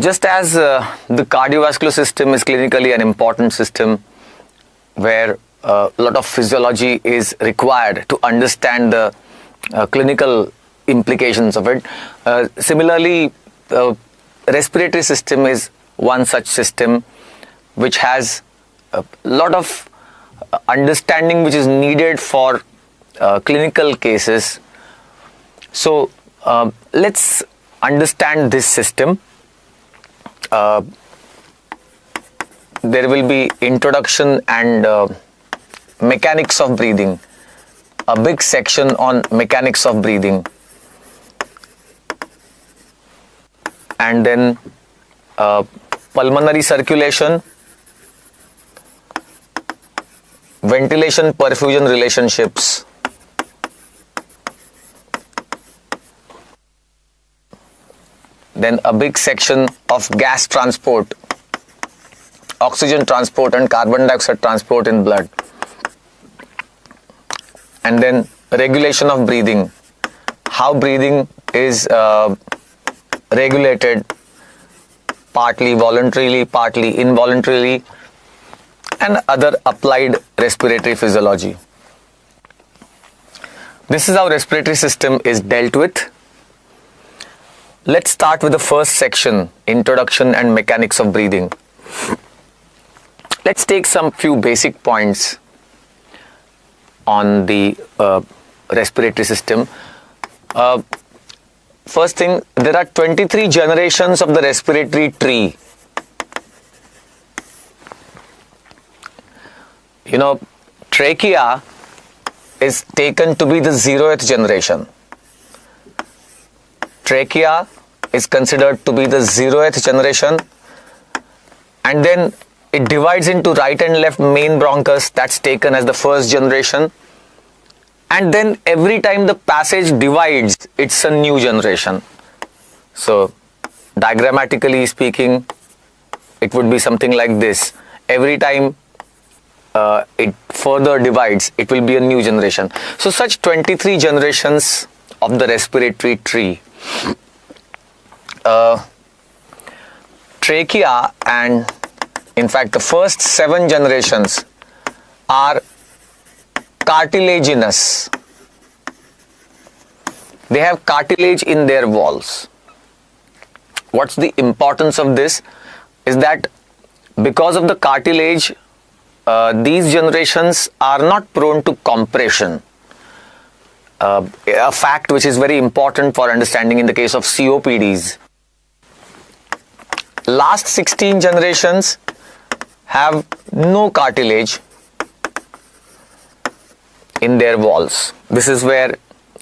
Just as the cardiovascular system is clinically an important system where a lot of physiology is required to understand the clinical implications of it. Similarly, the respiratory system is one such system which has a lot of understanding which is needed for clinical cases. So let's understand this system. There will be introduction and mechanics of breathing, a big section on mechanics of breathing, and then pulmonary circulation, ventilation perfusion relationships, then a big section of gas transport, oxygen transport and carbon dioxide transport in blood, and then regulation of breathing, how breathing is regulated, partly voluntarily, partly involuntarily, and other applied respiratory physiology. This is how respiratory system is dealt with. Let's start with the first section, introduction and mechanics of breathing. Let's take some few basic points on the respiratory system. First thing, there are 23 generations of the respiratory tree. You know, trachea is taken to be the 0th generation. Trachea is considered to be the 0th generation, and then it divides into right and left main bronchus, that's taken as the first generation, and then every time the passage divides, it's a new generation. So diagrammatically speaking, it would be something like this. Every time it further divides, it will be a new generation. So such 23 generations of the respiratory tree. Trachea, and in fact the first 7 generations are cartilaginous. They have cartilage in their walls. What's the importance of this is that because of the cartilage, these generations are not prone to compression. A fact which is very important for understanding in the case of COPDs. Last 16 generations have no cartilage in their walls. This is where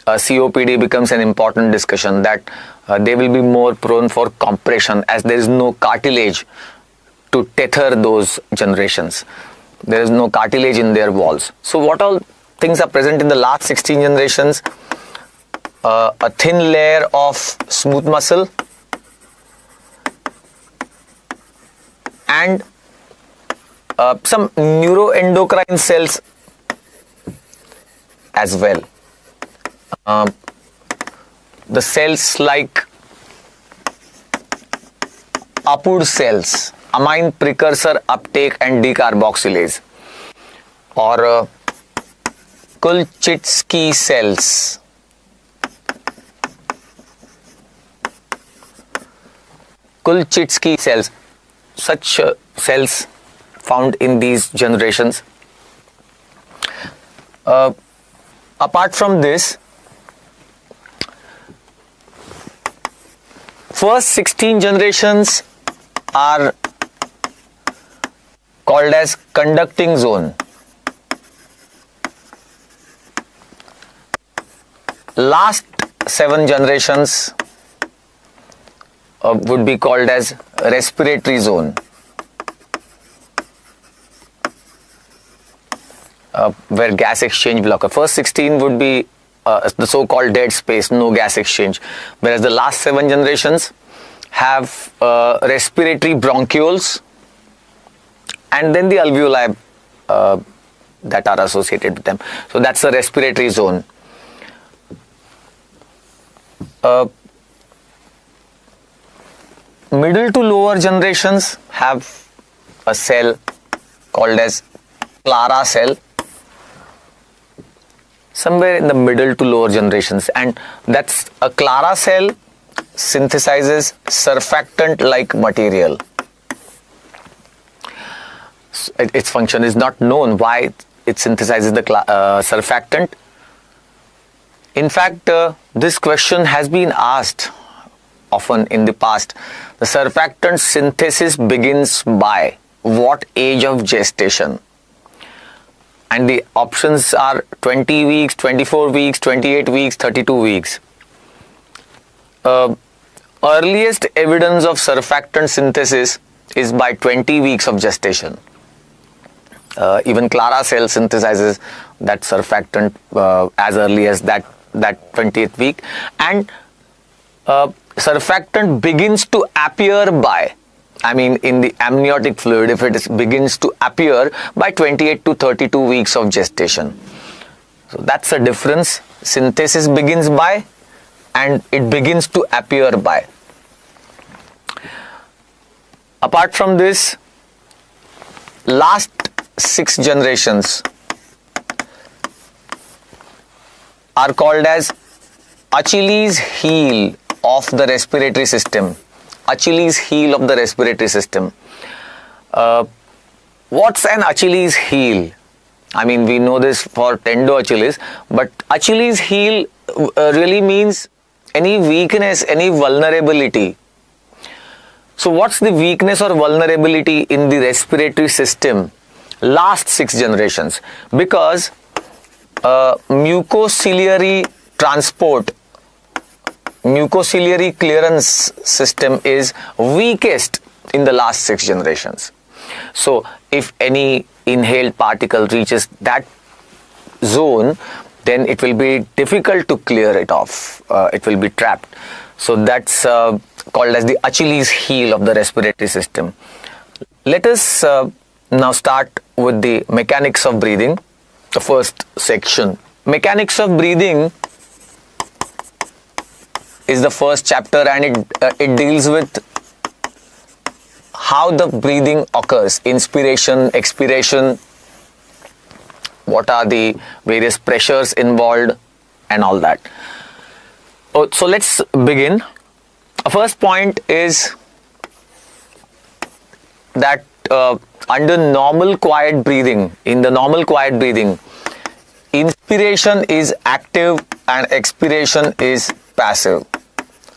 COPD becomes an important discussion, that they will be more prone for compression as there is no cartilage to tether those generations. There is no cartilage in their walls. So what all things are present in the last 16 generations? A thin layer of smooth muscle and some neuroendocrine cells as well. The cells like Apud cells, amine precursor uptake and decarboxylase, or Kulchitsky cells. Kulchitsky cells, such cells found in these generations. Apart from this, first 16 generations are called as conducting zone. Last 7 generations would be called as respiratory zone, where gas exchange will occur. First 16 would be the so-called dead space, no gas exchange, whereas the last 7 generations have respiratory bronchioles and then the alveoli that are associated with them. So that's the respiratory zone. middle to lower generations have a cell called as Clara cell, somewhere in the middle to lower generations, and that's a Clara cell synthesizes surfactant like material. Its function is not known why it synthesizes the surfactant. In fact, this question has been asked often in the past. The surfactant synthesis begins by what age of gestation? And the options are 20 weeks, 24 weeks, 28 weeks, 32 weeks. Earliest evidence of surfactant synthesis is by 20 weeks of gestation. Even Clara cell synthesizes that surfactant as early as that 20th week, and surfactant begins to appear by, in the amniotic fluid, if it begins to appear by 28 to 32 weeks of gestation. So that's a difference. Synthesis begins by and it begins to appear by. Apart from this, last 6 generations are called as Achilles heel of the respiratory system. Achilles heel of the respiratory system. What's an Achilles heel? We know this for tendo Achilles, but Achilles heel really means any weakness, any vulnerability. So what's the weakness or vulnerability in the respiratory system? Last 6 generations. Because mucociliary transport, mucociliary clearance system is weakest in the last 6 generations. So if any inhaled particle reaches that zone, then it will be difficult to clear it off. It will be trapped. So that's called as the Achilles heel of the respiratory system. Let us now start with the mechanics of breathing, the first section. Mechanics of breathing is the first chapter, and it deals with how the breathing occurs, inspiration, expiration, what are the various pressures involved and all that. So let's begin. First point is that under normal quiet breathing, in the normal quiet breathing, inspiration is active and expiration is passive.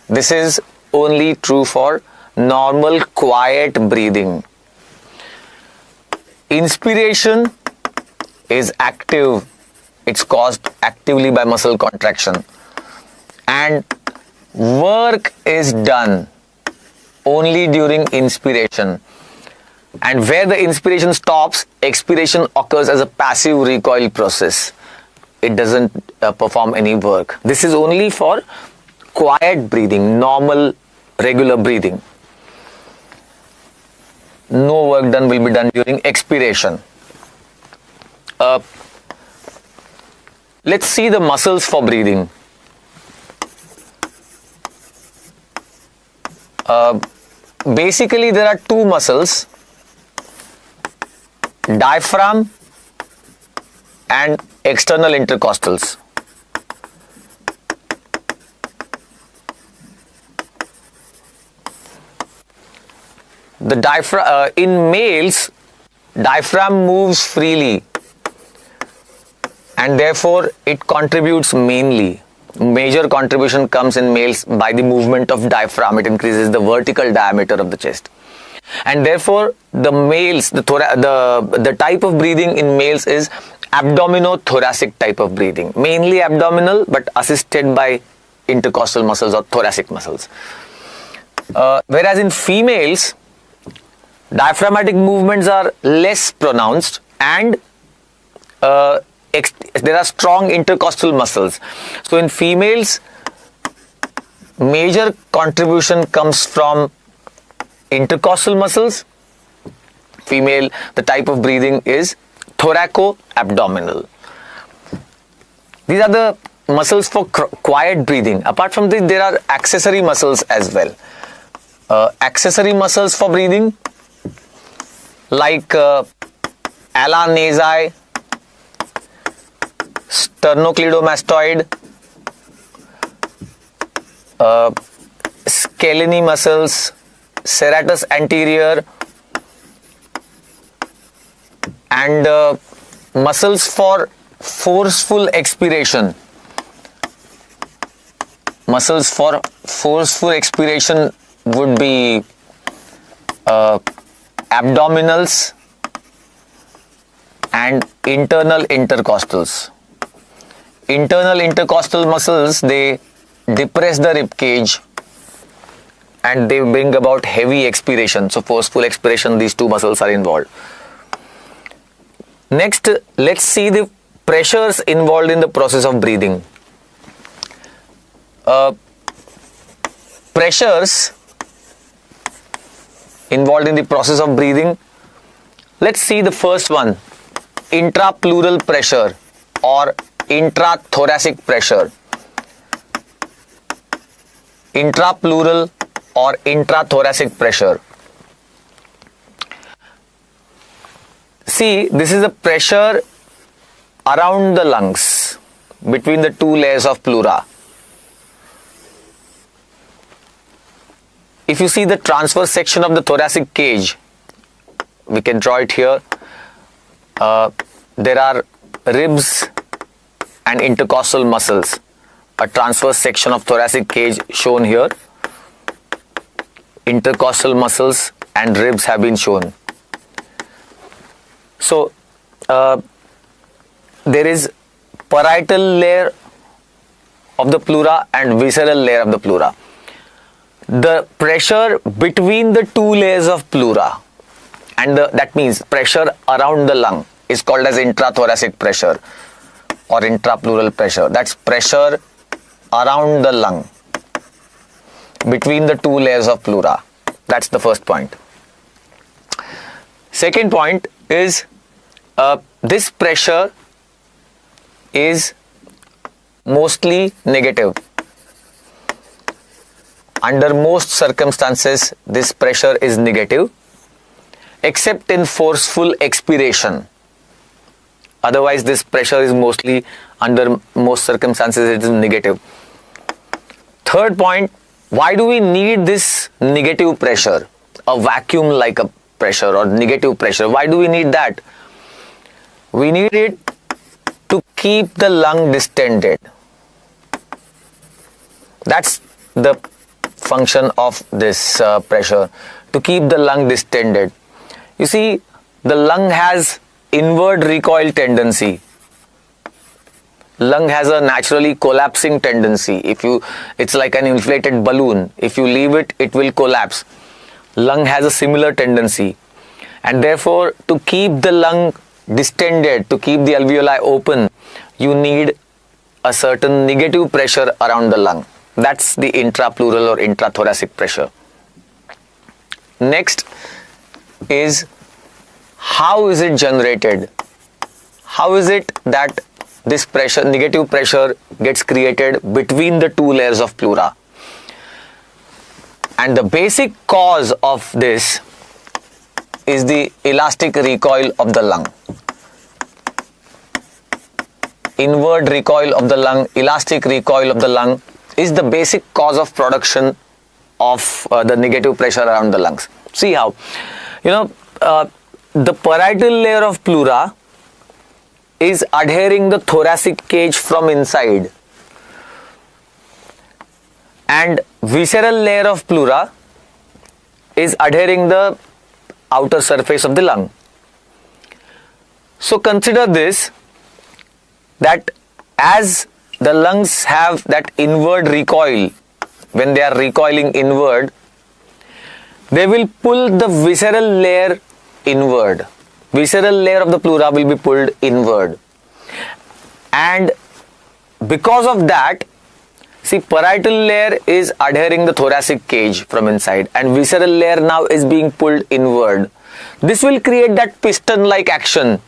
This is only true for normal quiet breathing. Inspiration is active. It's caused actively by muscle contraction. And work is done only during inspiration. And where the inspiration stops, expiration occurs as a passive recoil process. It doesn't perform any work. This is only for quiet breathing, normal, regular breathing. No work done will be done during expiration. Let's see the muscles for breathing. Basically, there are 2 muscles, diaphragm and external intercostals. The diaphragm in males, diaphragm moves freely, and therefore it contributes mainly. Major contribution comes in males by the movement of diaphragm. It increases the vertical diameter of the chest, and therefore the males, the type of breathing in males is abdominothoracic type of breathing, mainly abdominal but assisted by intercostal muscles or thoracic muscles. Whereas in females, diaphragmatic movements are less pronounced, and there are strong intercostal muscles. So in females, major contribution comes from intercostal muscles. Female, the type of breathing is thoraco-abdominal. These are the muscles for quiet breathing. Apart from this, there are accessory muscles as well. Accessory muscles for breathing like ala nasi, sternocleidomastoid, scalene muscles, serratus anterior, and muscles for forceful expiration. Muscles for forceful expiration would be abdominals and internal intercostals. Internal intercostal muscles, they depress the rib cage and they bring about heavy expiration. So forceful expiration, these two muscles are involved. Next, let's see the pressures involved in the process of breathing. Pressures involved in the process of breathing. Let's see the first one, intrapleural pressure or intrathoracic pressure. Intrapleural or intrathoracic pressure. See, this is the pressure around the lungs between the two layers of pleura. If you see the transverse section of the thoracic cage, we can draw it here. There are ribs and intercostal muscles. A transverse section of thoracic cage shown here. Intercostal muscles and ribs have been shown. So, there is parietal layer of the pleura and visceral layer of the pleura. The pressure between the two layers of pleura, and that means pressure around the lung, is called as intrathoracic pressure or intrapleural pressure. That's pressure around the lung between the two layers of pleura. That's the first point. Second point is this pressure is mostly negative. Under most circumstances, this pressure is negative, except in forceful expiration. Otherwise, this pressure is mostly, under most circumstances, it is negative. Third point, why do we need this negative pressure? A vacuum like a pressure or negative pressure. Why do we need that? We need it to keep the lung distended. That's the function of this pressure, to keep the lung distended. You see, the lung has inward recoil tendency. Lung has a naturally collapsing tendency. It's like an inflated balloon. If you leave it, it will collapse. Lung has a similar tendency, and therefore to keep the lung distended, to keep the alveoli open, you need a certain negative pressure around the lung. That's the intrapleural or intrathoracic pressure. Next is, how is it generated? How is it that this pressure, negative pressure, gets created between the two layers of pleura? And the basic cause of this is the elastic recoil of the lung. Inward recoil of the lung, elastic recoil of the lung is the basic cause of production of the negative pressure around the lungs. See how, the parietal layer of pleura is adhering the thoracic cage from inside, and visceral layer of pleura is adhering the outer surface of the lung. So consider this, that as the lungs have that inward recoil, when they are recoiling inward, they will pull the visceral layer inward. Visceral layer of the pleura will be pulled inward. And because of that, see, parietal layer is adhering the thoracic cage from inside, and visceral layer now is being pulled inward. This will create that piston-like action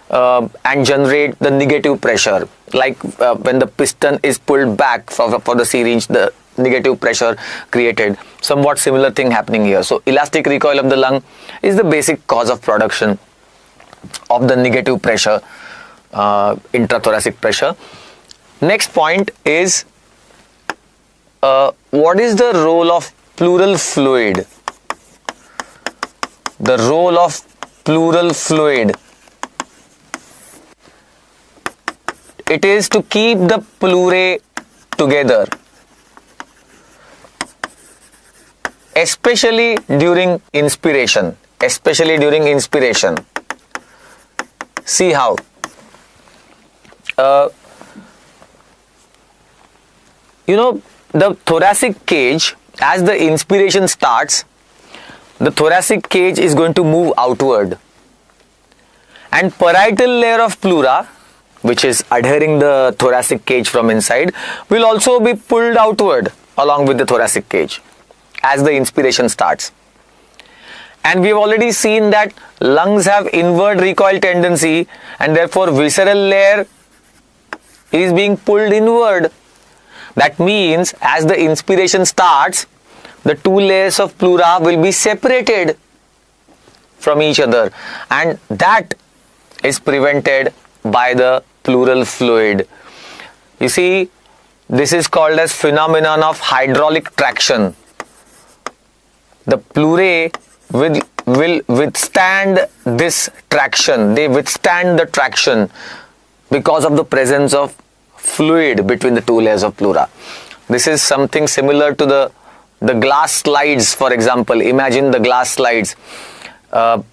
and generate the negative pressure. Like when the piston is pulled back for the syringe, the negative pressure created. Somewhat similar thing happening here. So elastic recoil of the lung is the basic cause of production of the negative pressure, intrathoracic pressure. Next point is what is the role of pleural fluid? The role of pleural fluid. It is to keep the pleurae together, especially during inspiration. Especially during inspiration. See how. The thoracic cage, as the inspiration starts, the thoracic cage is going to move outward, and parietal layer of pleura, which is adhering the thoracic cage from inside, will also be pulled outward along with the thoracic cage as the inspiration starts. And we have already seen that lungs have inward recoil tendency, and therefore visceral layer is being pulled inward. That means as the inspiration starts, the two layers of pleura will be separated from each other, and that is prevented by the pleural fluid. You see, this is called as phenomenon of hydraulic traction. The pleurae will withstand this traction. They withstand the traction because of the presence of fluid between the two layers of pleura. This is something similar to the glass slides, for example. Imagine the glass slides.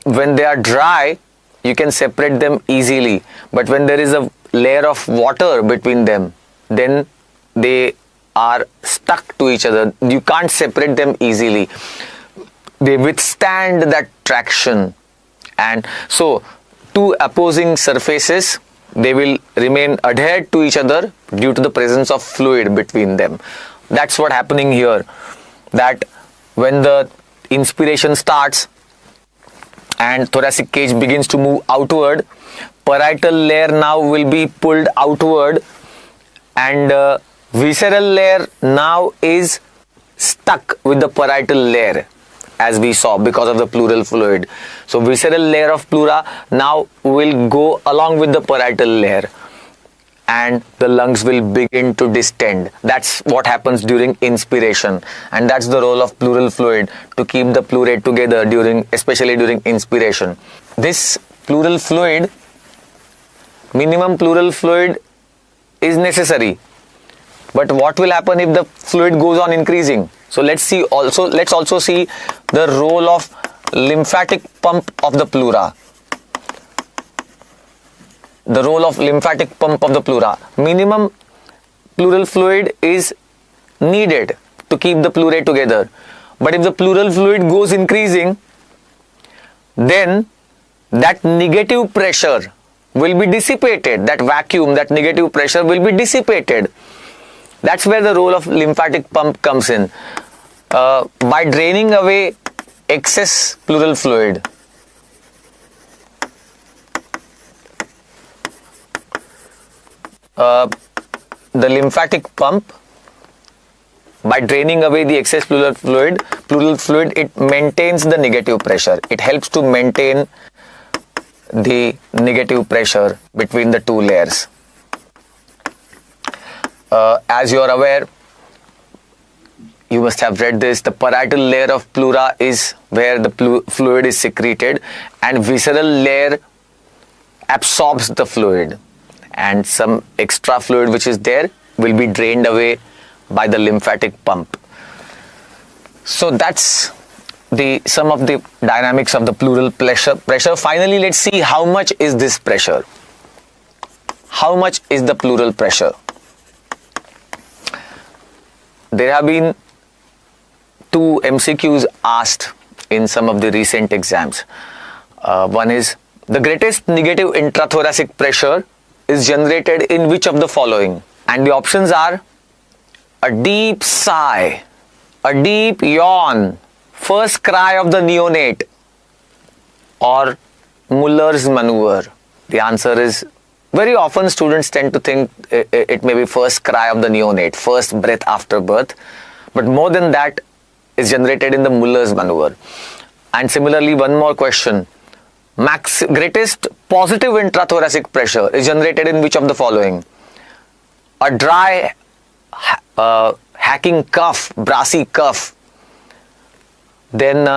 When they are dry, you can separate them easily. But when there is a layer of water between them, then they are stuck to each other. You can't separate them easily. They withstand that traction. And so, two opposing surfaces, they will remain adhered to each other due to the presence of fluid between them. That's what happening here. That when the inspiration starts and thoracic cage begins to move outward, parietal layer now will be pulled outward, and visceral layer now is stuck with the parietal layer, as we saw, because of the pleural fluid. So visceral layer of pleura now will go along with the parietal layer, and the lungs will begin to distend. That's what happens during inspiration, and that's the role of pleural fluid, to keep the pleurae together especially during inspiration. This pleural fluid, minimum pleural fluid is necessary, but what will happen if the fluid goes on increasing? So let's also see the role of lymphatic pump of the pleura. The role of lymphatic pump of the pleura. Minimum pleural fluid is needed to keep the pleurae together. But if the pleural fluid goes increasing, then that negative pressure will be dissipated. That vacuum, that negative pressure will be dissipated. That's where the role of lymphatic pump comes in. By draining away excess pleural fluid, the lymphatic pump, by draining away the excess pleural fluid, it maintains the negative pressure. It helps to maintain the negative pressure between the two layers. As you are aware, you must have read this, the parietal layer of pleura is where the fluid is secreted, and visceral layer absorbs the fluid, and some extra fluid which is there will be drained away by the lymphatic pump. So that's some of the dynamics of the pleural pressure. Finally, let's see how much is this pressure. How much is the pleural pressure? There have been 2 MCQs asked in some of the recent exams. One is, the greatest negative intrathoracic pressure is generated in which of the following? And the options are a deep sigh, a deep yawn, first cry of the neonate, or Muller's maneuver. The answer is, very often students tend to think it may be first cry of the neonate, first breath after birth. but more than that is generated in the Muller's maneuver. And similarly, one more question. Greatest positive intrathoracic pressure is generated in which of the following? A dry hacking cough, brassy cough, then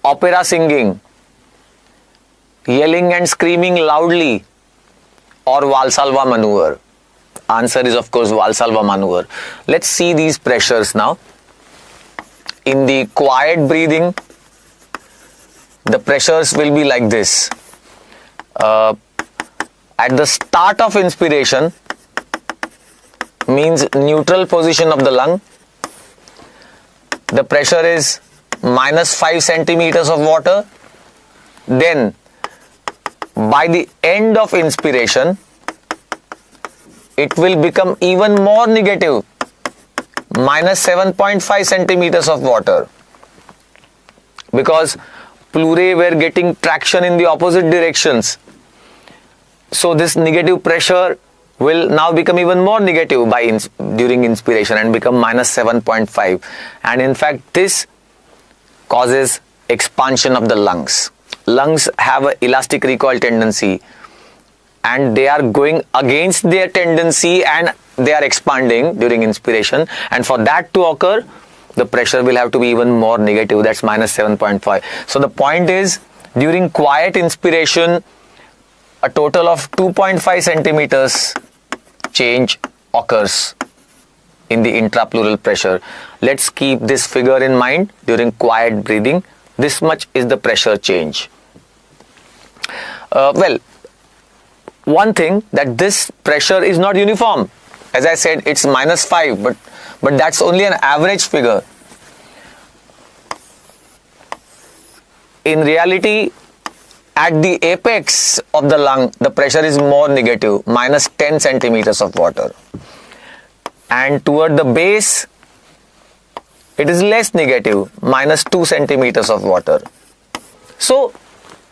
opera singing, yelling and screaming loudly, or Valsalva maneuver. Answer is of course Valsalva maneuver. Let's see these pressures now. In the quiet breathing, the pressures will be like this. At the start of inspiration, means neutral position of the lung, the pressure is -5 centimeters of water. Then by the end of inspiration, it will become even more negative, -7.5 centimeters of water, because pleurae were getting traction in the opposite directions. So this negative pressure will now become even more negative during inspiration and become -7.5, and in fact this causes expansion of the lungs. Lungs have an elastic recoil tendency, and they are going against their tendency and they are expanding during inspiration, and for that to occur, the pressure will have to be even more negative, that's -7.5. So the point is, during quiet inspiration, a total of 2.5 centimeters change occurs in the intrapleural pressure. Let's keep this figure in mind. During quiet breathing, this much is the pressure change. Well, one thing, that this pressure is not uniform. As I said, it's -5, but that's only an average figure. In reality, at the apex of the lung, the pressure is more negative, -10 centimeters of water. And toward the base, it is less negative, -2 centimeters of water. So,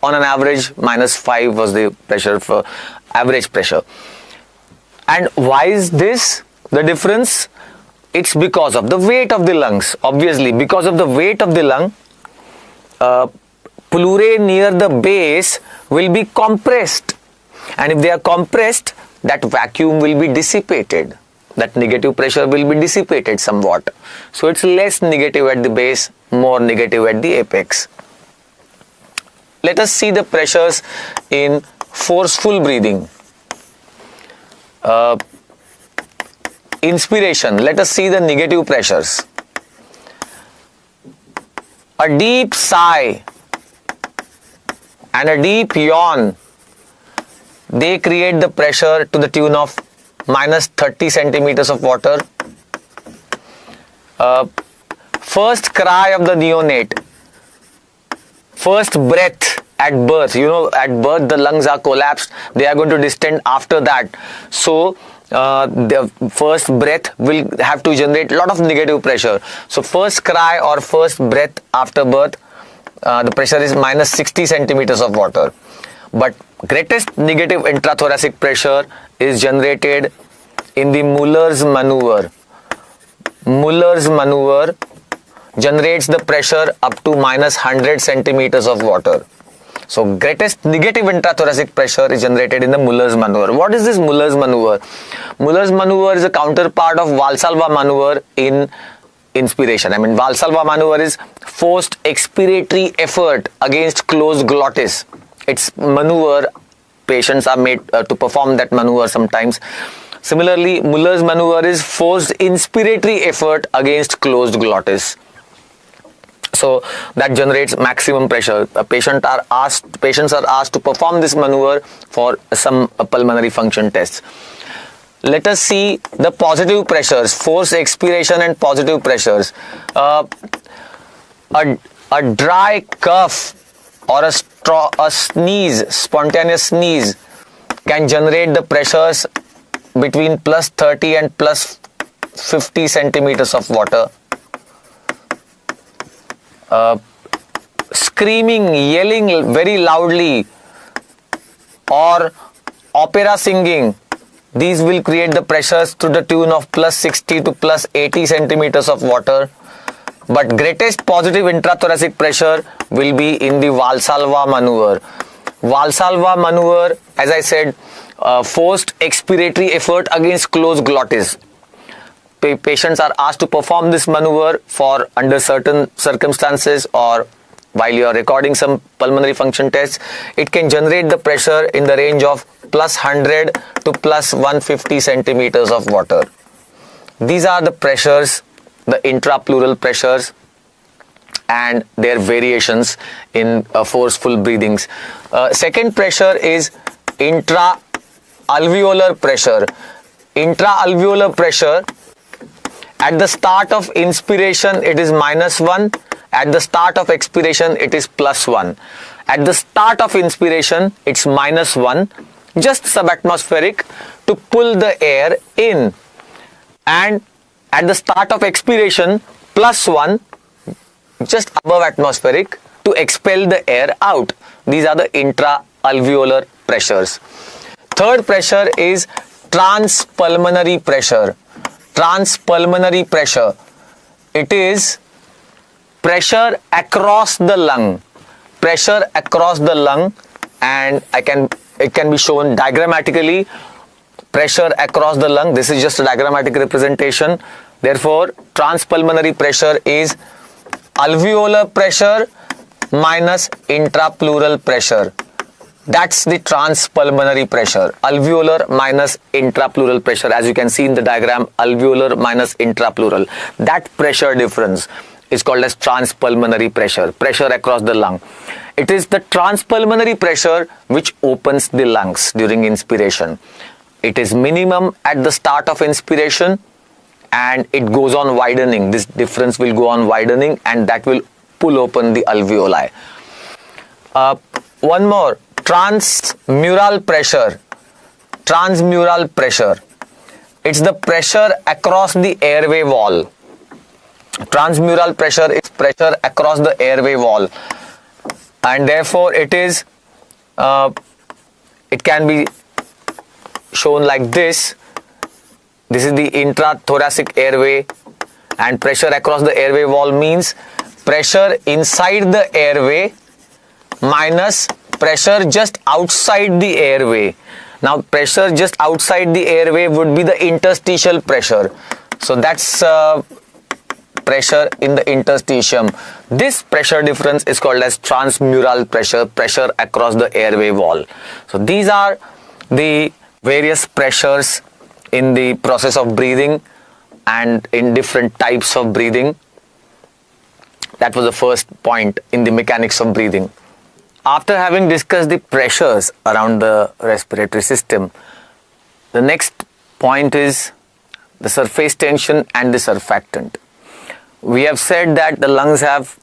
on an average, -5 was the pressure for average pressure. And why is this the difference? It's because of the weight of the lungs. Obviously, because of the weight of the lung, pleurae near the base will be compressed, and if they are compressed, that vacuum will be dissipated. That negative pressure will be dissipated somewhat. So it's less negative at the base, more negative at the apex. Let us see the pressures in forceful breathing. Inspiration, let us see the negative pressures. A deep sigh and a deep yawn, they create the pressure to the tune of -30 centimeters of water. First cry of the neonate, first breath at birth, at birth the lungs are collapsed, they are going to distend after that. So the first breath will have to generate a lot of negative pressure. So first cry or first breath after birth, the pressure is -60 centimeters of water. But greatest negative intrathoracic pressure is generated in the Muller's maneuver. Muller's maneuver generates the pressure up to -100 centimeters of water. So greatest negative intrathoracic pressure is generated in the Muller's maneuver. What is this Muller's maneuver? Muller's maneuver is a counterpart of Valsalva maneuver in inspiration. Valsalva maneuver is forced expiratory effort against closed glottis. It's maneuver, patients are made to perform that maneuver sometimes. Similarly, Muller's maneuver is forced inspiratory effort against closed glottis. So that generates maximum pressure. Patients are asked to perform this maneuver for some pulmonary function tests. Let us see the positive pressures, forced expiration and positive pressures. A dry cough or a sneeze, spontaneous sneeze, can generate the pressures between +30 and +50 centimeters of water. Screaming, yelling very loudly, or opera singing These will create the pressures to the tune of plus 60 to plus 80 centimeters of water. But greatest positive intrathoracic pressure will be in the Valsalva maneuver. Valsalva maneuver, as I said, forced expiratory effort against closed glottis. Patients are asked to perform this maneuver for under certain circumstances or while you are recording some pulmonary function tests. It can generate the pressure in the range of plus 100 to plus 150 centimeters of water. These are the pressures, the intrapleural pressures and their variations in forceful breathings. Second pressure is intra-alveolar pressure. Intra-alveolar pressure, at the start of inspiration it is -1, at the start of expiration it is +1. At the start of inspiration it's -1, just subatmospheric to pull the air in, and at the start of expiration +1, just above atmospheric to expel the air out. These are the intra-alveolar pressures. Third pressure is transpulmonary pressure. Transpulmonary pressure, it is pressure across the lung. Pressure across the lung, and it can be shown diagrammatically. Pressure across the lung, this is just a diagrammatic representation. Therefore, transpulmonary pressure is alveolar pressure minus intrapleural pressure. That's the transpulmonary pressure, alveolar minus intrapleural pressure. As you can see in the diagram, alveolar minus intrapleural. That pressure difference is called as transpulmonary pressure, pressure across the lung. It is the transpulmonary pressure which opens the lungs during inspiration. It is minimum at the start of inspiration and it goes on widening. This difference will go on widening and that will pull open the alveoli. One more, transmural pressure. Transmural pressure. It's the pressure across the airway wall. Transmural pressure is pressure across the airway wall, and therefore it can be shown like this. This is the intrathoracic airway, and pressure across the airway wall means pressure inside the airway minus pressure just outside the airway. Now pressure just outside the airway would be the interstitial pressure. So that's pressure in the interstitium. This pressure difference is called as transmural pressure, pressure across the airway wall. So these are the various pressures in the process of breathing and in different types of breathing. That was the first point in the mechanics of breathing. After having discussed the pressures around the respiratory system, the next point is the surface tension and the surfactant. We have said that the lungs have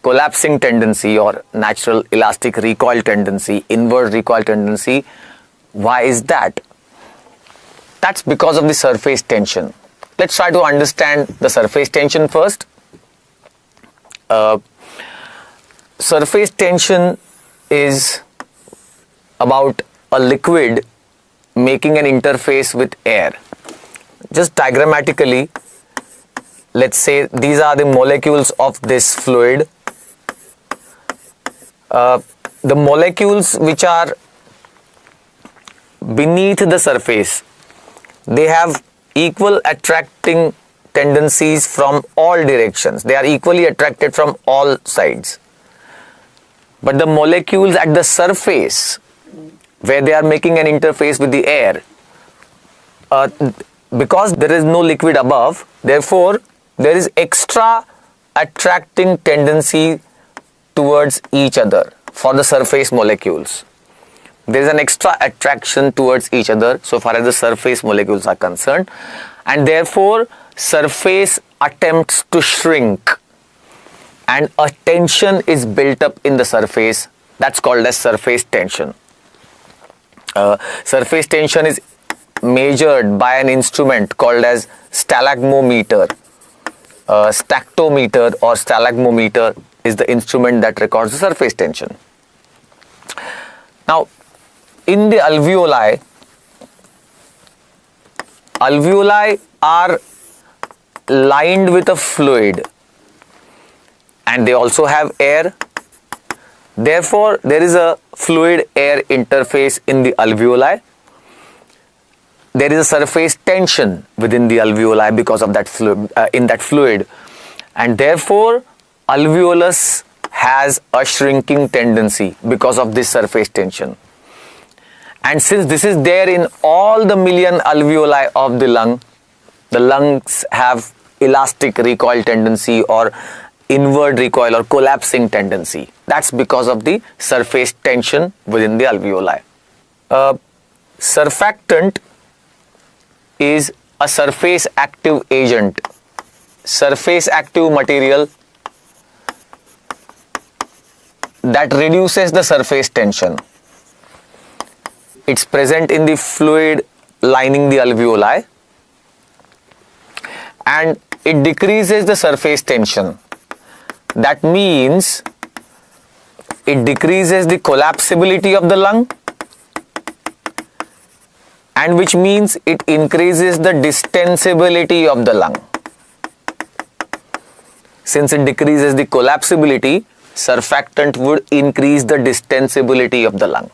collapsing tendency or natural elastic recoil tendency, inward recoil tendency. Why is that? That's because of the surface tension. Let's try to understand the surface tension first. Surface tension is about a liquid making an interface with air. Just diagrammatically, let's say these are the molecules of this fluid. The molecules which are beneath the surface, they have equal attracting tendencies from all directions. They are equally attracted from all sides. But the molecules at the surface, where they are making an interface with the air, because there is no liquid above, therefore there is extra attracting tendency towards each other for the surface molecules. There is an extra attraction towards each other so far as the surface molecules are concerned, and therefore surface attempts to shrink and a tension is built up in the surface. That's called as surface tension. Surface tension is measured by an instrument called as stalagmometer. Stactometer or stalagmometer is the instrument that records the surface tension. Now, in the alveoli, alveoli are lined with a fluid and they also have air. Therefore, there is a fluid-air interface in the alveoli. There is a surface tension within the alveoli because of that fluid, and therefore alveolus has a shrinking tendency because of this surface tension. And since this is there in all the million alveoli of the lungs have elastic recoil tendency or inward recoil or collapsing tendency. That's because of the surface tension within the alveoli. Surfactant is a surface active agent, surface active material that reduces the surface tension. It's present in the fluid lining the alveoli and it decreases the surface tension. That means it decreases the collapsibility of the lung, and which means it increases the distensibility of the lung. Since it decreases the collapsibility, surfactant would increase the distensibility of the lung.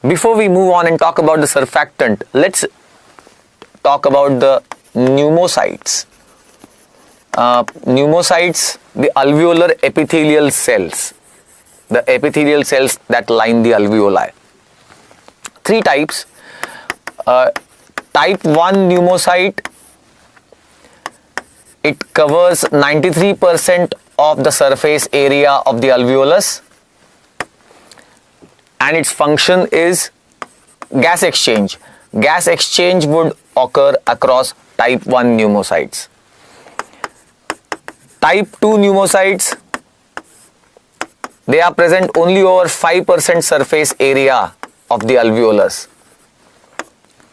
Before we move on and talk about the surfactant, let's talk about the pneumocytes. Pneumocytes, the alveolar epithelial cells, the epithelial cells that line the alveoli. Three types. Type 1 pneumocyte, it covers 93% of the surface area of the alveolus, and its function is gas exchange. Gas exchange would occur across type 1 pneumocytes. Type 2 pneumocytes, they are present only over 5% surface area of the alveolus,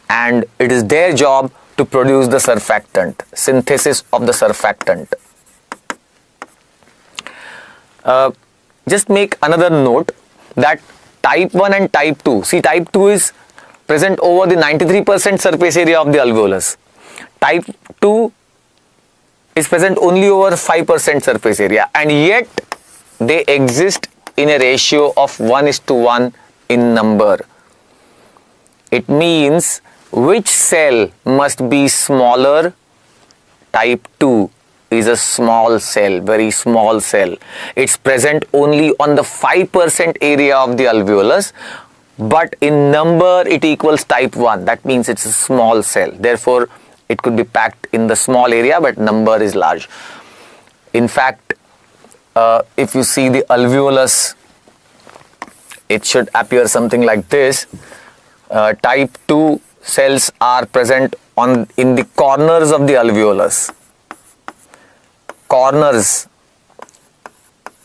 and it is their job to produce the surfactant, synthesis of the surfactant. Just make another note that type 1 and type 2, see, type 2 is present over the 93% surface area of the alveolus. Type 2 is present only over 5% surface area, and yet they exist in a ratio of 1:1 in number. It means which cell must be smaller? Type 2 is a small cell, very small cell. It's present only on the 5% area of the alveolus, but in number it equals type 1. That means it's a small cell. Therefore, it could be packed in the small area, but number is large. In fact, if you see the alveolus, it should appear something like this. Type 2 cells are present in the corners of the alveolus. Corners.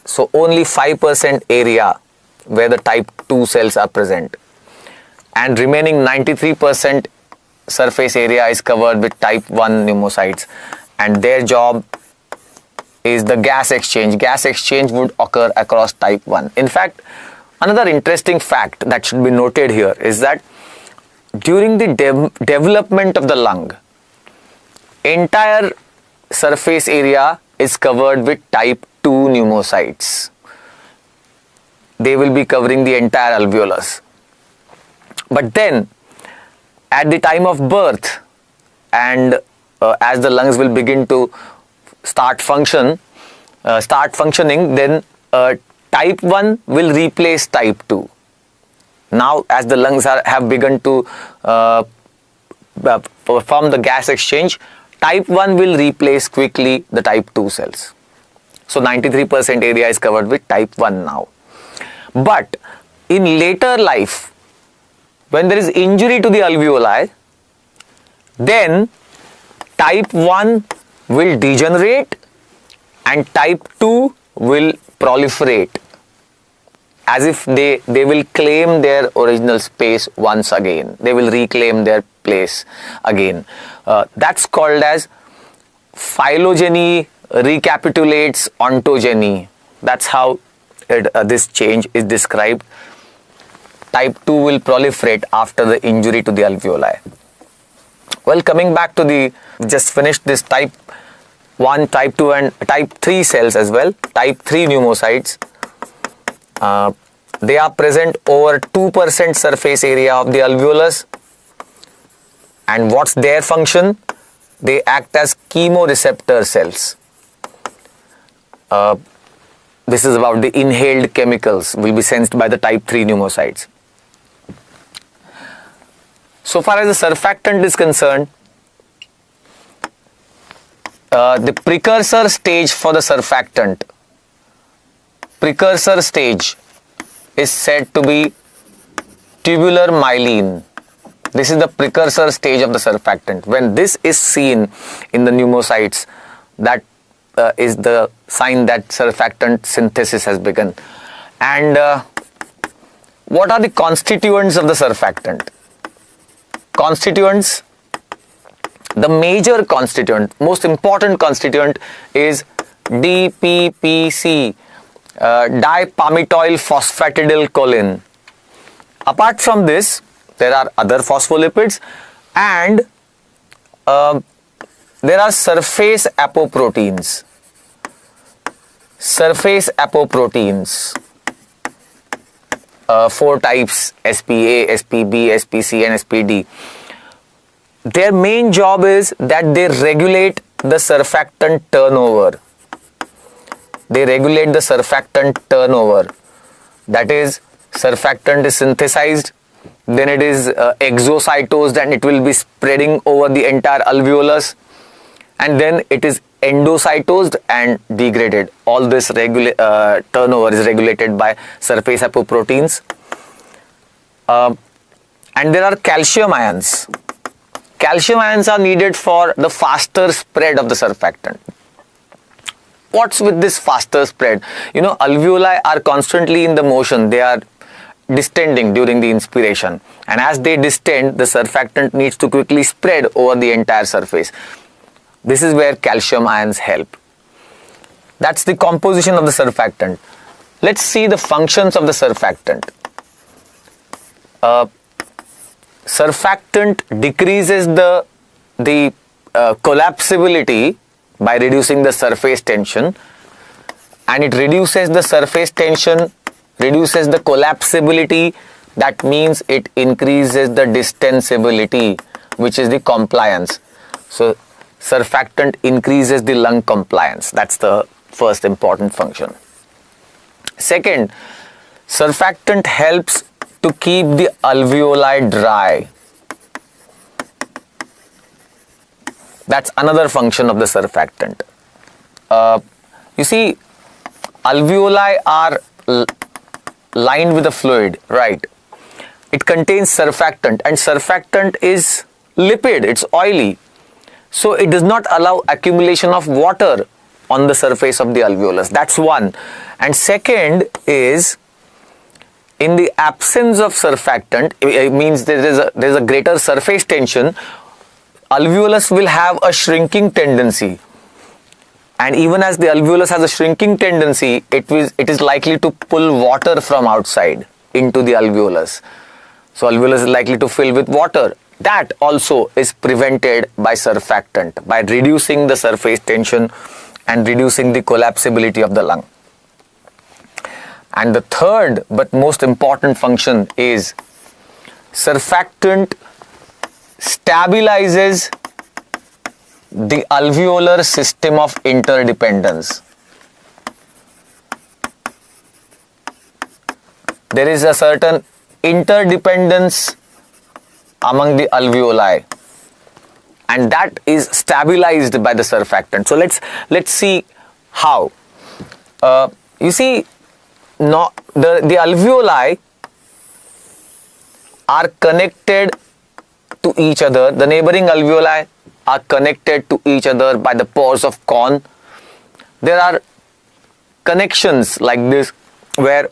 So only 5% area where the type 2 cells are present, and remaining 93% surface area is covered with type 1 pneumocytes, and their job is the gas exchange. Gas exchange would occur across type 1. In fact, another interesting fact that should be noted here is that during the development of the lung, entire surface area is covered with type 2 pneumocytes. They will be covering the entire alveolus. But then, at the time of birth, and as the lungs will begin to start functioning, then type 1 will replace type 2. Now, as the lungs have begun to perform the gas exchange, type 1 will replace quickly the type 2 cells. So 93% area is covered with type 1 now. But in later life, when there is injury to the alveoli, then type 1 will degenerate and type 2 will proliferate, as if they will claim their original space once again. They will reclaim their place again. That's called as phylogeny recapitulates ontogeny. That's how this change is described. type 2 will proliferate after the injury to the alveoli. Well, coming back to just finished this type 1, type 2 and type 3 cells as well. Type 3 pneumocytes. They are present over 2% surface area of the alveolus. And what's their function? They act as chemoreceptor cells. This is about the inhaled chemicals will be sensed by the type 3 pneumocytes. So far as the surfactant is concerned, the precursor stage for the surfactant, precursor stage is said to be tubular myelin. This is the precursor stage of the surfactant. When this is seen in the pneumocytes, that is the sign that surfactant synthesis has begun. And what are the constituents of the surfactant? Constituents, the major constituent, most important constituent is DPPC, dipalmitoyl phosphatidylcholine. Apart from this, there are other phospholipids and there are surface apoproteins. Surface apoproteins, 4 types: SPA, SPB, SPC and SPD. Their main job is that they regulate the surfactant turnover. They regulate the surfactant turnover. That is, surfactant is synthesized, then it is exocytosed and it will be spreading over the entire alveolus, and then it is endocytosed and degraded. All this turnover is regulated by surface apoproteins. And there are calcium ions. Calcium ions are needed for the faster spread of the surfactant. What's with this faster spread? You know, alveoli are constantly in the motion. They are distending during the inspiration, and as they distend, the surfactant needs to quickly spread over the entire surface. This is where calcium ions help. That's the composition of the surfactant. Let's see the functions of the surfactant. Surfactant decreases the collapsibility by reducing the surface tension, and it reduces the surface tension, reduces the collapsibility. That means it increases the distensibility, which is the compliance. So surfactant increases the lung compliance. That's the first important function. Second, surfactant helps to keep the alveoli dry. That's another function of the surfactant. You see, alveoli are lined with a fluid, right? It contains surfactant, and surfactant is lipid, it's oily. So it does not allow accumulation of water on the surface of the alveolus. That's one. And second is, in the absence of surfactant, it means there is a greater surface tension. Alveolus will have a shrinking tendency, and even as the alveolus has a shrinking tendency, it is likely to pull water from outside into the alveolus. So alveolus is likely to fill with water. That also is prevented by surfactant, by reducing the surface tension and reducing the collapsibility of the lung. And the third but most important function is surfactant stabilizes the alveolar system of interdependence. There is a certain interdependence among the alveoli, and that is stabilized by the surfactant. So let's see how. You see, the alveoli are connected to each other. The neighboring alveoli are connected to each other by the pores of Kohn. There are connections like this where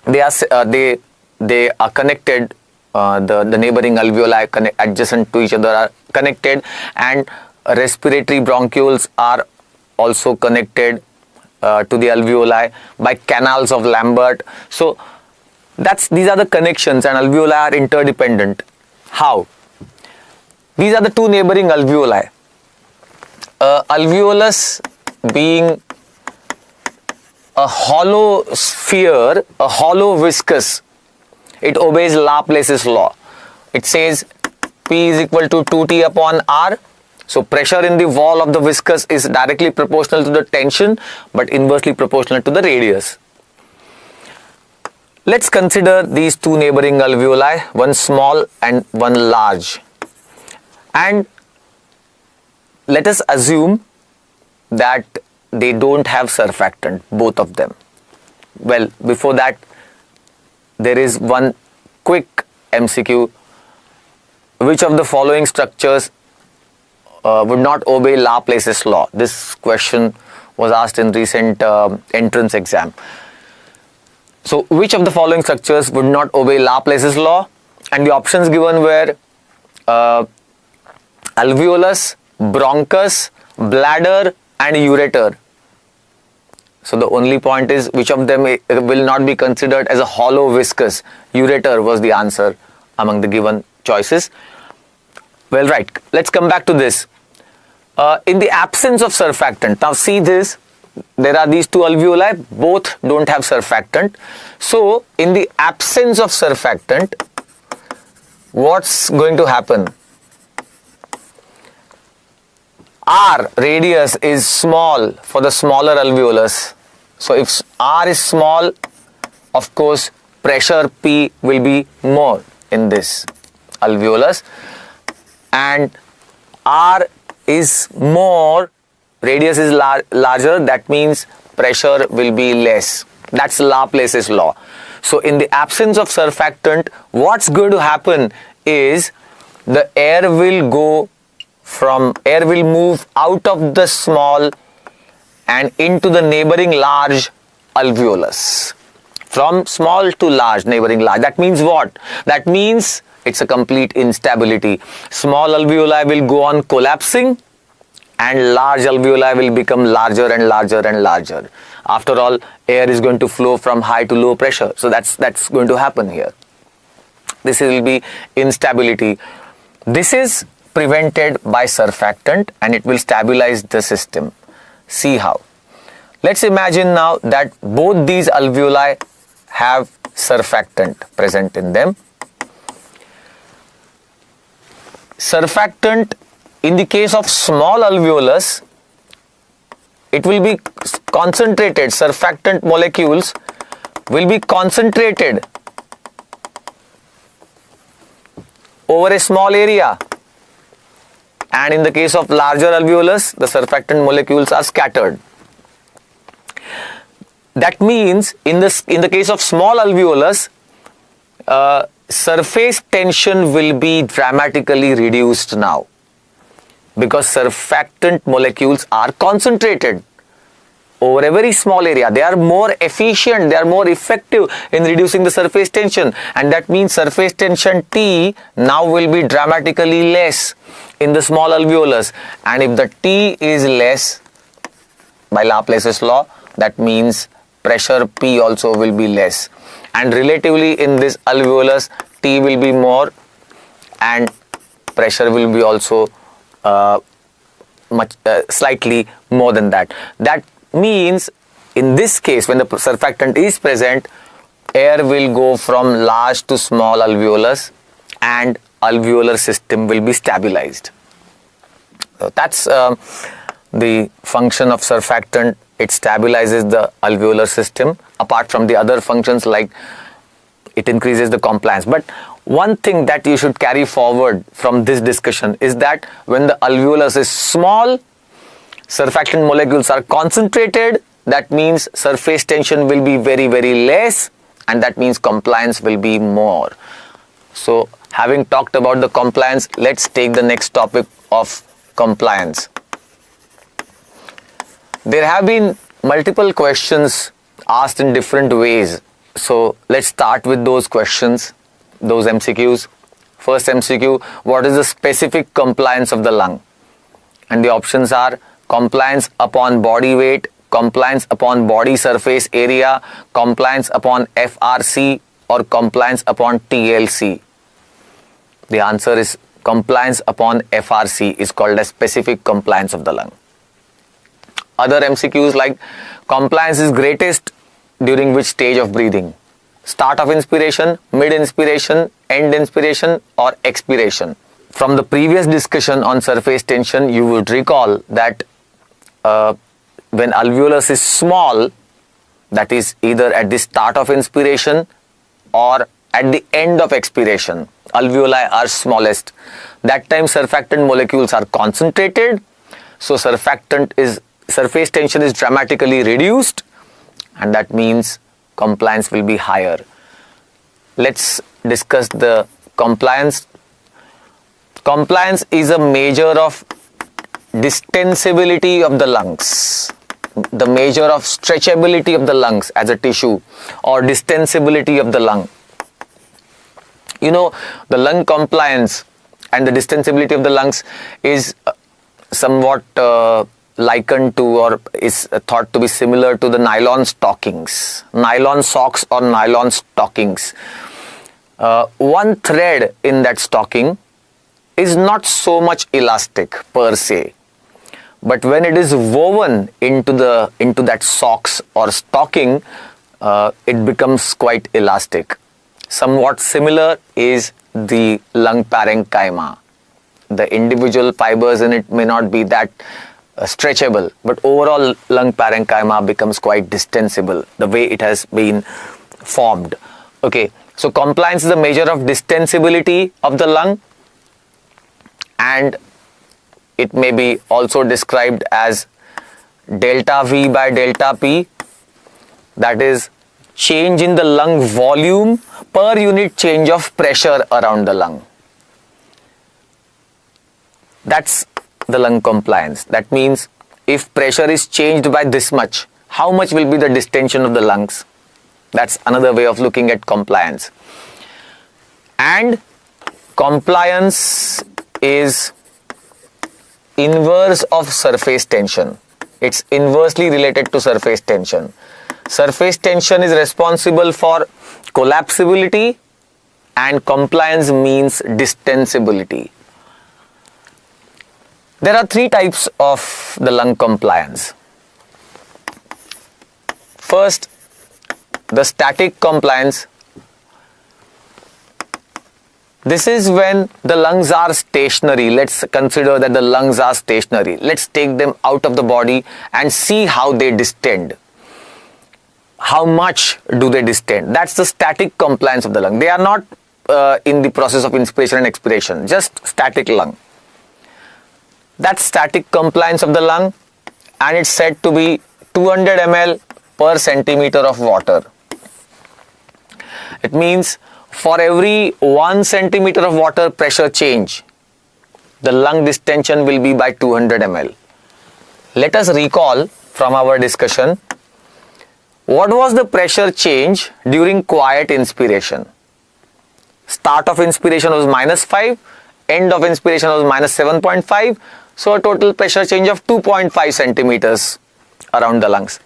they are connected. The neighboring alveoli adjacent to each other are connected, and respiratory bronchioles are also connected to the alveoli by canals of Lambert. So These are the connections, and alveoli are interdependent. How? These are the two neighboring alveoli. Alveolus being a hollow sphere, a hollow viscous, it obeys Laplace's law. It says P is equal to 2T upon R. So pressure in the wall of the viscous is directly proportional to the tension, but inversely proportional to the radius. Let's consider these two neighboring alveoli, one small and one large. And let us assume that they don't have surfactant, both of them. Well, before that, there is one quick MCQ. Which of the following structures would not obey Laplace's law? This question was asked in recent entrance exam. So, which of the following structures would not obey Laplace's law? And the options given were alveolus, bronchus, bladder and ureter. So the only point is which of them will not be considered as a hollow viscous. Ureter was the answer among the given choices. Well, right, let's come back to this. In the absence of surfactant, now see this, there are these two alveoli, both don't have surfactant. So in the absence of surfactant, what's going to happen? R radius is small for the smaller alveolus. So if R is small, of course pressure P will be more in this alveolus, and R is more, radius is larger, that means pressure will be less. That's Laplace's law. So in the absence of surfactant, what's going to happen is the air will move out of the small and into the neighboring large alveolus. From small to large, neighboring large. That means what? That means it's a complete instability. Small alveoli will go on collapsing and large alveoli will become larger and larger and larger. After all, air is going to flow from high to low pressure. So that's going to happen here. This will be instability. This is prevented by surfactant and it will stabilize the system. See how. Let's imagine now that both these alveoli have surfactant present in them. Surfactant, in the case of small alveolus, it will be concentrated. Surfactant molecules will be concentrated over a small area. And in the case of larger alveolus, the surfactant molecules are scattered. That means in the case of small alveolus, surface tension will be dramatically reduced now, because surfactant molecules are concentrated over a very small area. They are more efficient, they are more effective in reducing the surface tension, and that means surface tension T now will be dramatically less in the small alveolus. And if the T is less by Laplace's law, that means pressure P also will be less, and relatively in this alveolus T will be more and pressure will be also slightly more than that. That means in this case, when the surfactant is present, air will go from large to small alveolus and alveolar system will be stabilized. So that's the function of surfactant. It stabilizes the alveolar system, apart from the other functions like it increases the compliance. But one thing that you should carry forward from this discussion is that when the alveolus is small, surfactant molecules are concentrated. That means surface tension will be very, very less, and that means compliance will be more. So having talked about the compliance, let's take the next topic of compliance. There have been multiple questions asked in different ways. So let's start with those questions, those MCQs. First MCQ, what is the specific compliance of the lung? And the options are compliance upon body weight, compliance upon body surface area, compliance upon FRC, or compliance upon TLC? The answer is compliance upon FRC is called as specific compliance of the lung. Other MCQs like compliance is greatest during which stage of breathing? Start of inspiration, mid inspiration, end inspiration or expiration. From the previous discussion on surface tension, you would recall that when alveolus is small, that is either at the start of inspiration or at the end of expiration, alveoli are smallest. That time surfactant molecules are concentrated, so surface tension is dramatically reduced, and that means compliance will be higher. Let's discuss the compliance. Compliance is a measure of distensibility of the lungs, the measure of stretchability of the lungs as a tissue, or distensibility of the lung. You know, the lung compliance and the distensibility of the lungs is somewhat likened to, or is thought to be similar to, the nylon stockings, nylon socks or nylon stockings. One thread in that stocking is not so much elastic per se, but when it is woven into that socks or stocking, it becomes quite elastic. Somewhat similar is the lung parenchyma. The individual fibers in it may not be that stretchable, but overall lung parenchyma becomes quite distensible the way it has been formed. Okay, so compliance is a measure of distensibility of the lung, and it may be also described as delta V by delta P, that is change in the lung volume per unit change of pressure around the lung. That's the lung compliance. That means if pressure is changed by this much, how much will be the distension of the lungs? That's another way of looking at compliance. And compliance is inverse of surface tension. It's inversely related to surface tension. Surface tension is responsible for collapsibility and compliance means distensibility. There are three types of the lung compliance. First, the static compliance. This is when the lungs are stationary. Let's consider that the lungs are stationary. Let's take them out of the body and see how they distend. How much do they distend? That's the static compliance of the lung. They are not in the process of inspiration and expiration, just static lung. That's static compliance of the lung, and it's said to be 200 ml per centimeter of water. It means for every 1 centimeter of water pressure change, the lung distension will be by 200 ml. Let us recall from our discussion, what was the pressure change during quiet inspiration? Start of inspiration was -5, end of inspiration was -7.5, so a total pressure change of 2.5 centimeters around the lungs.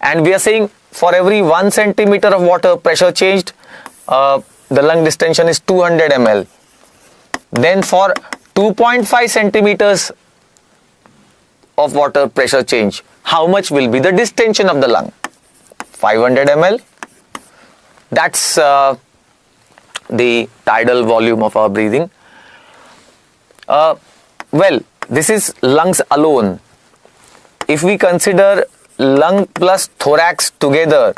And we are saying for every 1 centimeter of water pressure changed, the lung distension is 200 ml. Then for 2.5 centimeters of water pressure change, how much will be the distension of the lung? 500 ml. That's the tidal volume of our breathing. Well, this is lungs alone. If we consider lung plus thorax together,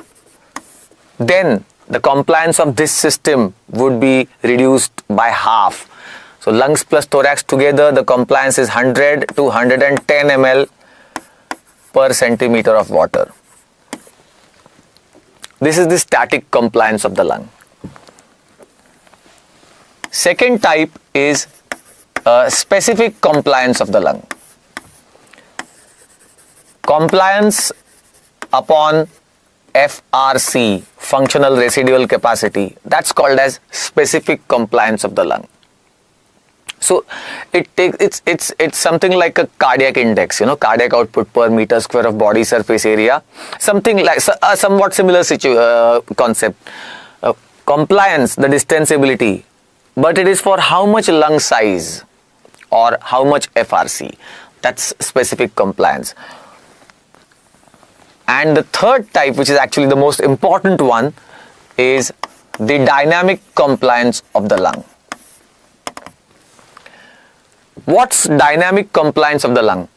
then the compliance of this system would be reduced by half. So lungs plus thorax together, the compliance is 100 to 110 ml per centimeter of water. This is the static compliance of the lung. Second type is specific compliance of the lung. Compliance upon FRC, functional residual capacity, that's called as specific compliance of the lung. So it's something like a cardiac index, cardiac output per meter square of body surface area, something like a somewhat similar concept. compliance, the distensibility, but it is for how much lung size or how much FRC. That's specific compliance. And the third type, which is actually the most important one, is the dynamic compliance of the lung. What's dynamic compliance of the lung?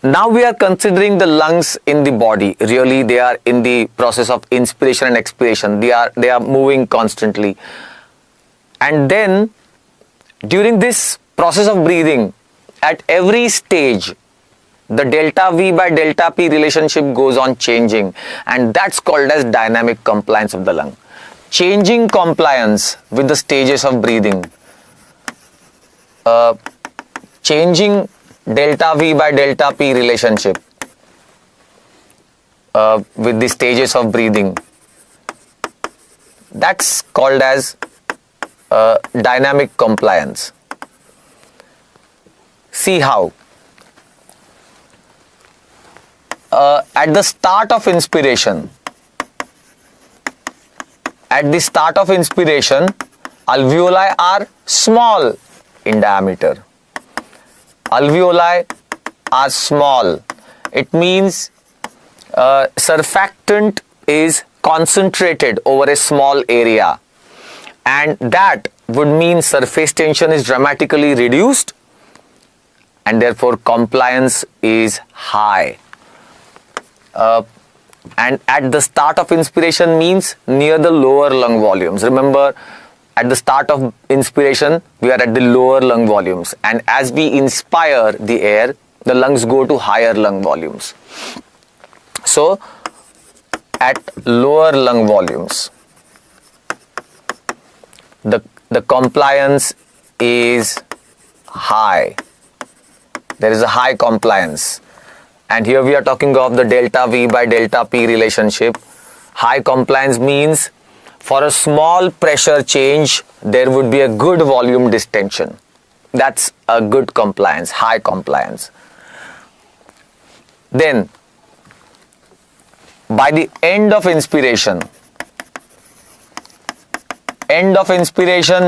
Now we are considering the lungs in the body. Really, they are in the process of inspiration and expiration. They are moving constantly. And then during this process of breathing, at every stage, the delta V by delta P relationship goes on changing, and that's called as dynamic compliance of the lung. Changing compliance with the stages of breathing. Changing delta V by delta P relationship with the stages of breathing. That's called as dynamic compliance. See how. At the start of inspiration, alveoli are small in diameter. Alveoli are small. It means surfactant is concentrated over a small area, and that would mean surface tension is dramatically reduced, and therefore compliance is high. And at the start of inspiration means near the lower lung volumes. Remember, at the start of inspiration, we are at the lower lung volumes, and as we inspire the air, the lungs go to higher lung volumes. So, at lower lung volumes, the compliance is high. There is a high compliance. And here we are talking of the delta V by delta P relationship. High compliance means for a small pressure change, there would be a good volume distension. That's a good compliance, high compliance. Then, by the end of inspiration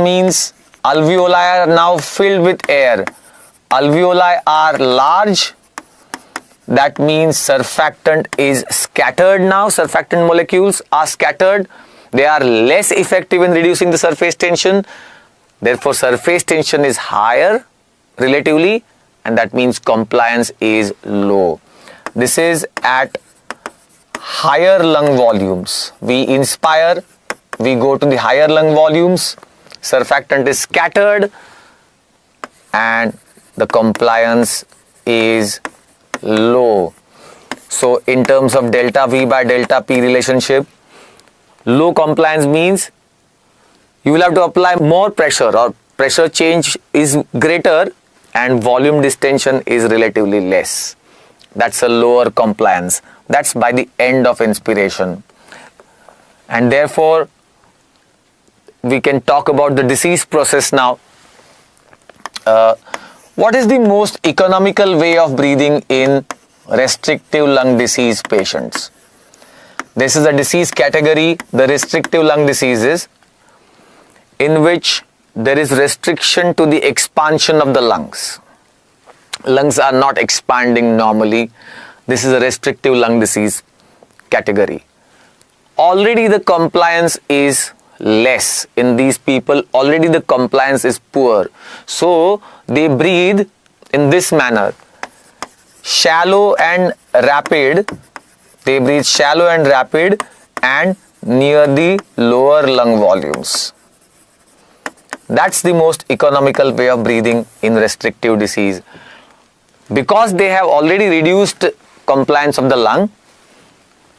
means alveoli are now filled with air. Alveoli are large. That means surfactant is scattered now. Surfactant molecules are scattered. They are less effective in reducing the surface tension. Therefore, surface tension is higher relatively, and that means compliance is low. This is at higher lung volumes. We inspire, we go to the higher lung volumes, surfactant is scattered, and the compliance is low. So in terms of delta V by delta P relationship, low compliance means you will have to apply more pressure, or pressure change is greater and volume distension is relatively less. That's a lower compliance. That's by the end of inspiration. And therefore, we can talk about the disease process now. What is the most economical way of breathing in restrictive lung disease patients? This is a disease category, the restrictive lung diseases, in which there is restriction to the expansion of the lungs. Lungs are not expanding normally. This is a restrictive lung disease category. Already the compliance is less in these people. Already the compliance is poor. So they breathe in this manner. Shallow and rapid. They breathe shallow and rapid and near the lower lung volumes. That's the most economical way of breathing in restrictive disease. Because they have already reduced compliance of the lung,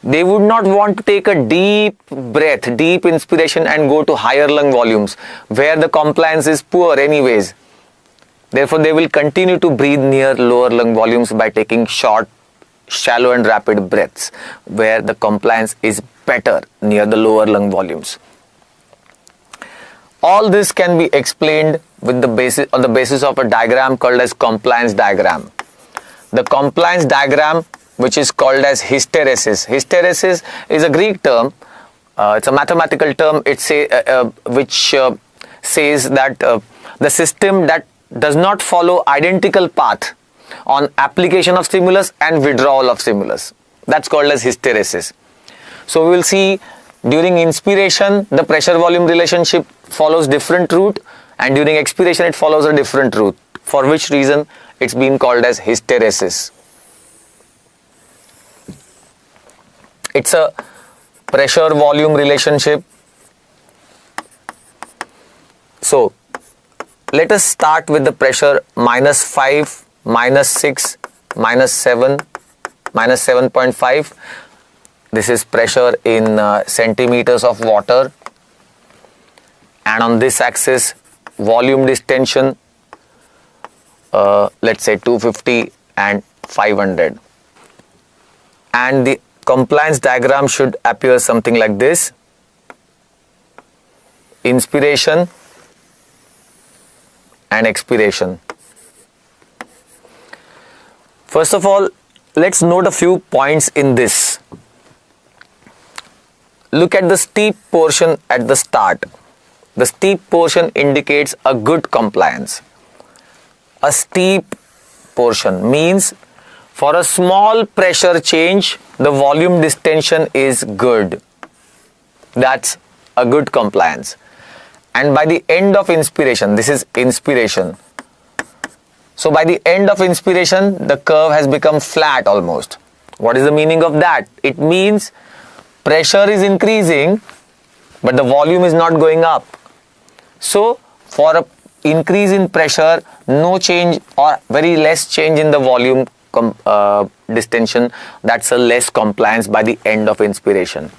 they would not want to take a deep breath, deep inspiration and go to higher lung volumes where the compliance is poor anyways. Therefore, they will continue to breathe near lower lung volumes by taking short, shallow and rapid breaths where the compliance is better near the lower lung volumes. All this can be explained with on the basis of a diagram called as compliance diagram. The compliance diagram, which is called as hysteresis. Hysteresis is a Greek term It's a mathematical term. Which says that the system that does not follow identical path on application of stimulus and withdrawal of stimulus. That's called as hysteresis. So we will see during inspiration the pressure volume relationship follows different route, and during expiration it follows a different route, for which reason it's been called as hysteresis. It's a pressure volume relationship. So let us start with the pressure -5, -6, -7, -7.5. This is pressure in centimeters of water, and on this axis volume distension, let's say 250 and 500, and the compliance diagram should appear something like this. Inspiration and expiration. First of all, let's note a few points in this. Look at the steep portion at the start. The steep portion indicates a good compliance. A steep portion means for a small pressure change, the volume distension is good. That's a good compliance. And by the end of inspiration, this is inspiration. So by the end of inspiration, the curve has become flat almost. What is the meaning of that? It means pressure is increasing, but the volume is not going up. So for an increase in pressure, no change or very less change in the volume distension, that's a less compliance by the end of inspiration.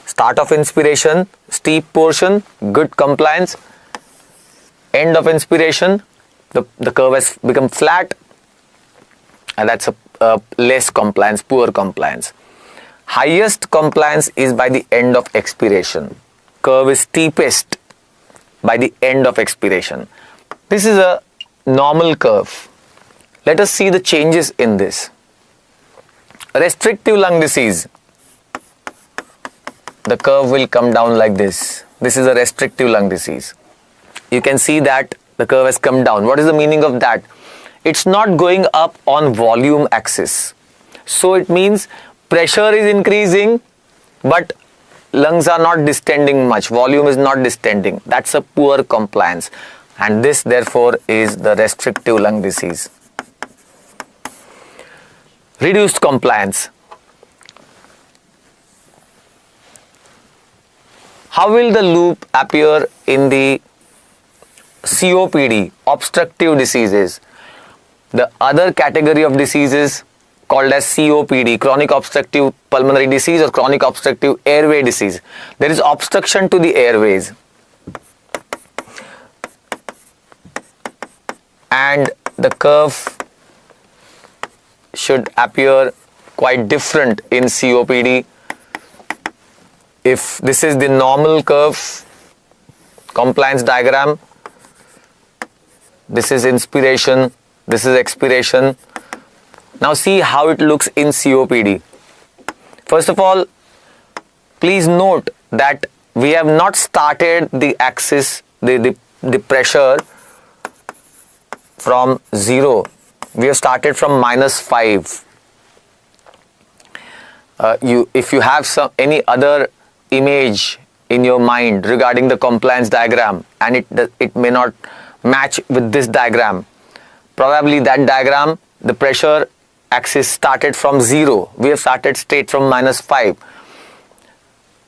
Start of inspiration, steep portion, good compliance. End of inspiration, the curve has become flat, and that's a less compliance, poor compliance. Highest compliance is by the end of expiration. Curve is steepest by the end of expiration. This is a normal curve. Let us see the changes in this. Restrictive lung disease. The curve will come down like this. This is a restrictive lung disease. You can see that the curve has come down. What is the meaning of that? It's not going up on volume axis. So it means pressure is increasing, but lungs are not distending much. Volume is not distending. That's a poor compliance. And this therefore is the restrictive lung disease. Reduced compliance. How will the loop appear in the COPD, obstructive diseases? The other category of diseases called as COPD, chronic obstructive pulmonary disease or chronic obstructive airway disease. There is obstruction to the airways. And the curve should appear quite different in COPD. If this is the normal curve, compliance diagram, this is inspiration, this is expiration. Now see how it looks in COPD. First of all, please note that we have not started the axis, the pressure from 0. We have started from -5. If you have any other image in your mind regarding the compliance diagram and it may not match with this diagram, probably that diagram, the pressure axis started from 0. We have started straight from -5.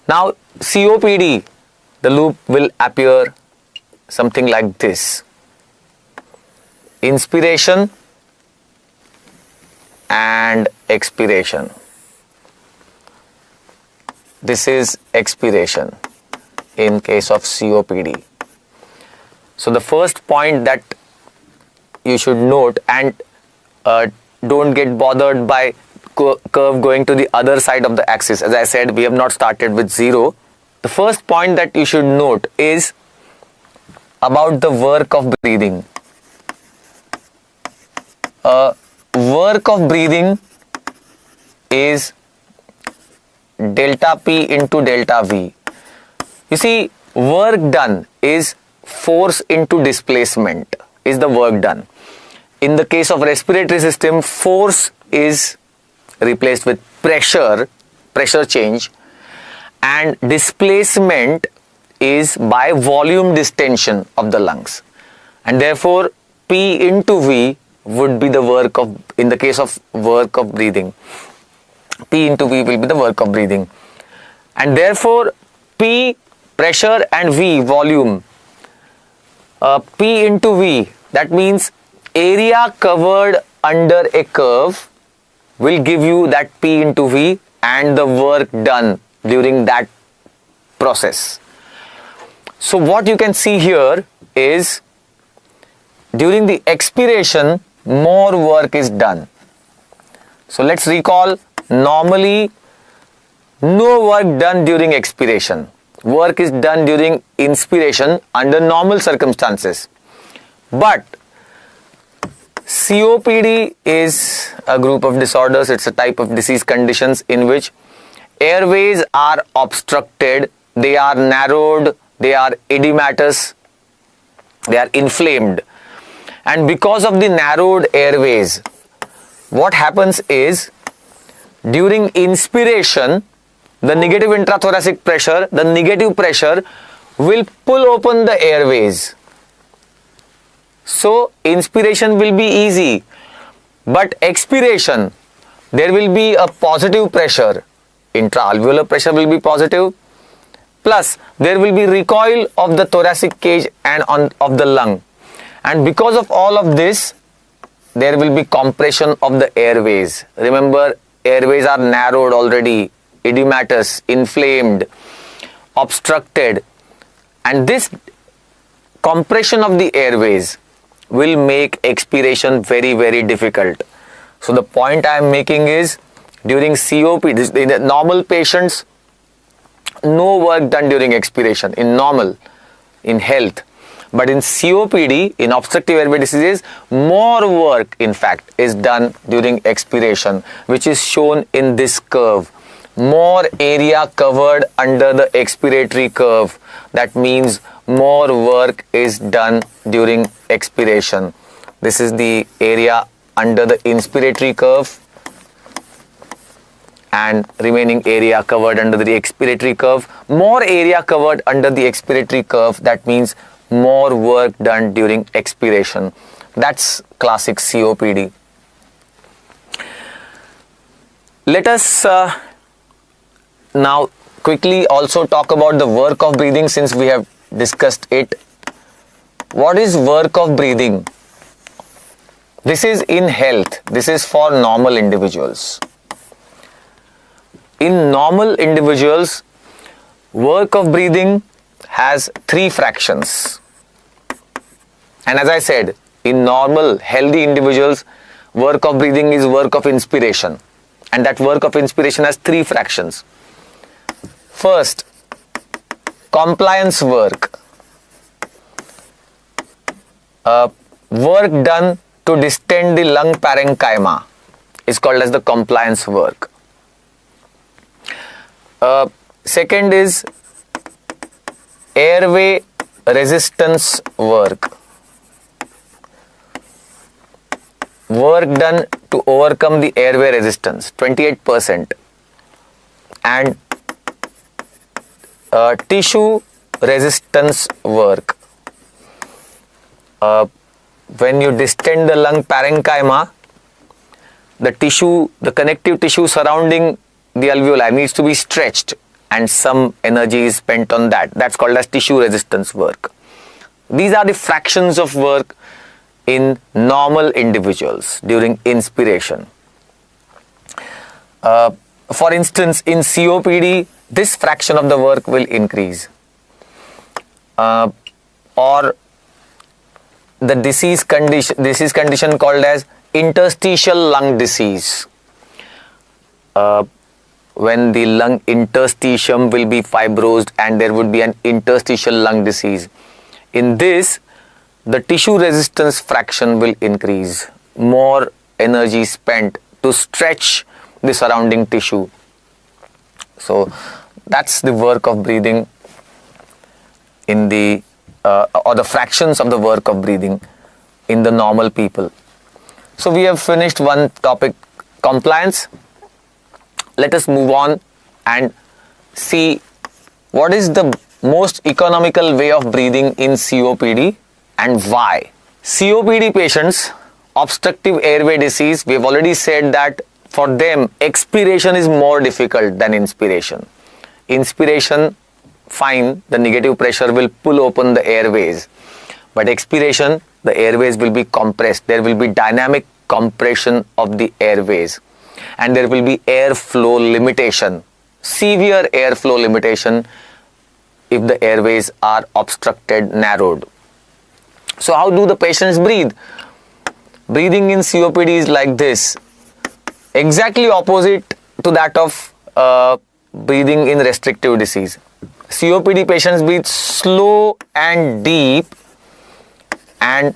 Now COPD, the loop will appear something like this. Inspiration and expiration. This is expiration in case of COPD. So the first point that you should note, and don't get bothered by curve going to the other side of the axis. As I said, we have not started with 0. The first point that you should note is about the work of breathing. Work of breathing is delta P into delta V. You see, work done is force into displacement is the work done. In the case of respiratory system, force is replaced with pressure change, and displacement is by volume distension of the lungs, and therefore P into V would be the work of, in the case of work of breathing, P into V will be the work of breathing, and therefore P pressure and V volume. P into V, that means area covered under a curve will give you that P into V and the work done during that process. So what you can see here is during the expiration more work is done. So let's recall, normally no work done during expiration. Work is done during inspiration under normal circumstances. But COPD is a group of disorders. It's a type of disease conditions in which airways are obstructed, they are narrowed, they are edematous, they are inflamed. And because of the narrowed airways, what happens is during inspiration, the negative intrathoracic pressure, the negative pressure will pull open the airways. So inspiration will be easy, but expiration, there will be a positive pressure. Intra-alveolar pressure will be positive, plus there will be recoil of the thoracic cage and of the lung. And because of all of this, there will be compression of the airways. Remember, airways are narrowed already, edematous, inflamed, obstructed, and this compression of the airways will make expiration very, very difficult. So the point I am making is, during COPD, in the normal patients, no work done during expiration, in normal, in health. But in COPD, in obstructive airway diseases, more work in fact is done during expiration, which is shown in this curve. More area covered under the expiratory curve. That means more work is done during expiration. This is the area under the inspiratory curve and remaining area covered under the expiratory curve. More area covered under the expiratory curve, that means more work done during expiration. That's classic COPD. Let us now quickly also talk about the work of breathing, since we have discussed it. What is work of breathing? This is in health. This is for normal individuals. In normal individuals, work of breathing has 3 fractions. And as I said, in normal healthy individuals, work of breathing is work of inspiration. And that work of inspiration has 3 fractions. First, compliance work. Work done to distend the lung parenchyma is called as the compliance work. Second is airway resistance work. Work done to overcome the airway resistance, 28%. And tissue resistance work. When you distend the lung parenchyma, the tissue, the connective tissue surrounding the alveoli needs to be stretched, and some energy is spent on that. That's called as tissue resistance work. These are the fractions of work in normal individuals during inspiration. For instance, in COPD, this fraction of the work will increase. Or the disease condition called as interstitial lung disease. When the lung interstitium will be fibrosed and there would be an interstitial lung disease. In this, the tissue resistance fraction will increase. More energy spent to stretch the surrounding tissue. So that's the work of breathing in the or the fractions of the work of breathing in the normal people. So we have finished one topic, compliance. Let us move on and see what is the most economical way of breathing in COPD and why. COPD patients, obstructive airway disease, we have already said that for them expiration is more difficult than inspiration. Inspiration, fine, the negative pressure will pull open the airways, but expiration, the airways will be compressed. There will be dynamic compression of the airways and there will be airflow limitation, severe airflow limitation if the airways are obstructed, narrowed. So how do the patients breathe? Breathing in COPD is like this, exactly opposite to that of breathing in restrictive disease. COPD patients breathe slow and deep and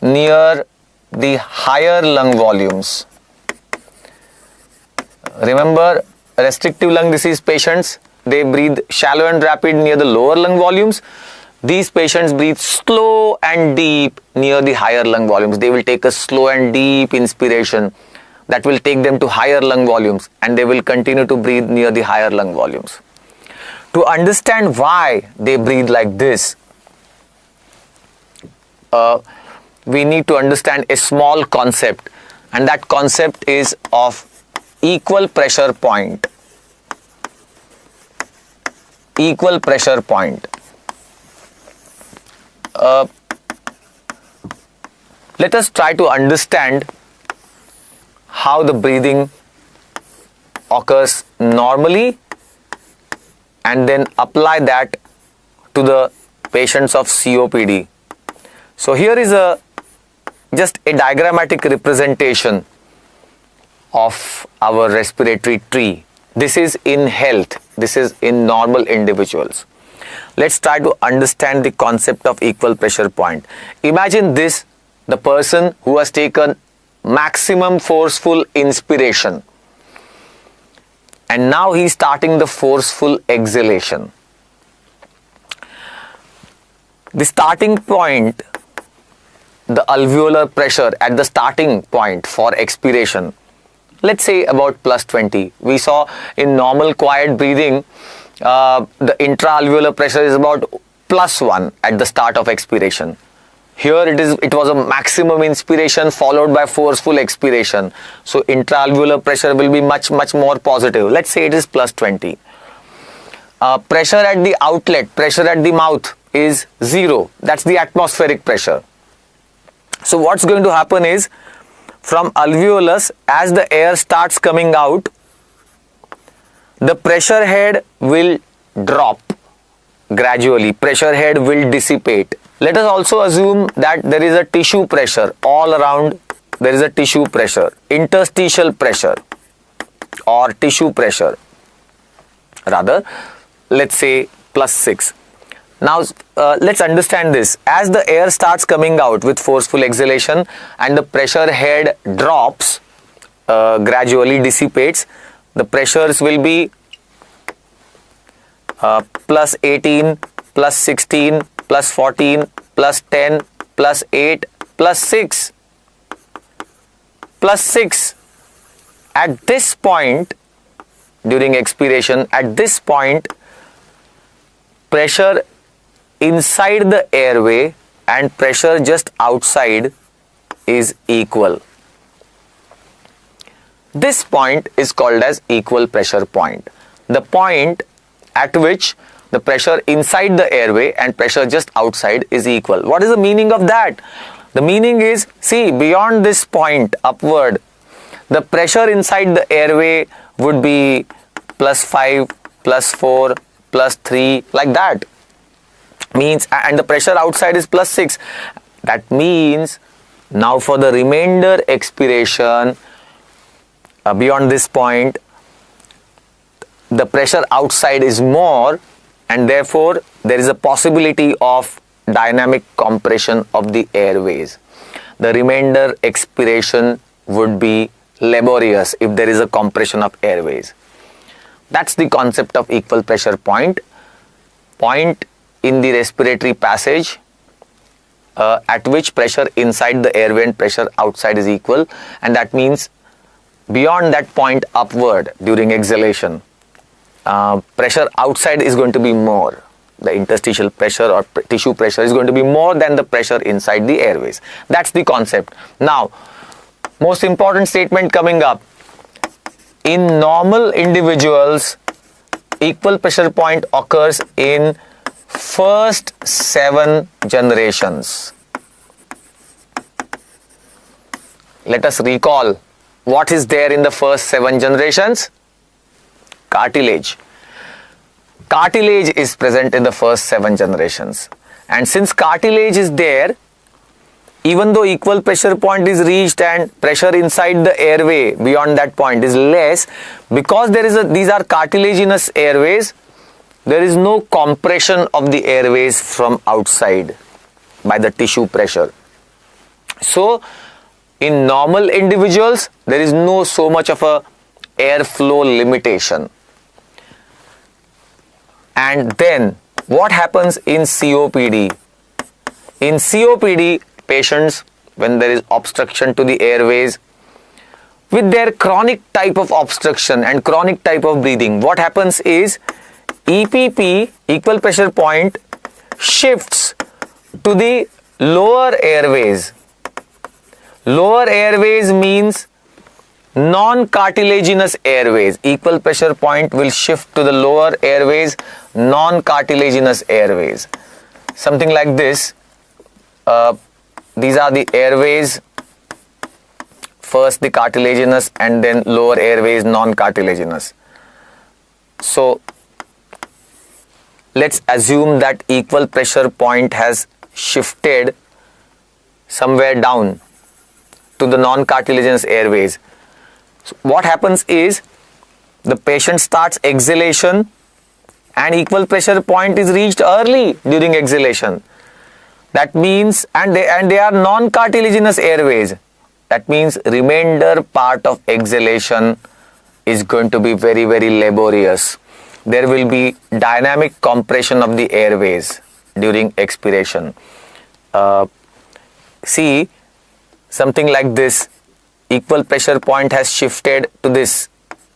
near the higher lung volumes. Remember, restrictive lung disease patients, they breathe shallow and rapid near the lower lung volumes. These patients breathe slow and deep near the higher lung volumes. They will take a slow and deep inspiration that will take them to higher lung volumes and they will continue to breathe near the higher lung volumes. To understand why they breathe like this, we need to understand a small concept, and that concept is of equal pressure point. Equal pressure point. Let us try to understand how the breathing occurs normally and then apply that to the patients of COPD. So here is just a diagrammatic representation of our respiratory tree. This is in health. This is in normal individuals. Let's try to understand the concept of equal pressure point. Imagine this, the person who has taken maximum forceful inspiration and now he is starting the forceful exhalation. The starting point, the alveolar pressure at the starting point for expiration, let's say about plus 20. We saw in normal quiet breathing, the intra-alveolar pressure is about plus 1 at the start of expiration. Here it was a maximum inspiration followed by forceful expiration. So intra-alveolar pressure will be much more positive. Let's say it is plus 20. Pressure at the outlet, pressure at the mouth is 0. That's the atmospheric pressure. So what's going to happen is, from alveolus, as the air starts coming out, the pressure head will drop gradually. Pressure head will dissipate. Let us also assume that there is a tissue pressure all around. There is a tissue pressure, interstitial pressure or tissue pressure. Rather, let's say plus 6. Now let's understand this. As the air starts coming out with forceful exhalation and the pressure head drops, gradually dissipates, the pressures will be plus 18, plus 16, plus 14, plus 10, plus 8, plus 6, plus 6. At this point, during expiration, at this point, pressure inside the airway and pressure just outside is equal. This point is called as equal pressure point. The point at which the pressure inside the airway and pressure just outside is equal. What is the meaning of that? The meaning is, see, beyond this point upward, the pressure inside the airway would be plus 5, plus 4, plus 3, like that. Means, and the pressure outside is plus 6. That means now for the remainder expiration, beyond this point, the pressure outside is more and therefore there is a possibility of dynamic compression of the airways. The remainder expiration would be laborious if there is a compression of airways. That's the concept of equal pressure point. Point in the respiratory passage at which pressure inside the airway and pressure outside is equal, and that means beyond that point upward during exhalation, pressure outside is going to be more. The interstitial pressure or tissue pressure is going to be more than the pressure inside the airways. That's the concept. Now, most important statement coming up. In normal individuals, equal pressure point occurs in first 7 generations. Let us recall what is there in the first 7 generations. Cartilage. Cartilage is present in the first 7 generations, and since cartilage is there, even though equal pressure point is reached and pressure inside the airway beyond that point is less, because these are cartilaginous airways, there is no compression of the airways from outside by the tissue pressure. So in normal individuals, there is no so much of a airflow limitation. And then what happens in COPD? In COPD patients, when there is obstruction to the airways, with their chronic type of obstruction and chronic type of breathing, what happens is EPP, equal pressure point, shifts to the lower airways. Lower airways means non-cartilaginous airways. Equal pressure point will shift to the lower airways, non-cartilaginous airways. Something like this. These are the airways, first the cartilaginous and then lower airways non-cartilaginous. So let's assume that equal pressure point has shifted somewhere down to the non-cartilaginous airways. So what happens is the patient starts exhalation and equal pressure point is reached early during exhalation. That means, and they are non-cartilaginous airways. That means remainder part of exhalation is going to be very, very laborious. There will be dynamic compression of the airways during expiration. See, something like this, equal pressure point has shifted to this,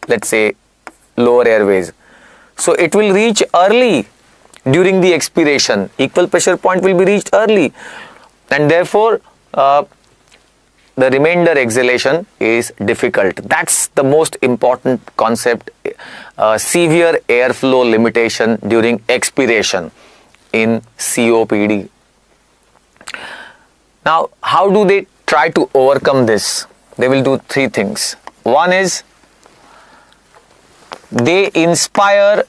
let's say, lower airways. So it will reach early during the expiration. Equal pressure point will be reached early, and therefore the remainder exhalation is difficult. That's the most important concept, severe airflow limitation during expiration in COPD. Now, how do they try to overcome this? They will do 3 things. One is they inspire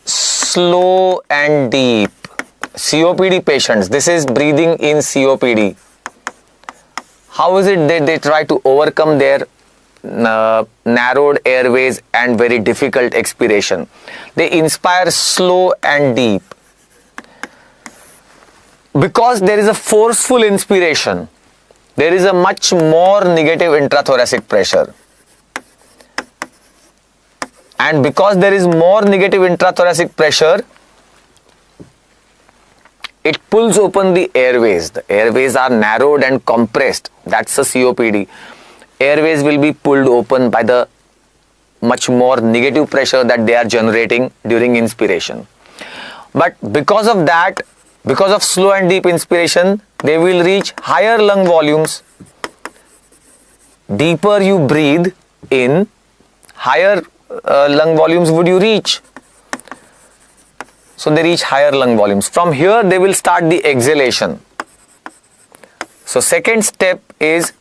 slow and deep. COPD patients, this is breathing in COPD. How is it that they try to overcome their narrowed airways and very difficult expiration? They inspire slow and deep. Because there is a forceful inspiration, there is a much more negative intrathoracic pressure. And because there is more negative intrathoracic pressure, it pulls open the airways. The airways are narrowed and compressed. That's a COPD. Airways will be pulled open by the much more negative pressure that they are generating during inspiration. But because of that, because of slow and deep inspiration, they will reach higher lung volumes. Deeper you breathe in, higher lung volumes would you reach. So they reach higher lung volumes. From here they will start the exhalation. So second step is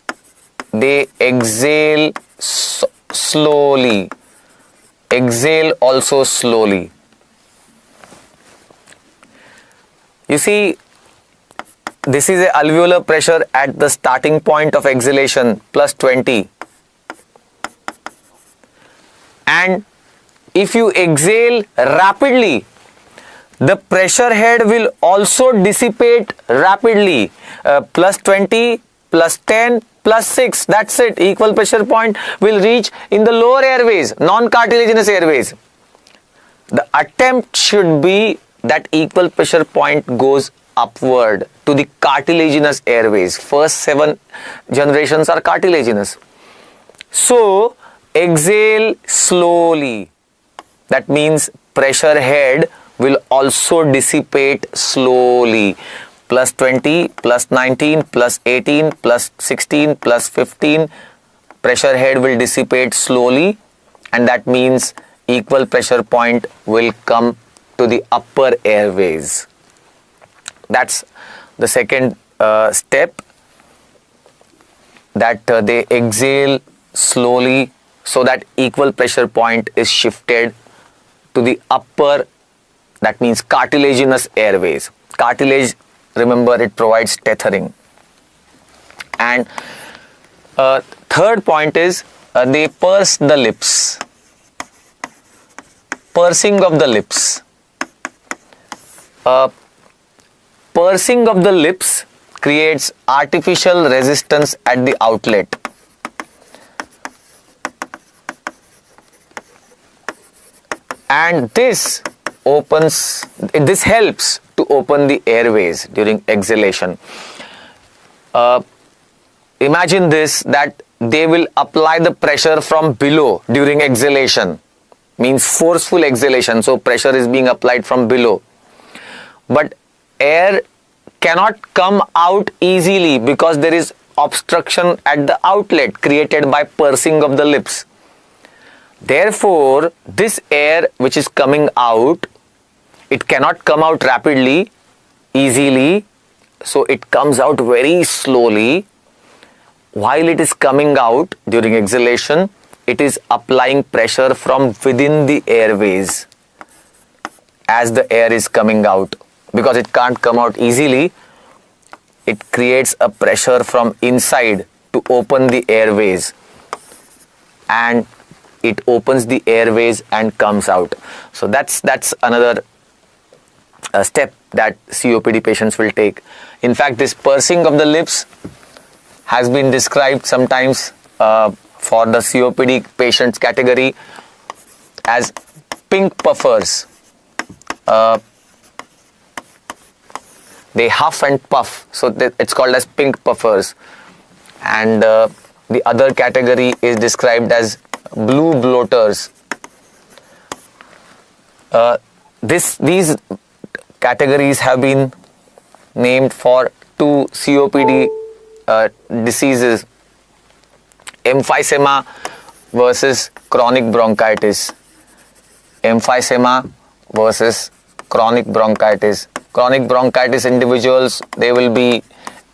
they exhale slowly. Exhale also slowly. You see, this is a alveolar pressure at the starting point of exhalation, plus 20. And if you exhale rapidly, the pressure head will also dissipate rapidly. Plus 20 plus 10 plus 6. That's it. Equal pressure point will reach in the lower airways, non-cartilaginous airways. The attempt should be that equal pressure point goes upward to the cartilaginous airways. First 7 generations are cartilaginous. So exhale slowly. That means pressure head will also dissipate slowly. Plus 20, plus 19, plus 18, plus 16, plus 15. Pressure head will dissipate slowly, and that means equal pressure point will come to the upper airways. That's the second step, that they exhale slowly so that equal pressure point is shifted to the upper, that means cartilaginous airways. Cartilage, remember, it provides tethering. And third point is they purse the lips. Pursing of the lips. Pursing of the lips creates artificial resistance at the outlet. And this helps to open the airways during exhalation. Imagine this, that they will apply the pressure from below during exhalation, means forceful exhalation, so pressure is being applied from below. But air cannot come out easily because there is obstruction at the outlet created by pursing of the lips. Therefore, this air which is coming out, it cannot come out rapidly, easily, so it comes out very slowly. While it is coming out during exhalation, it is applying pressure from within the airways as the air is coming out. Because it can't come out easily, it creates a pressure from inside to open the airways, and it opens the airways and comes out. So that's another step that COPD patients will take. In fact, this pursing of the lips has been described sometimes for the COPD patients category as pink puffers. They huff and puff, so it's called as pink puffers. And the other category is described as blue bloaters. These categories have been named for two COPD diseases, emphysema versus chronic bronchitis. Emphysema versus chronic bronchitis. Chronic bronchitis individuals, they will be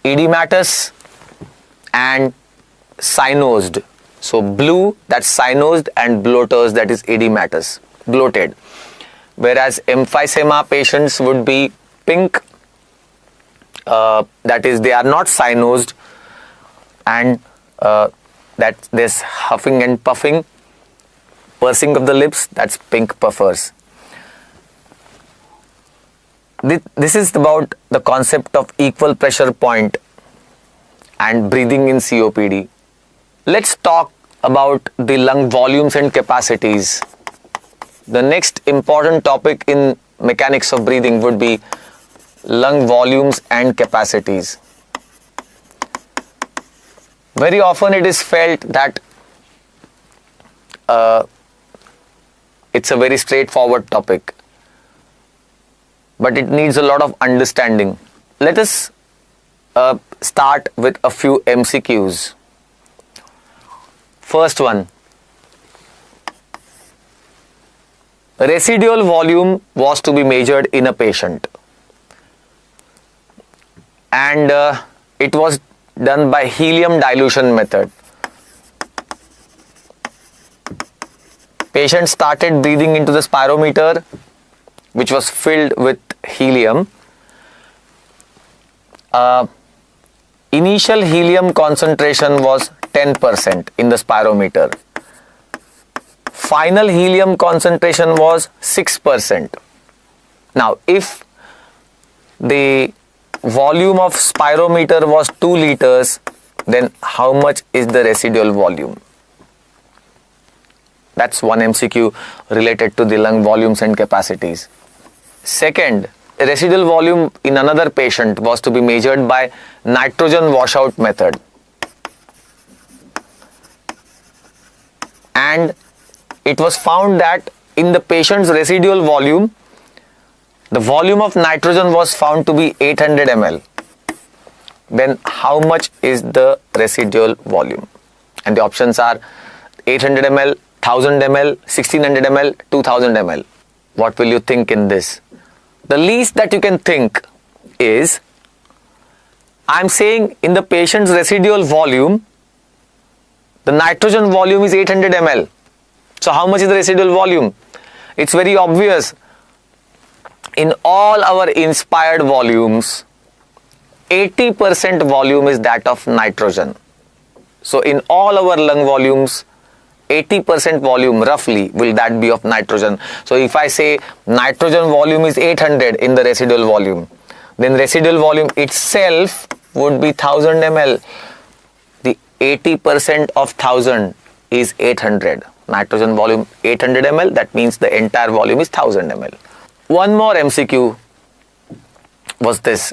edematous and cyanosed. So blue, that's cyanosed, and bloaters, that is edematous, bloated. Whereas emphysema patients would be pink, that is they are not cyanosed, and that this huffing and puffing, pursing of the lips, that's pink puffers. This is about the concept of equal pressure point and breathing in COPD. Let's talk about the lung volumes and capacities. The next important topic in mechanics of breathing would be lung volumes and capacities. Very often it is felt that it's a very straightforward topic, but it needs a lot of understanding. Let us start with a few MCQs. First one, residual volume was to be measured in a patient, and it was done by helium dilution method. Patient started breathing into the spirometer, which was filled with helium. Initial helium concentration was 10% in the spirometer. Final helium concentration was 6%. Now, if the volume of spirometer was 2 liters then how much is the residual volume? That's one MCQ related to the lung volumes and capacities. Second, residual volume in another patient was to be measured by nitrogen washout method. And it was found that in the patient's residual volume, the volume of nitrogen was found to be 800 ml. Then how much is the residual volume? And the options are 800 ml, 1000 ml, 1600 ml, 2000 ml. What will you think in this? The least that you can think is, I'm saying in the patient's residual volume, the nitrogen volume is 800 ml. So how much is the residual volume? It's very obvious. In all our inspired volumes, 80% volume is that of nitrogen. So in all our lung volumes, 80% volume roughly will that be of nitrogen. So if I say nitrogen volume is 800 in the residual volume, then residual volume itself would be 1000 ml. The 80% of 1000 is 800. Nitrogen volume 800 ml, that means the entire volume is 1000 ml. One more MCQ was this.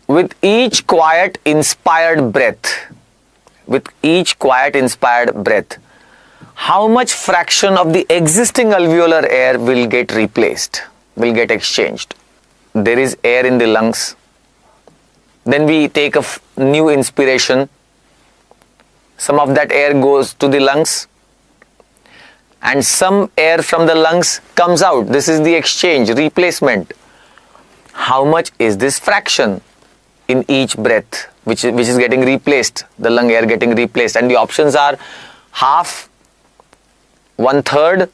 With each quiet inspired breath, how much fraction of the existing alveolar air will get replaced, will get exchanged? There is air in the lungs. Then we take a new inspiration. Some of that air goes to the lungs and some air from the lungs comes out. This is the exchange, replacement. How much is this fraction in each breath which is getting replaced, the lung air getting replaced? And the options are half, 1/3,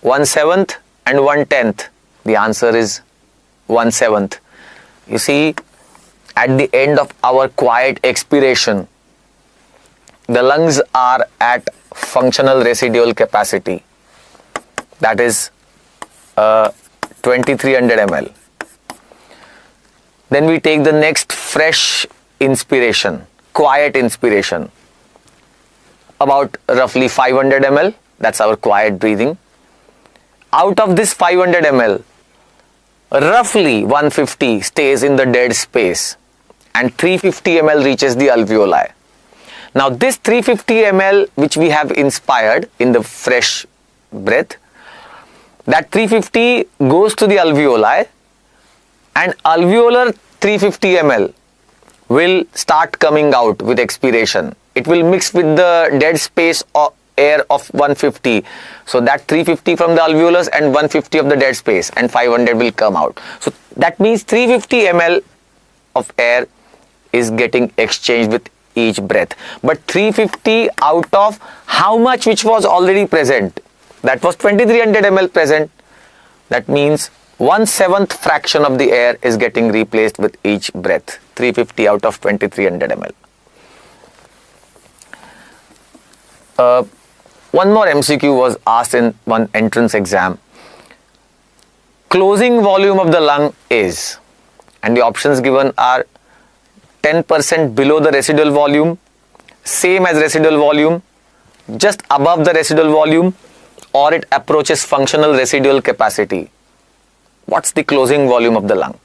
1/7, and 1/10. The answer is 1/7. You see, at the end of our quiet expiration, the lungs are at functional residual capacity, that is 2300 ml. Then we take the next fresh inspiration, quiet inspiration, about roughly 500 ml. That's our quiet breathing. Out of this 500 ml, roughly 150 stays in the dead space and 350 ml reaches the alveoli. Now this 350 ml which we have inspired in the fresh breath, that 350 goes to the alveoli, and alveolar 350 ml will start coming out with expiration. It will mix with the dead space of air of 150. So that 350 from the alveolus and 150 of the dead space, and 500 will come out. So that means 350 ml of air is getting exchanged with each breath. But 350 out of how much which was already present? That was 2300 ml present. That means 1/7 fraction of the air is getting replaced with each breath. 350 out of 2300 ml. One more MCQ was asked in one entrance exam. Closing volume of the lung is, and the options given are 10% below the residual volume, same as residual volume, just above the residual volume, or it approaches functional residual capacity. What's the closing volume of the lung?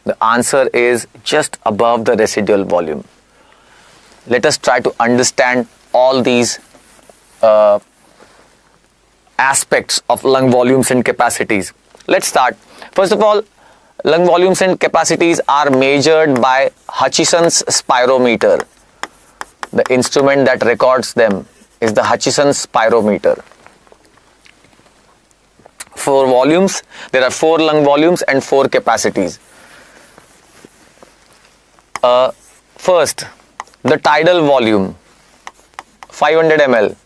The answer is just above the residual volume. Let us try to understand all these aspects of lung volumes and capacities. Let's start. First of all, lung volumes and capacities are measured by Hutchison's spirometer. The instrument that records them is the Hutchison's spirometer. For volumes, there are 4 lung volumes and 4 capacities. First, the tidal volume, 500 ml.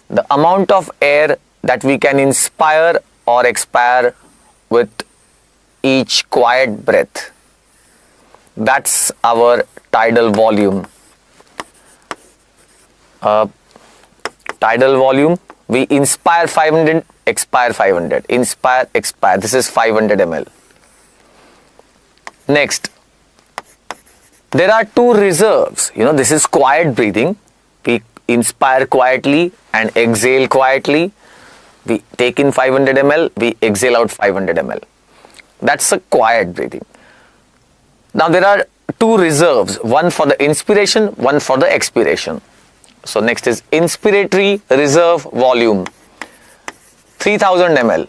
The amount of air that we can inspire or expire with each quiet breath. That's our tidal volume. Tidal volume, we inspire 500, expire 500. Inspire, expire. This is 500 ml. Next, There are two reserves. This is quiet breathing. We inspire quietly and exhale quietly. We take in 500 ml, we exhale out 500 ml. That's a quiet breathing. Now there are two reserves, one for the inspiration, one for the expiration. So next is inspiratory reserve volume, 3000 ml.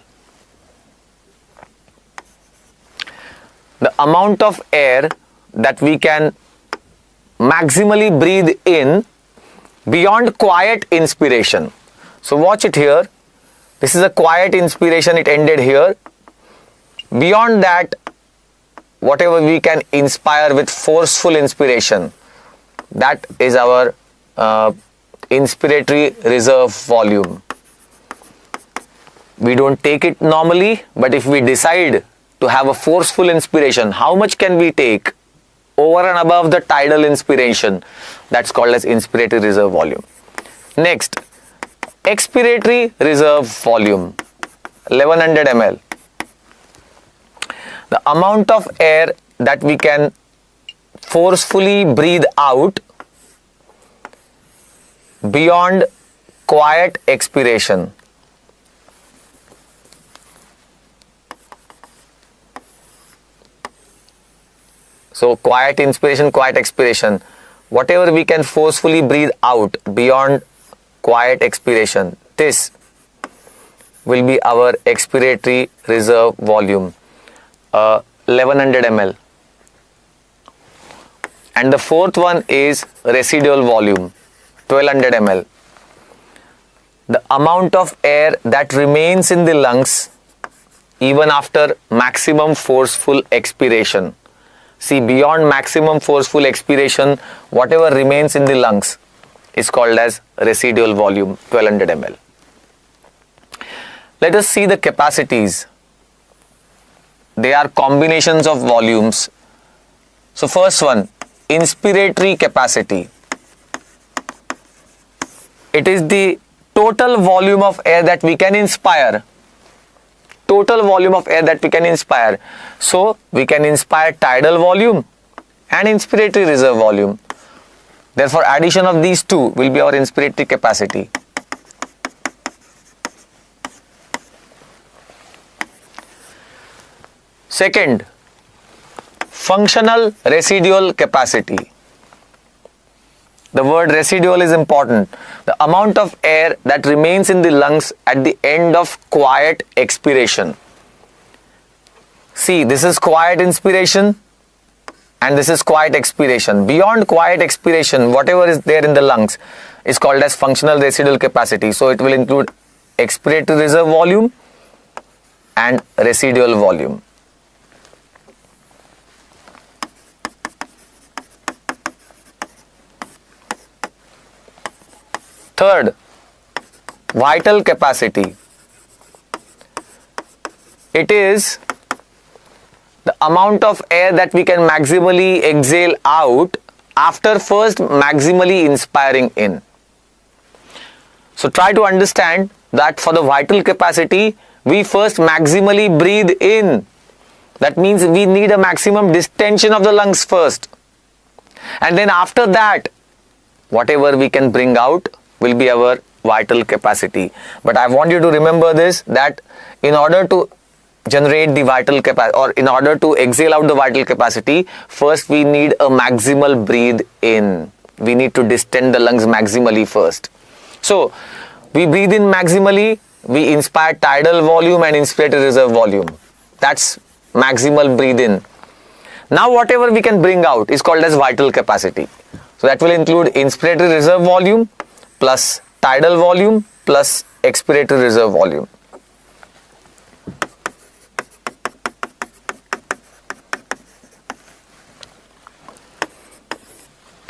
The amount of air that we can maximally breathe in beyond quiet inspiration. So watch it here. This is a quiet inspiration, it ended here. Beyond that, whatever we can inspire with forceful inspiration, that is our inspiratory reserve volume. We don't take it normally, but if we decide to have a forceful inspiration, how much can we take over and above the tidal inspiration? That's called as inspiratory reserve volume. Next, expiratory reserve volume, 1100 ml. The amount of air that we can forcefully breathe out beyond quiet expiration. So quiet inspiration, quiet expiration. Whatever we can forcefully breathe out beyond quiet expiration, this will be our expiratory reserve volume, 1100 ml. And the fourth one is residual volume, 1200 ml. The amount of air that remains in the lungs even after maximum forceful expiration. See, beyond maximum forceful expiration, whatever remains in the lungs is called as residual volume, 1200 ml. Let us see the capacities. They are combinations of volumes. So first one, inspiratory capacity. It is the total volume of air that we can inspire. Total volume of air that we can inspire. So we can inspire tidal volume and inspiratory reserve volume. Therefore, addition of these two will be our inspiratory capacity. Second, functional residual capacity. The word residual is important. The amount of air that remains in the lungs at the end of quiet expiration. See, this is quiet inspiration and this is quiet expiration. Beyond quiet expiration, whatever is there in the lungs is called as functional residual capacity. So it will include expiratory reserve volume and residual volume. Third, vital capacity. It is the amount of air that we can maximally exhale out after first maximally inspiring in. So try to understand that for the vital capacity, we first maximally breathe in. That means we need a maximum distension of the lungs first. And then after that, whatever we can bring out will be our vital capacity. But I want you to remember this, that in order to generate the vital capacity, or in order to exhale out the vital capacity, first we need a maximal breathe in. We need to distend the lungs maximally first. So we breathe in maximally, we inspire tidal volume and inspiratory reserve volume. That's maximal breathe in. Now whatever we can bring out is called as vital capacity. So that will include inspiratory reserve volume plus tidal volume plus expiratory reserve volume.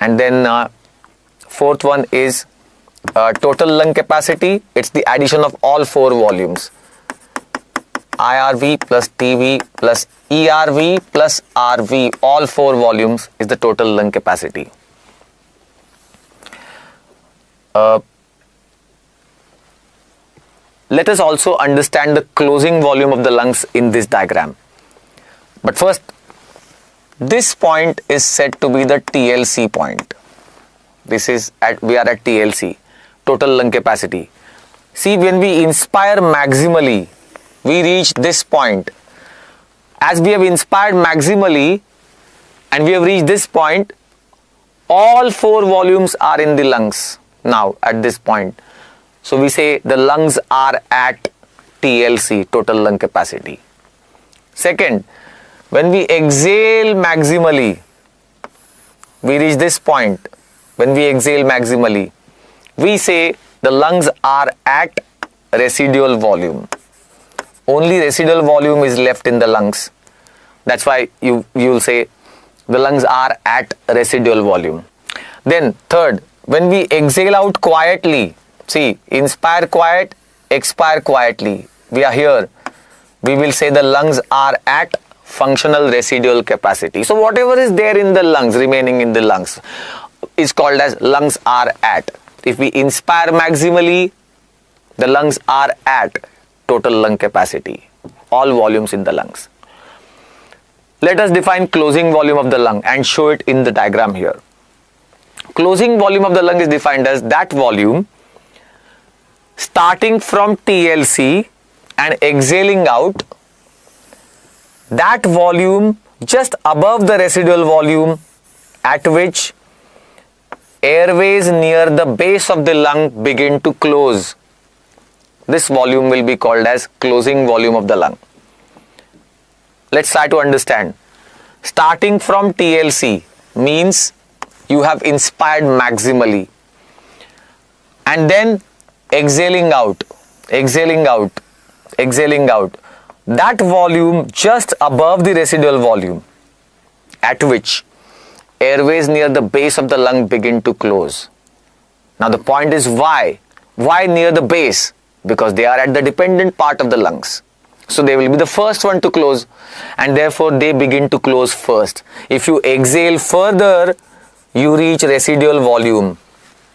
And then fourth one is total lung capacity. It's the addition of all four volumes. IRV plus TV plus ERV plus RV, all four volumes is the total lung capacity. Let us also understand the closing volume of the lungs in this diagram. But first, This point is said to be the TLC point. We are at TLC, total lung capacity. See, when we inspire maximally, we reach this point. As we have inspired maximally and we have reached this point, all 4 volumes are in the lungs now at this point. So we say the lungs are at TLC, total lung capacity. Second, when we exhale maximally, we reach this point. When we exhale maximally, we say the lungs are at residual volume. Only residual volume is left in the lungs. That's why you will say the lungs are at residual volume. Then third, when we exhale out quietly, see, inspire quiet, expire quietly. We are here. We will say the lungs are at functional residual capacity. So whatever is there in the lungs, remaining in the lungs, is called as lungs are at. If we inspire maximally, the lungs are at total lung capacity, all volumes in the lungs. Let us define closing volume of the lung and show it in the diagram here. Closing volume of the lung is defined as that volume starting from TLC and exhaling out, that volume just above the residual volume at which airways near the base of the lung begin to close. This volume will be called as closing volume of the lung. Let's try to understand. Starting from TLC means you have inspired maximally and then exhaling out. That volume just above the residual volume at which airways near the base of the lung begin to close. Now the point is why? Why near the base? Because they are at the dependent part of the lungs. So they will be the first one to close and therefore they begin to close first. If you exhale further, you reach residual volume.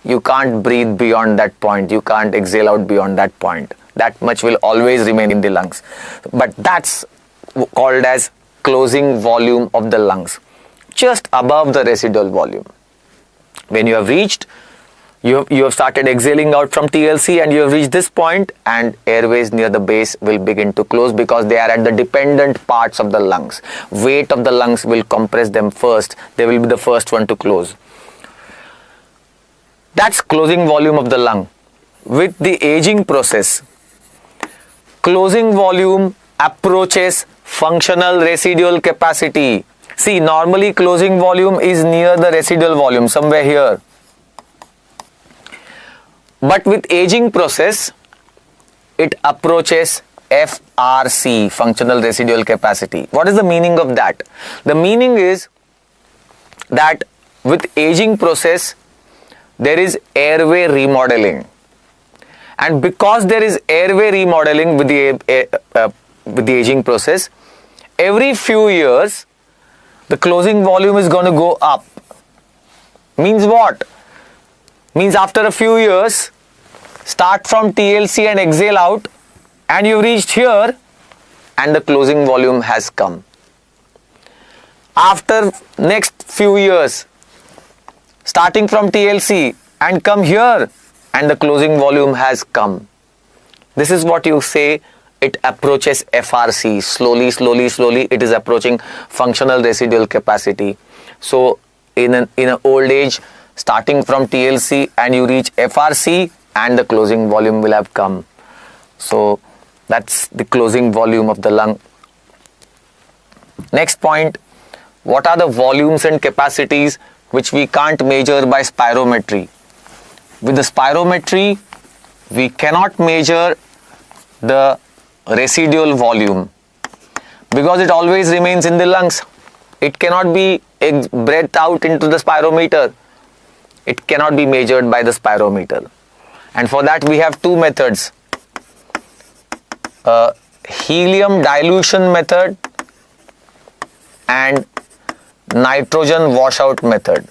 You can't breathe beyond that point. You can't exhale out beyond that point. That much will always remain in the lungs. But that's called as closing volume of the lungs, just above the residual volume. When you have reached, you have started exhaling out from TLC and you have reached this point, and airways near the base will begin to close because they are at the dependent parts of the lungs. Weight of the lungs will compress them first. They will be the first one to close. That's closing volume of the lung. With the aging process, closing volume approaches functional residual capacity. See, normally closing volume is near the residual volume, somewhere here. But with aging process, it approaches FRC, functional residual capacity. What is the meaning of that? The meaning is that with aging process, there is airway remodeling. And because there is airway remodeling with the aging process, every few years, the closing volume is going to go up. Means what? Means after a few years, start from TLC and exhale out, and you reached here and the closing volume has come. After next few years, starting from TLC and come here and the closing volume has come. This is what you say, it approaches FRC. Slowly it is approaching functional residual capacity. So in an old age, starting from TLC and you reach FRC and the closing volume will have come. So that's the closing volume of the lung. Next point, what are the volumes and capacities which we can't measure by spirometry? With the spirometry, we cannot measure the residual volume because it always remains in the lungs. It cannot be breathed out into the spirometer. It cannot be measured by the spirometer. And for that we have two methods. Helium dilution method and nitrogen washout method.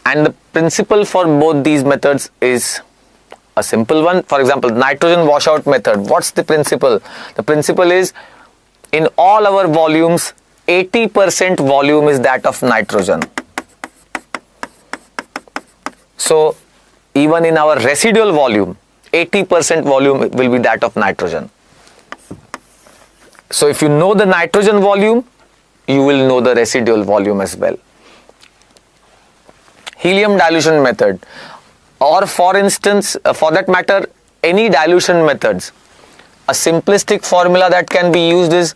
And the principle for both these methods is a simple one. For example, nitrogen washout method. What's the principle? The principle is, in all our volumes, 80% volume is that of nitrogen. So even in our residual volume, 80% volume will be that of nitrogen. So if you know the nitrogen volume, you will know the residual volume as well. Helium dilution method, or for instance, for that matter, any dilution methods, a simplistic formula that can be used is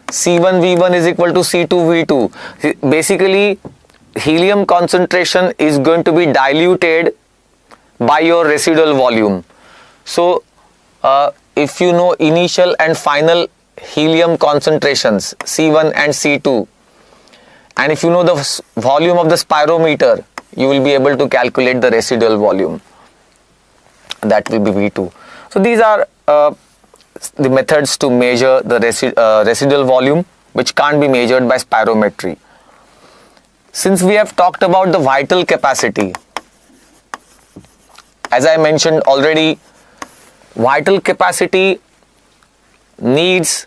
C1V1 is equal to C2V2. Basically, helium concentration is going to be diluted by your residual volume. So if you know initial and final helium concentrations C1 and C2, and if you know the volume of the spirometer, you will be able to calculate the residual volume, that will be V2. So these are the methods to measure the residual volume, which can't be measured by spirometry. Since we have talked about the vital capacity, as I mentioned already, vital capacity needs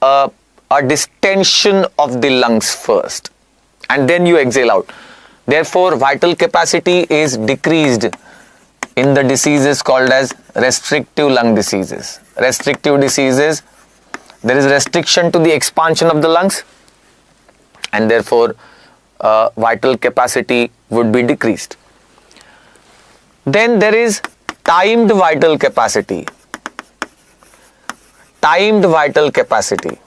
a distension of the lungs first, and then you exhale out. Therefore, vital capacity is decreased in the diseases called as restrictive lung diseases. Restrictive diseases, there is restriction to the expansion of the lungs, and therefore vital capacity would be decreased. Then there is timed vital capacity. Timed vital capacity.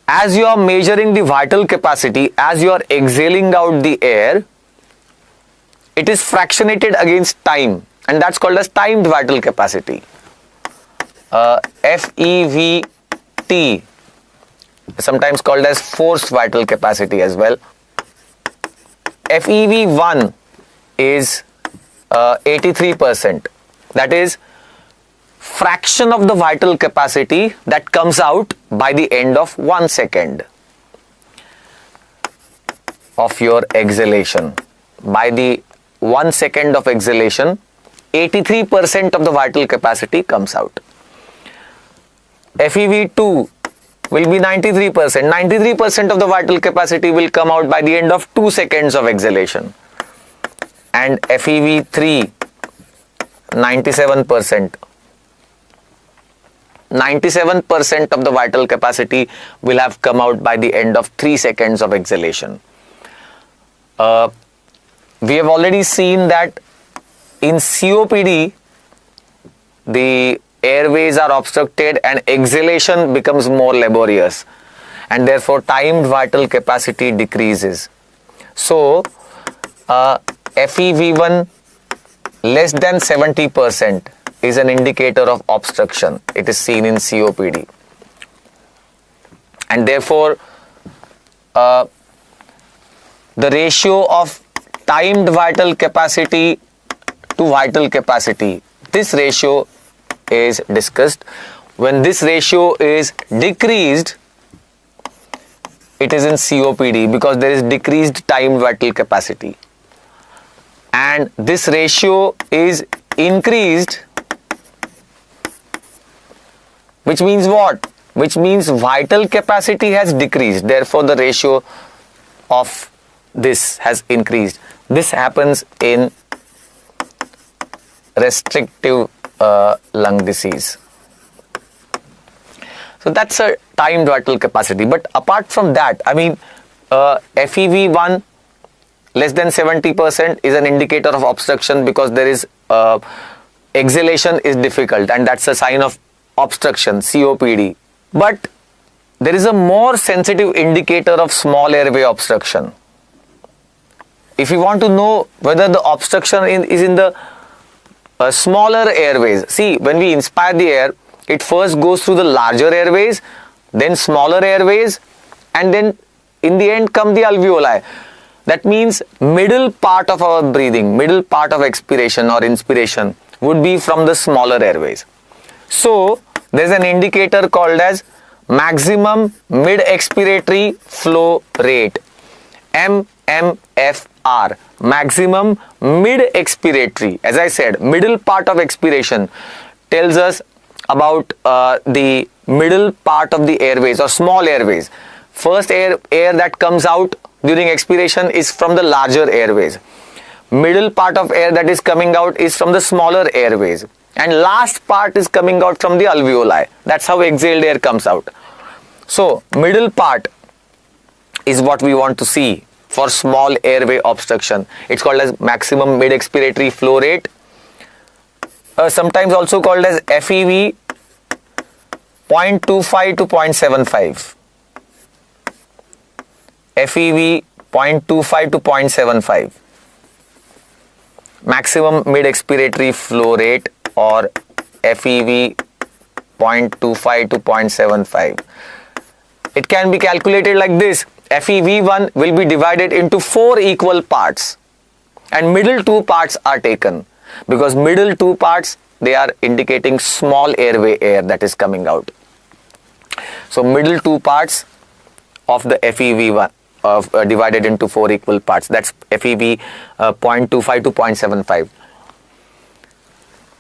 As you are measuring the vital capacity, as you are exhaling out the air, it is fractionated against time, and that's called as timed vital capacity. FEVT, sometimes called as forced vital capacity as well. FEV1 is 83%. That is fraction of the vital capacity that comes out by the end of 1 second of your exhalation. By the 1 second of exhalation, 83% of the vital capacity comes out. FEV2 will be 93%. 93% of the vital capacity will come out by the end of 2 seconds of exhalation. And FEV3, 97%. 97% of the vital capacity will have come out by the end of 3 seconds of exhalation. We have already seen that in COPD, the airways are obstructed and exhalation becomes more laborious, and therefore timed vital capacity decreases. So FEV1 less than 70% is an indicator of obstruction. It is seen in COPD, and therefore the ratio of timed vital capacity to vital capacity, this ratio is discussed. When this ratio is decreased, it is in COPD because there is decreased timed vital capacity, and this ratio is increased, which means what? Which means vital capacity has decreased, therefore the ratio of this has increased. This happens in restrictive lung disease. So that's a timed vital capacity. But apart from that, I mean, FEV1 less than 70% is an indicator of obstruction because there is exhalation is difficult, and that's a sign of obstruction, COPD. But there is a more sensitive indicator of small airway obstruction. If you want to know whether the obstruction is in the smaller airways, see, when we inspire the air, it first goes through the larger airways, then smaller airways, and then in the end come the alveoli. That means middle part of our breathing, middle part of expiration or inspiration would be from the smaller airways. So there's an indicator called as maximum mid expiratory flow rate, MMFR, maximum mid expiratory. As I said, middle part of expiration tells us about the middle part of the airways or small airways. First air that comes out during expiration is from the larger airways. Middle part of air that is coming out is from the smaller airways. And last part is coming out from the alveoli. That's how exhaled air comes out. So middle part is what we want to see for small airway obstruction. It's called as maximum mid-expiratory flow rate. Sometimes also called as FEV 0.25 to 0.75. FEV 0.25 to 0.75. Maximum mid-expiratory flow rate or FEV 0.25 to 0.75. It can be calculated like this. FEV1 will be divided into 4 equal parts and middle 2 parts are taken, because middle 2 parts, they are indicating small airway air that is coming out. So middle 2 parts of the FEV1 divided into 4 equal parts. That's FEV 0.25 to 0.75.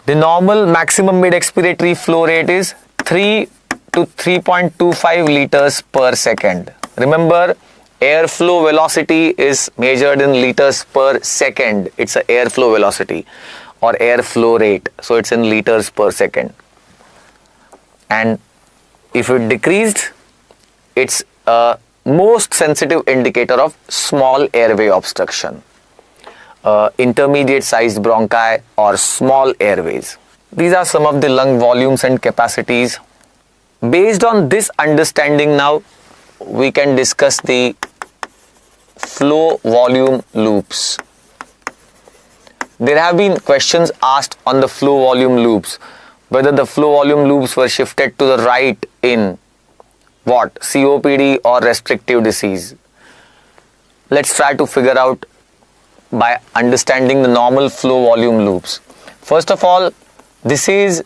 The normal maximum mid-expiratory flow rate is 3 to 3.25 liters per second. Remember, airflow velocity is measured in liters per second. It's a airflow velocity or airflow rate. So it's in liters per second. And if it decreased, it's a most sensitive indicator of small airway obstruction, intermediate sized bronchi or small airways. These are some of the lung volumes and capacities. Based on this understanding now, we can discuss the flow volume loops. There have been questions asked on the flow volume loops, whether the flow volume loops were shifted to the right in what? COPD or restrictive disease. Let's try to figure out by understanding the normal flow volume loops. First of all, this is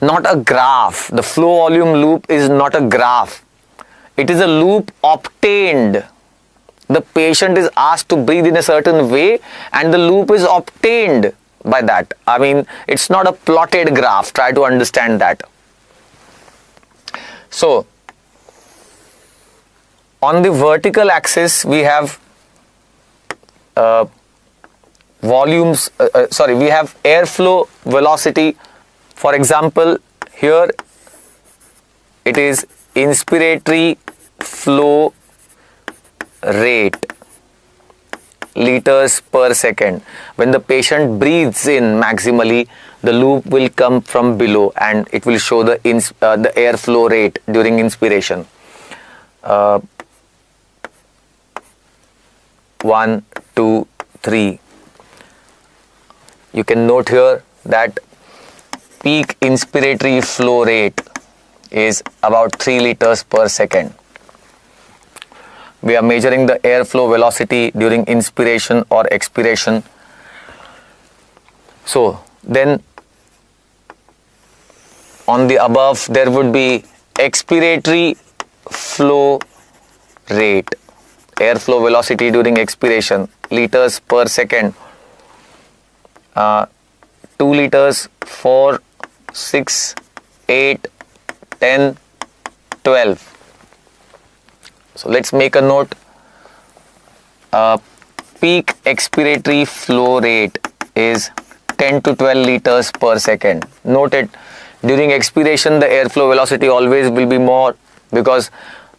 not a graph. The flow volume loop is not a graph. It is a loop obtained. The patient is asked to breathe in a certain way and the loop is obtained by that. I mean, it's not a plotted graph. Try to understand that. So, on the vertical axis, we have we have airflow velocity. For example, here it is inspiratory flow rate, liters per second. When the patient breathes in maximally, the loop will come from below and it will show the airflow rate during inspiration. 1, 2, 3. You can note here that peak inspiratory flow rate is about 3 liters per second. We are measuring the airflow velocity during inspiration or expiration. So then on the above there would be expiratory flow rate, airflow velocity during expiration, liters per second. 2 liters, 4, 6, 8, 10, 12. So let's make a note. Peak expiratory flow rate is 10 to 12 liters per second. Note it. During expiration, the airflow velocity always will be more because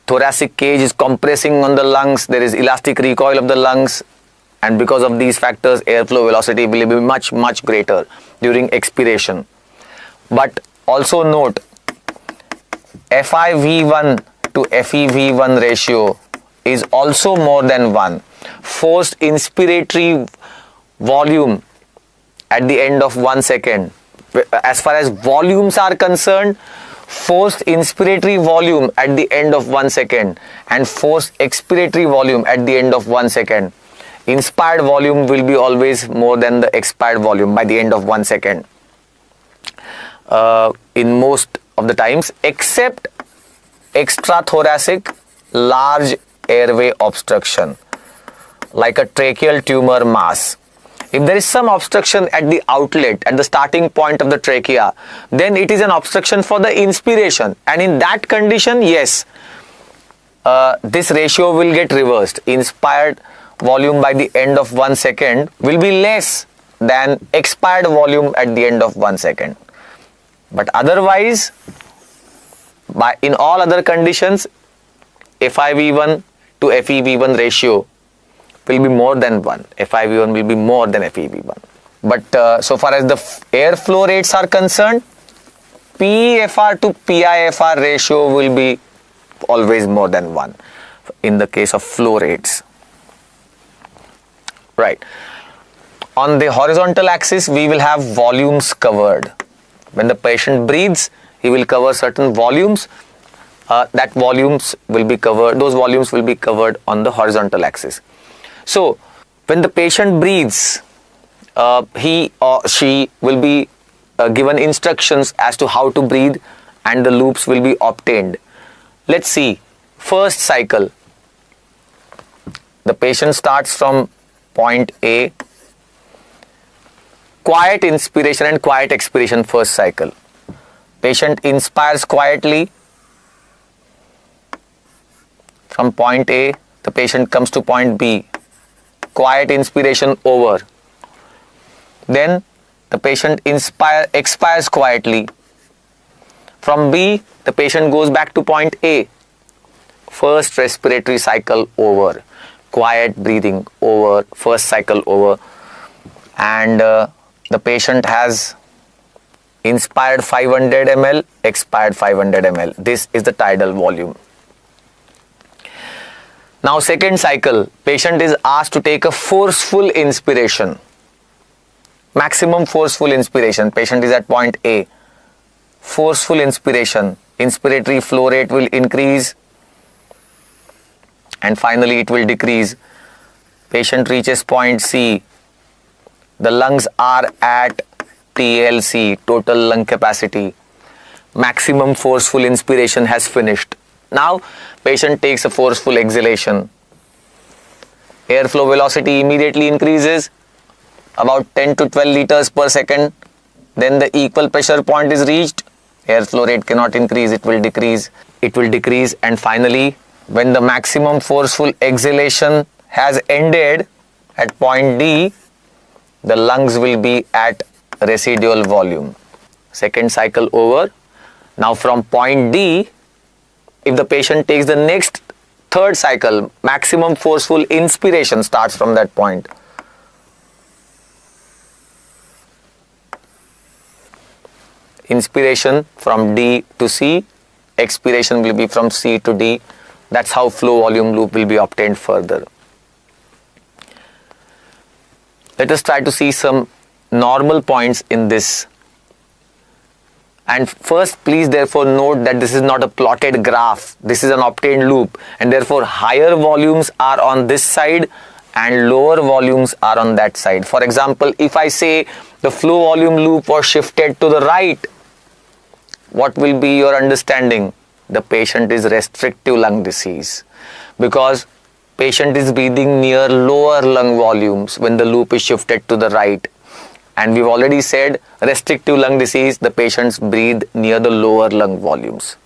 thoracic cage is compressing on the lungs. There is elastic recoil of the lungs. And because of these factors, airflow velocity will be much, much greater during expiration. But also note, FIV1 to FEV1 ratio is also more than 1. Forced inspiratory volume at the end of 1 second. As far as volumes are concerned, forced inspiratory volume at the end of 1 second and forced expiratory volume at the end of 1 second. Inspired volume will be always more than the expired volume by the end of 1 second. In most of the times, except extrathoracic large airway obstruction like a tracheal tumor mass. If there is some obstruction at the outlet, at the starting point of the trachea, then it is an obstruction for the inspiration. And in that condition, yes, this ratio will get reversed. Inspired volume by the end of 1 second will be less than expired volume at the end of 1 second. But otherwise, in all other conditions, FiV1 to FeV1 ratio will be more than 1. FiV1 will be more than FeV1. But so far as the air flow rates are concerned, PEFR to PIFR ratio will be always more than 1 in the case of flow rates. Right. On the horizontal axis, we will have volumes covered. When the patient breathes, he will cover certain volumes. That volumes will be covered. Those volumes will be covered on the horizontal axis. So, when the patient breathes, he or she will be given instructions as to how to breathe, and the loops will be obtained. Let's see. First cycle. The patient starts from point A. Quiet inspiration and quiet expiration, first cycle. Patient inspires quietly. From point A, the patient comes to point B. Quiet inspiration over. Then the patient expires quietly. From B, the patient goes back to point A. First respiratory cycle over. Quiet breathing over. First cycle over. And the patient has inspired 500 ml, expired 500 ml. This is the tidal volume. Now second cycle, patient is asked to take a forceful inspiration. Maximum forceful inspiration. Patient is at point A. Forceful inspiration. Inspiratory flow rate will increase and finally it will decrease. Patient reaches point C. The lungs are at TLC, total lung capacity. Maximum forceful inspiration has finished. Now, patient takes a forceful exhalation. Airflow velocity immediately increases about 10 to 12 liters per second. Then the equal pressure point is reached. Airflow rate cannot increase, it will decrease. It will decrease, and finally, when the maximum forceful exhalation has ended at point D, the lungs will be at residual volume. Second cycle over. Now from point D, if the patient takes the next third cycle, maximum forceful inspiration starts from that point. Inspiration from D to C, expiration will be from C to D. That's how flow volume loop will be obtained further. Let us try to see some normal points in this. And first, please therefore note that this is not a plotted graph. This is an obtained loop, and therefore higher volumes are on this side and lower volumes are on that side. For example, if I say the flow volume loop was shifted to the right, what will be your understanding? The patient is restrictive lung disease, because patient is breathing near lower lung volumes when the loop is shifted to the right. And we've already said restrictive lung disease, the patients breathe near the lower lung volumes.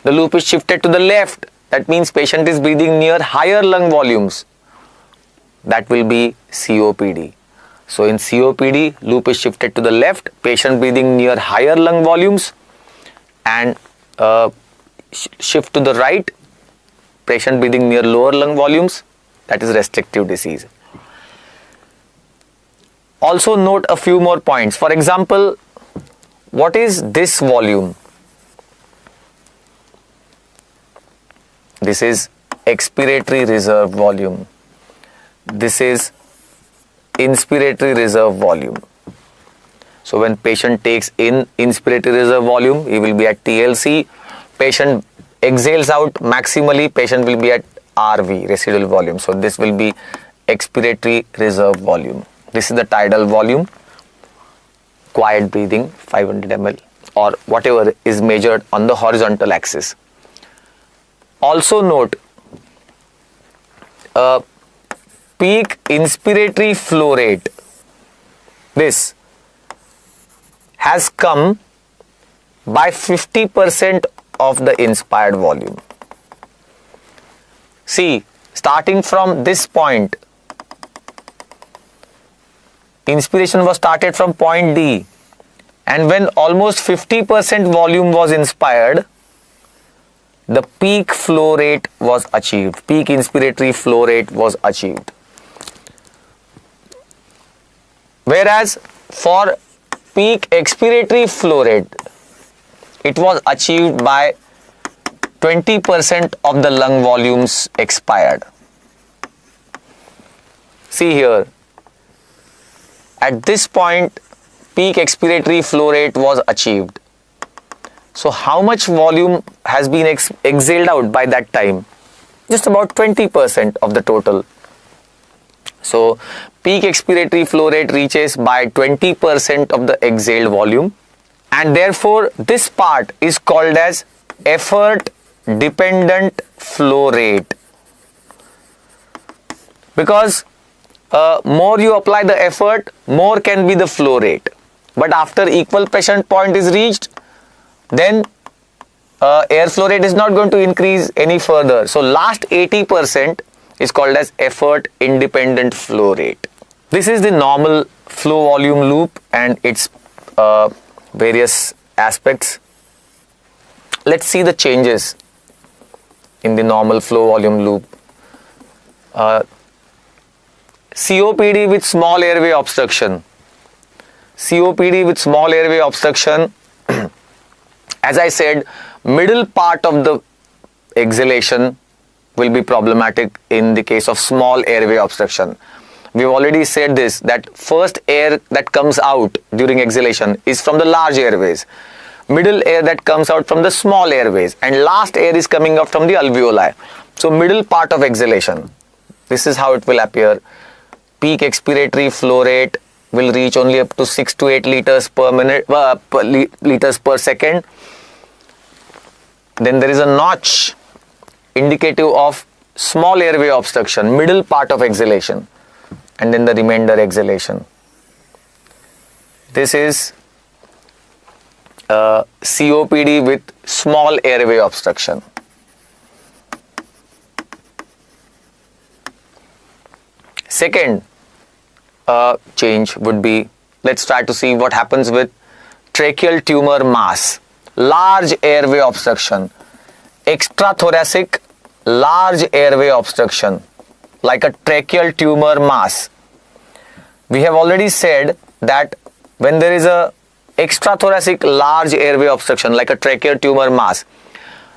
The loop is shifted to the left, that means patient is breathing near higher lung volumes. That will be COPD. So in COPD, loop is shifted to the left, patient breathing near higher lung volumes, and shift to the right, patient breathing near lower lung volumes, that is restrictive disease. Also note a few more points. For example, what is this volume? This is expiratory reserve volume. This is inspiratory reserve volume. So when patient takes in inspiratory reserve volume, he will be at TLC. Patient exhales out maximally, patient will be at RV, residual volume. So this will be expiratory reserve volume. This is the tidal volume, quiet breathing 500 ml or whatever is measured on the horizontal axis. Also note, peak inspiratory flow rate, this has come by 50% of the inspired volume. See, starting from this point, inspiration was started from point D, and when almost 50% volume was inspired, the peak flow rate was achieved. Peak inspiratory flow rate was achieved. Whereas for peak expiratory flow rate, it was achieved by 20% of the lung volumes expired. See here, at this point, peak expiratory flow rate was achieved. So how much volume has been exhaled out by that time? Just about 20% of the total. So peak expiratory flow rate reaches by 20% of the exhaled volume, and therefore this part is called as effort dependent flow rate, because more you apply the effort, more can be the flow rate. But after equal pressure point is reached, then air flow rate is not going to increase any further. So last 80% is called as effort independent flow rate. This is the normal flow volume loop and its various aspects. Let's see the changes in the normal flow volume loop. COPD with small airway obstruction. COPD with small airway obstruction, as I said, middle part of the exhalation will be problematic in the case of small airway obstruction. We've already said this, that first air that comes out during exhalation is from the large airways, middle air that comes out from the small airways, and last air is coming out from the alveoli. So middle part of exhalation, this is how it will appear. Peak expiratory flow rate will reach only up to 6 to 8 liters per minute, liters per second. Then there is a notch indicative of small airway obstruction, middle part of exhalation, and then the remainder exhalation. This is COPD with small airway obstruction. Second change would be, let's try to see what happens with tracheal tumor mass, large airway obstruction, extrathoracic large airway obstruction, like a tracheal tumor mass. We have already said that when there is a extrathoracic large airway obstruction, like a tracheal tumor mass,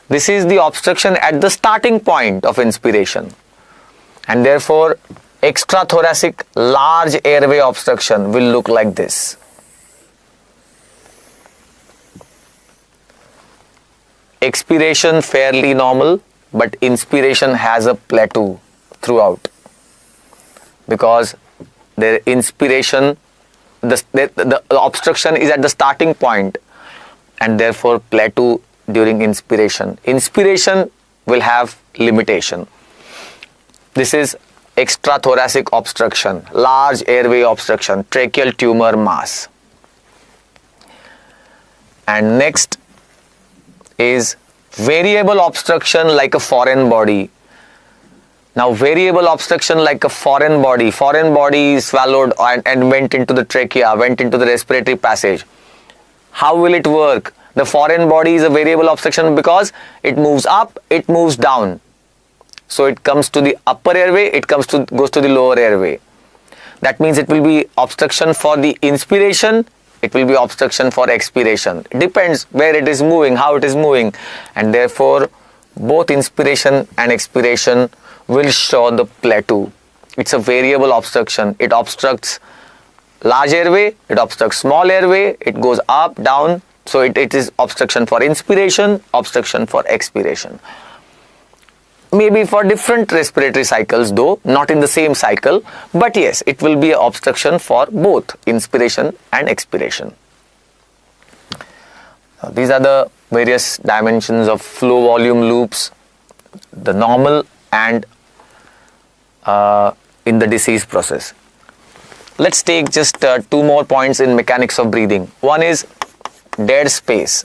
this is the obstruction at the starting point of inspiration, and therefore extrathoracic large airway obstruction will look like this. Expiration fairly normal, but inspiration has a plateau throughout, because the inspiration, the obstruction is at the starting point, and therefore plateau during inspiration. Inspiration will have limitation. This is extrathoracic obstruction, large airway obstruction, tracheal tumor mass. And next is variable obstruction like a foreign body. Now variable obstruction like a foreign body is swallowed and went into the trachea, went into the respiratory passage. How will it work? The foreign body is a variable obstruction because it moves up, it moves down. So it comes to the upper airway, it goes to the lower airway. That means it will be obstruction for the inspiration, it will be obstruction for expiration. It depends where it is moving, how it is moving, and therefore both inspiration and expiration will show the plateau. It's a variable obstruction. It obstructs large airway, it obstructs small airway, it goes up, down. So it is obstruction for inspiration, obstruction for expiration. Maybe for different respiratory cycles, though not in the same cycle, but yes, it will be an obstruction for both inspiration and expiration. Now, these are the various dimensions of flow volume loops, the normal and in the disease process. Let's take just two more points in mechanics of breathing. One is dead space.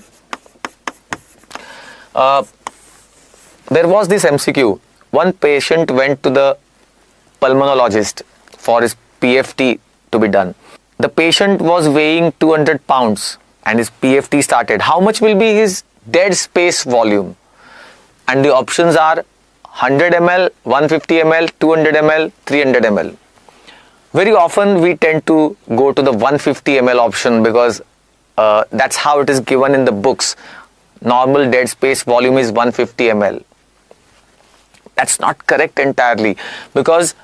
There was this MCQ. One patient went to the pulmonologist for his PFT to be done. The patient was weighing 200 pounds and his PFT started. How much will be his dead space volume? And the options are 100 ml, 150 ml, 200 ml, 300 ml. Very often we tend to go to the 150 ml option because that's how it is given in the books. Normal dead space volume is 150 ml. That's not correct entirely because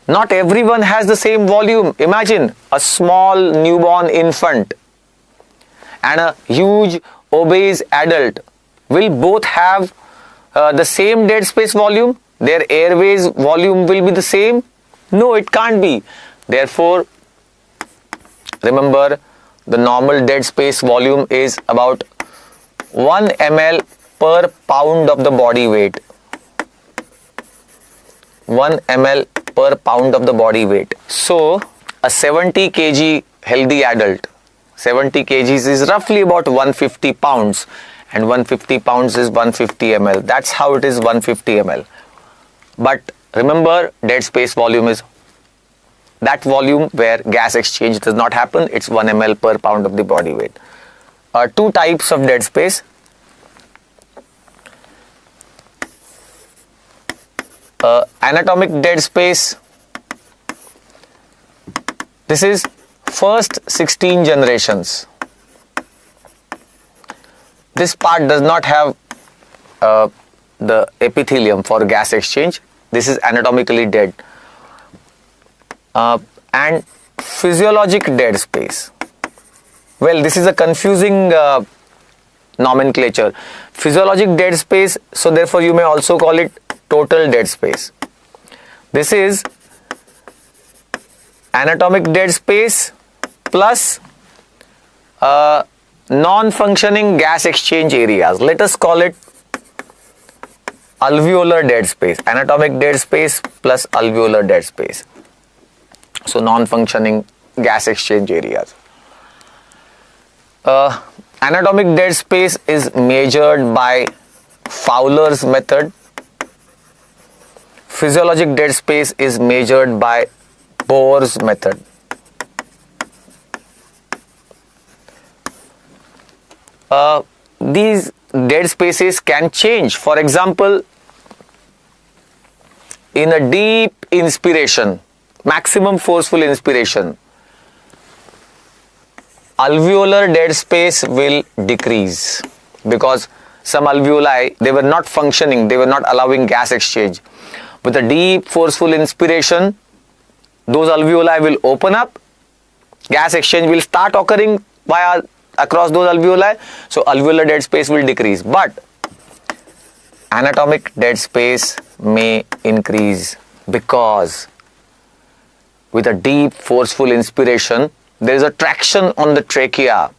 not everyone has the same volume. Imagine a small newborn infant and a huge obese adult will both have the same dead space volume. Their airways volume will be the same. No, it can't be. Therefore, remember the normal dead space volume is about 1 ml per pound of the body weight. 1 ml per pound of the body weight. So, a 70 kg healthy adult, 70 kgs is roughly about 150 pounds and 150 pounds is 150 ml. That's how it is 150 ml. But remember, dead space volume is that volume where gas exchange does not happen. It's 1 ml per pound of the body weight. Two types of dead space. Anatomic dead space. This is first 16 generations. This part does not have the epithelium for gas exchange. This is anatomically dead. And physiologic dead space. Well, this is a confusing nomenclature. Physiologic dead space, so therefore you may also call it total dead space. This is anatomic dead space plus non-functioning gas exchange areas. Let us call it alveolar dead space. Anatomic dead space plus alveolar dead space. So non-functioning gas exchange areas. Anatomic dead space is measured by Fowler's method. Physiologic dead space is measured by Bohr's method. These dead spaces can change. For example, in a deep inspiration, maximum forceful inspiration, alveolar dead space will decrease because some alveoli, they were not functioning, they were not allowing gas exchange. With a deep forceful inspiration, those alveoli will open up, gas exchange will start occurring across those alveoli, so alveolar dead space will decrease. But anatomic dead space may increase because with a deep forceful inspiration, there is a traction on the trachea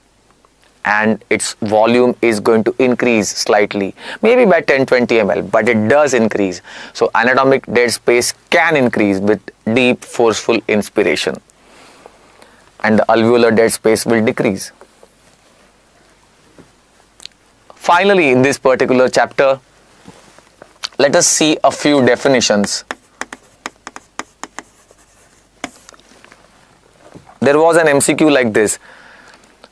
and its volume is going to increase slightly, maybe by 10-20 ml, but it does increase. So anatomic dead space can increase with deep forceful inspiration and the alveolar dead space will decrease. Finally, in this particular chapter, let us see a few definitions. There was an MCQ like this.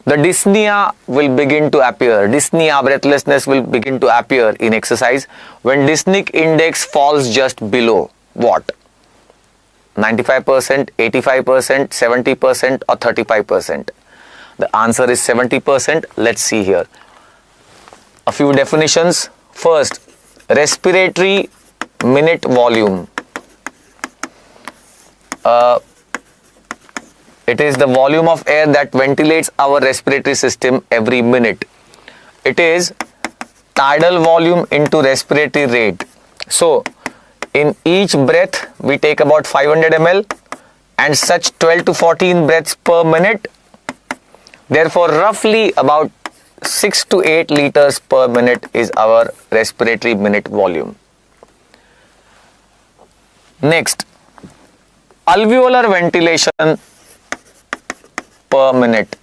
The dyspnea will begin to appear. Dyspnea, breathlessness will begin to appear in exercise when dyspneic index falls just below what? 95%, 85%, 70% or 35%. The answer is 70%. Let's see here. A few definitions. First, respiratory minute volume. It is the volume of air that ventilates our respiratory system every minute. It is tidal volume into respiratory rate. So, in each breath, we take about 500 ml and such 12 to 14 breaths per minute. Therefore, roughly about 6 to 8 liters per minute is our respiratory minute volume. Next, alveolar ventilation per minute.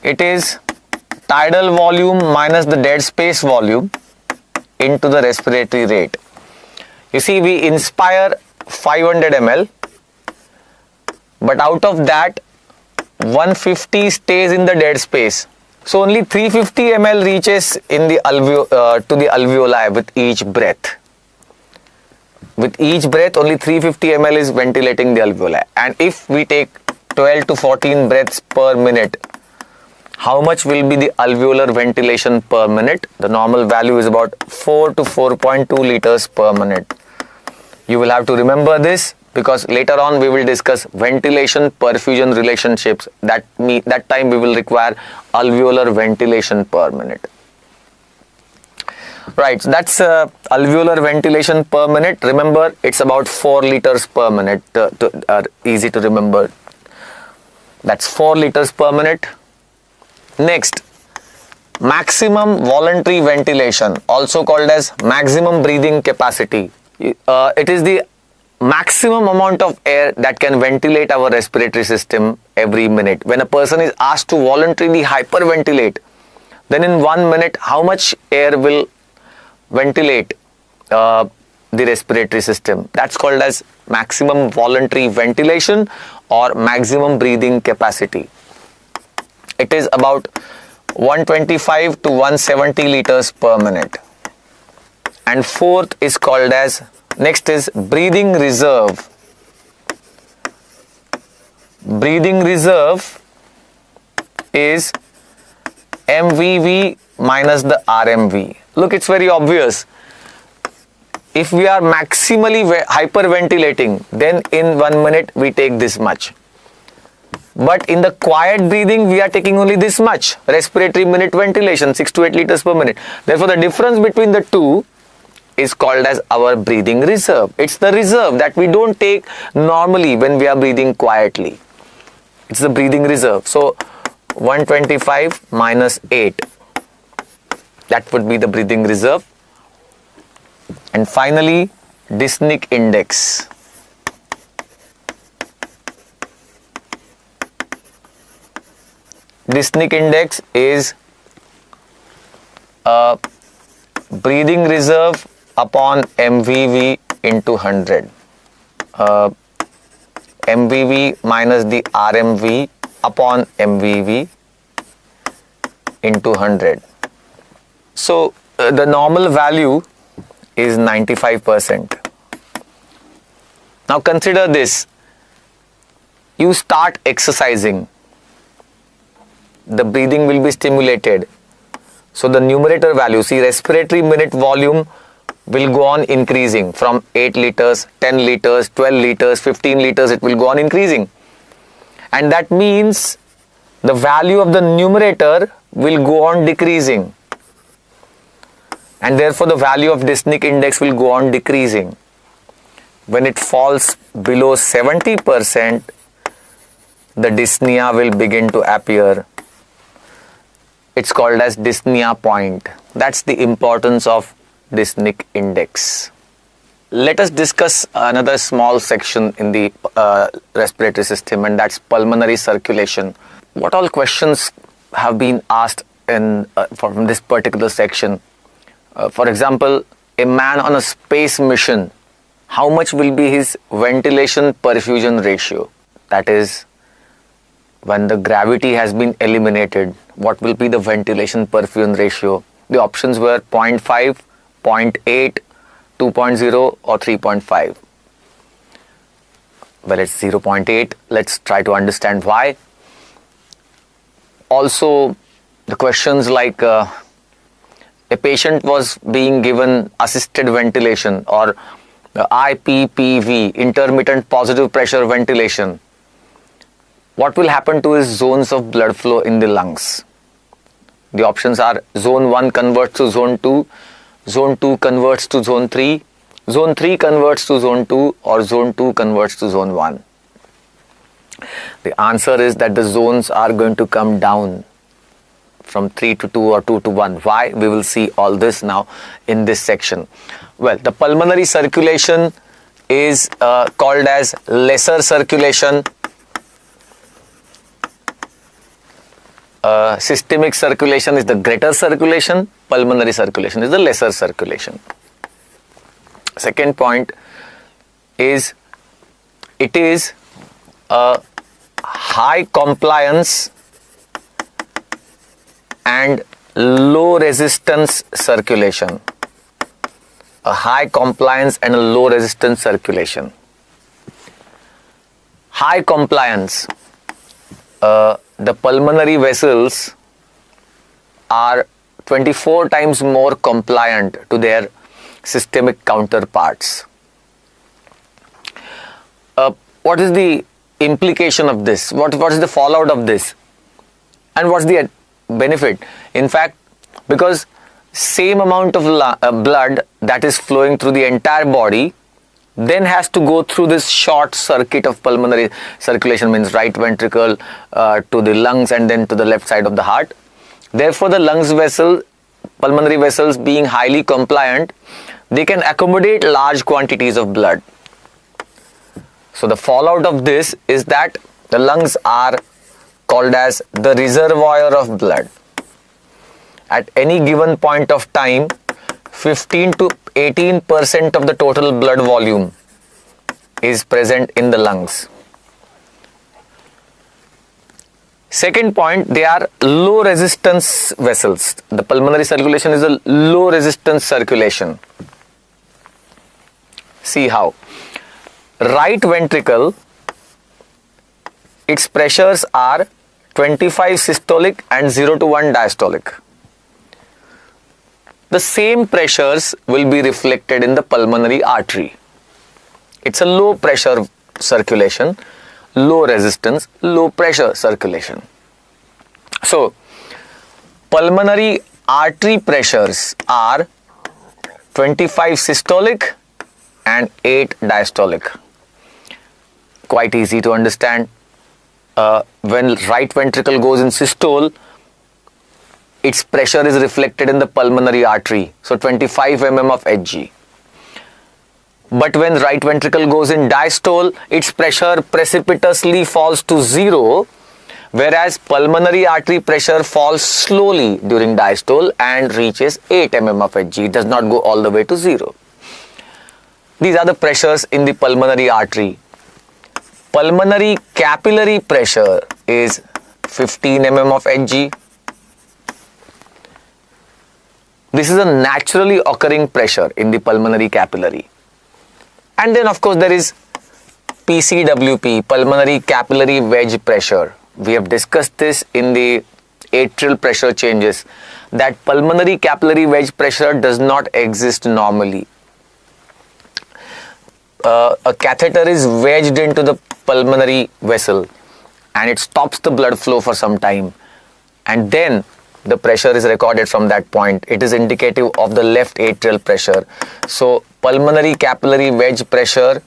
It is tidal volume minus the dead space volume into the respiratory rate. You see, we inspire 500 ml, but out of that 150 stays in the dead space. So only 350 ml reaches in the to the alveoli with each breath. With each breath, only 350 ml is ventilating the alveoli. And if we take 12 to 14 breaths per minute, how much will be the alveolar ventilation per minute? The normal value is about 4 to 4.2 liters per minute. You will have to remember this, because later on we will discuss ventilation perfusion relationships. That time we will require alveolar ventilation per minute. Right, so that's alveolar ventilation per minute. Remember, it's about 4 liters per minute. Easy to remember. That's 4 liters per minute. Next, maximum voluntary ventilation, also called as maximum breathing capacity. It is the maximum amount of air that can ventilate our respiratory system every minute. When a person is asked to voluntarily hyperventilate, then in 1 minute, how much air will ventilate the respiratory system? That's called as maximum voluntary ventilation or maximum breathing capacity. It is about 125 to 170 liters per minute. And fourth is called as, next is breathing reserve. Breathing reserve is MVV minus the RMV. Look, it's very obvious. If we are maximally hyperventilating, then in 1 minute we take this much. But in the quiet breathing, we are taking only this much. Respiratory minute ventilation, 6 to 8 liters per minute. Therefore, the difference between the two is called as our breathing reserve. It's the reserve that we don't take normally when we are breathing quietly. It's the breathing reserve. So, 125 minus 8. That would be the breathing reserve. And finally, dyspneic index. Dyspneic index is breathing reserve upon MVV into 100. MVV minus the RMV upon MVV into 100. So the normal value is 95%. Now consider this. You start exercising. The breathing will be stimulated. So the numerator value, see, respiratory minute volume will go on increasing from 8 liters, 10 liters, 12 liters, 15 liters, it will go on increasing. And that means the value of the numerator will go on decreasing. And therefore the value of dyspneic index will go on decreasing. When it falls below 70%, the dyspnea will begin to appear. It's called as dyspnea point. That's the importance of dyspneic index. Let us discuss another small section in the respiratory system, and that's pulmonary circulation. What all questions have been asked from this particular section? For example, a man on a space mission, how much will be his ventilation perfusion ratio? That is, when the gravity has been eliminated, what will be the ventilation perfusion ratio? The options were 0.5, 0.8, 2.0 or 3.5. Well, it's 0.8. Let's try to understand why. Also, the questions like a patient was being given assisted ventilation or IPPV, intermittent positive pressure ventilation. What will happen to his zones of blood flow in the lungs? The options are zone 1 converts to zone 2, zone 2 converts to zone 3, zone 3 converts to zone 2, or zone 2 converts to zone 1. The answer is that the zones are going to come down from 3 to 2 or 2 to 1. Why? We will see all this now in this section. Well, the pulmonary circulation is called as lesser circulation. Systemic circulation is the greater circulation, pulmonary circulation is the lesser circulation. Second point is, it is a high compliance and low resistance circulation. A high compliance and a low resistance circulation. High compliance. The pulmonary vessels are 24 times more compliant to their systemic counterparts. What is the implication of this? What is the fallout of this? And what's the benefit? In fact, because same amount of blood that is flowing through the entire body then has to go through this short circuit of pulmonary circulation, means right ventricle to the lungs and then to the left side of the heart. Therefore, the pulmonary vessels being highly compliant, they can accommodate large quantities of blood. So the fallout of this is that the lungs are called as the reservoir of blood. At any given point of time, 15 to 18% of the total blood volume is present in the lungs. Second point, they are low resistance vessels. The pulmonary circulation is a low resistance circulation. See how. Right ventricle, its pressures are 25 systolic and 0 to 1 diastolic. The same pressures will be reflected in the pulmonary artery. It's a low pressure circulation, low resistance, low pressure circulation. So, pulmonary artery pressures are 25 systolic and 8 diastolic. Quite easy to understand. When right ventricle goes in systole, its pressure is reflected in the pulmonary artery, so 25 mm of Hg. But when right ventricle goes in diastole, its pressure precipitously falls to 0, whereas pulmonary artery pressure falls slowly during diastole and reaches 8 mm of Hg. It does not go all the way to 0. These are the pressures in the pulmonary artery. Pulmonary capillary pressure is 15 mm of Hg. This is a naturally occurring pressure in the pulmonary capillary. And then of course there is PCWP, pulmonary capillary wedge pressure. We have discussed this in the atrial pressure changes, that pulmonary capillary wedge pressure does not exist normally. A catheter is wedged into the pulmonary vessel and it stops the blood flow for some time, and then the pressure is recorded from that point. It is indicative of the left atrial pressure. So pulmonary capillary wedge pressure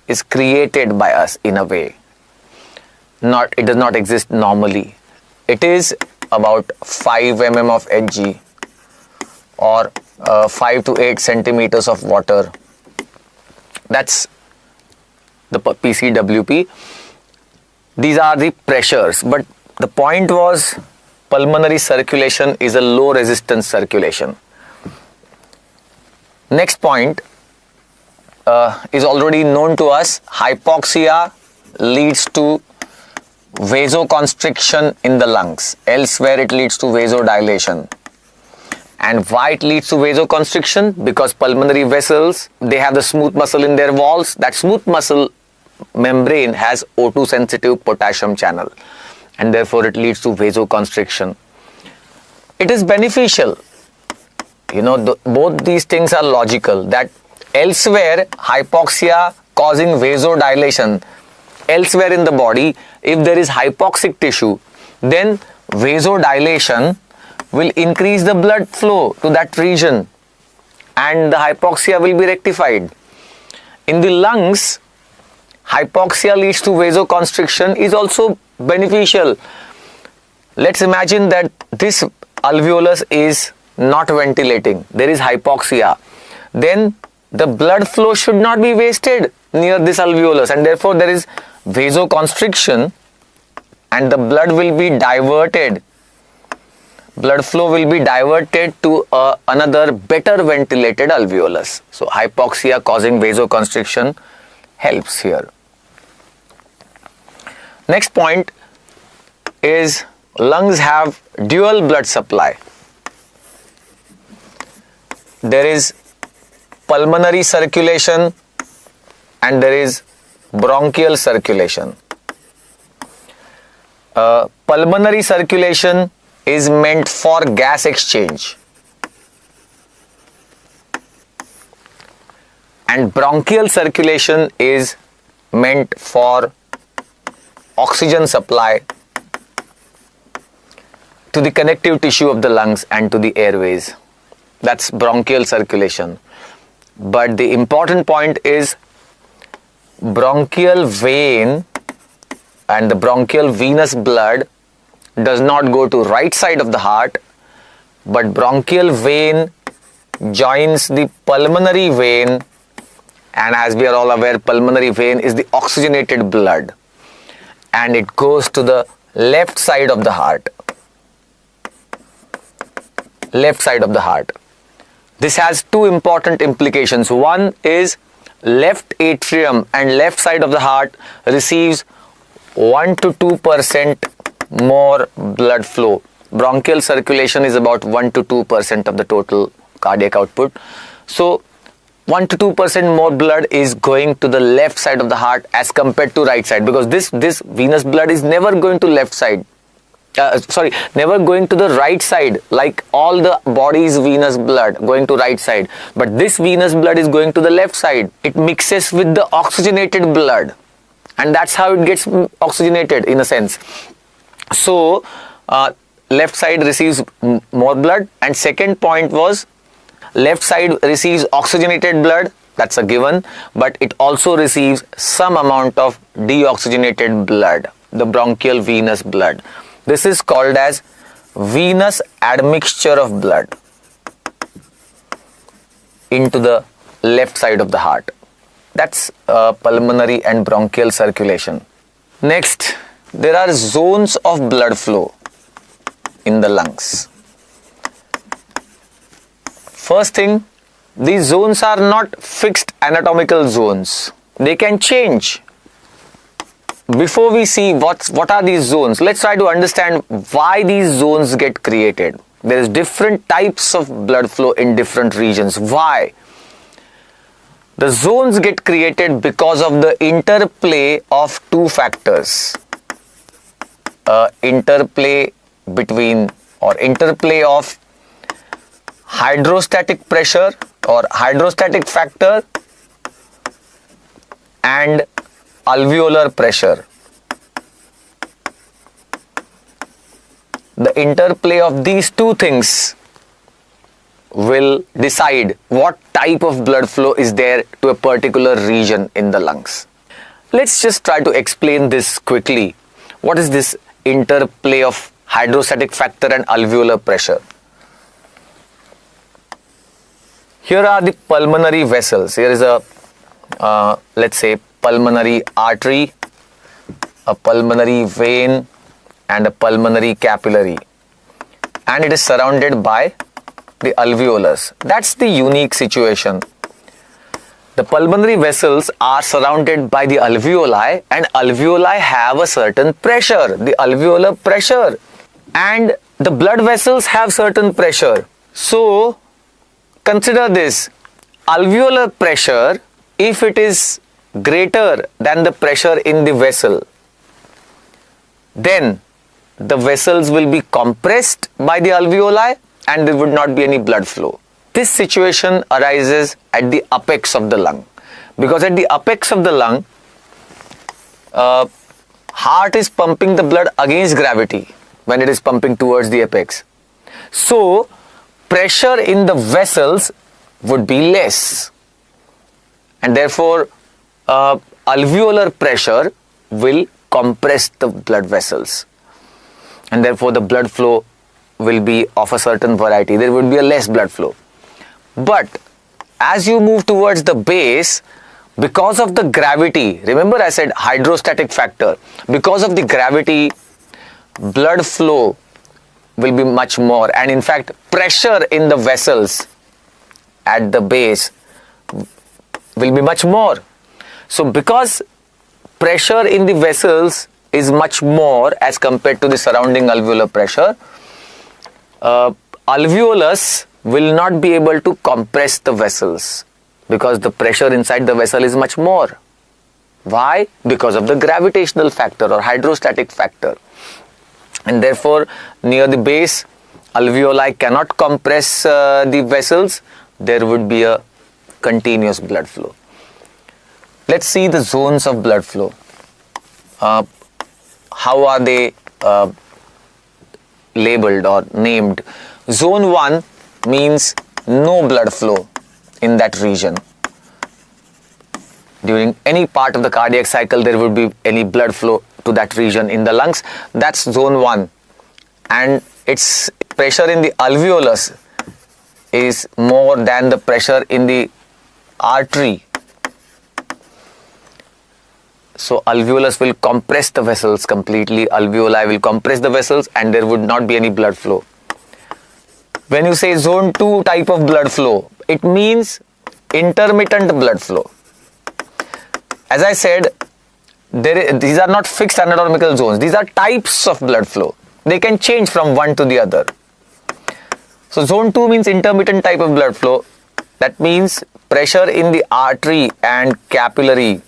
is created by us in a way. It does not exist normally. It is about 5 mm of Hg or 5 to 8 centimeters of water. That's the PCWP. These are the pressures, but the point was pulmonary circulation is a low resistance circulation. Next point is already known to us. Hypoxia leads to vasoconstriction in the lungs. Elsewhere it leads to vasodilation. And why it leads to vasoconstriction? Because pulmonary vessels, they have the smooth muscle in their walls. That smooth muscle membrane has O2 sensitive potassium channel, and therefore it leads to vasoconstriction. It is beneficial. Both these things are logical, that elsewhere hypoxia causing vasodilation, elsewhere in the body, if there is hypoxic tissue, then vasodilation will increase the blood flow to that region and the hypoxia will be rectified. In the lungs, hypoxia leads to vasoconstriction is also beneficial. let's imagine that this alveolus is not ventilating, there is hypoxia, then the blood flow should not be wasted near this alveolus, and therefore there is vasoconstriction and the blood will be diverted. Blood flow will be diverted to another better ventilated alveolus. So hypoxia causing vasoconstriction helps here. Next point is lungs have dual blood supply. There is pulmonary circulation and there is bronchial circulation. Pulmonary circulation is meant for gas exchange and bronchial circulation is meant for oxygen supply to the connective tissue of the lungs and to the airways. That's bronchial circulation. But the important point is bronchial vein and the bronchial venous blood does not go to right side of the heart, but bronchial vein joins the pulmonary vein, and as we are all aware, pulmonary vein is the oxygenated blood and it goes to the left side of the heart. Left side of the heart. This has two important implications. One is left atrium and left side of the heart receives 1 to 2% more blood flow. Bronchial circulation is about 1 to 2% of the total cardiac output. So 1 to 2% more blood is going to the left side of the heart as compared to right side, because this venous blood is never going to left side. Never going to the right side like all the body's venous blood going to right side. But this venous blood is going to the left side. It mixes with the oxygenated blood and that's how it gets oxygenated in a sense. So left side receives more blood, and second point was left side receives oxygenated blood, that's a given, but it also receives some amount of deoxygenated blood, the bronchial venous blood. This is called as venous admixture of blood into the left side of the heart. That's pulmonary and bronchial circulation. Next, there are zones of blood flow in the lungs. First thing, these zones are not fixed anatomical zones. They can change. Before we see what are these zones, let's try to understand why these zones get created. There is different types of blood flow in different regions. Why? The zones get created because of the interplay of two factors. Interplay of hydrostatic pressure or hydrostatic factor and alveolar pressure. The interplay of these two things will decide what type of blood flow is there to a particular region in the lungs. Let's just try to explain this quickly. What is this interplay of hydrostatic factor and alveolar pressure? Here are the pulmonary vessels. Here is a let's say pulmonary artery, a pulmonary vein and a pulmonary capillary, and it is surrounded by the alveolus. That's the unique situation. The pulmonary vessels are surrounded by the alveoli, and alveoli have a certain pressure, the alveolar pressure, and the blood vessels have certain pressure. So consider this, alveolar pressure, if it is greater than the pressure in the vessel, then the vessels will be compressed by the alveoli and there would not be any blood flow. This situation arises at the apex of the lung, because at the apex of the lung, heart is pumping the blood against gravity when it is pumping towards the apex. So pressure in the vessels would be less, and therefore alveolar pressure will compress the blood vessels. and therefore the blood flow will be of a certain variety. There would be a less blood flow. But as you move towards the base, because of the gravity, remember I said hydrostatic factor, because of the gravity, blood flow will be much more, and in fact pressure in the vessels at the base will be much more. So because pressure in the vessels is much more as compared to the surrounding alveolar pressure, alveolus will not be able to compress the vessels because the pressure inside the vessel is much more. Why? Because of the gravitational factor or hydrostatic factor. And therefore, near the base, alveoli cannot compress the vessels. There would be a continuous blood flow. Let's see the zones of blood flow. How are they labeled or named? Zone 1 means no blood flow in that region. During any part of the cardiac cycle, there would be any blood flow to that region in the lungs. That's zone 1. And its pressure in the alveolus is more than the pressure in the artery. So alveolus will compress the vessels completely, alveoli will compress the vessels, and there would not be any blood flow. When you say zone 2 type of blood flow, it means intermittent blood flow. As I said, these are not fixed anatomical zones. These are types of blood flow. They can change from one to the other. So zone 2 means intermittent type of blood flow. That means pressure in the artery and capillary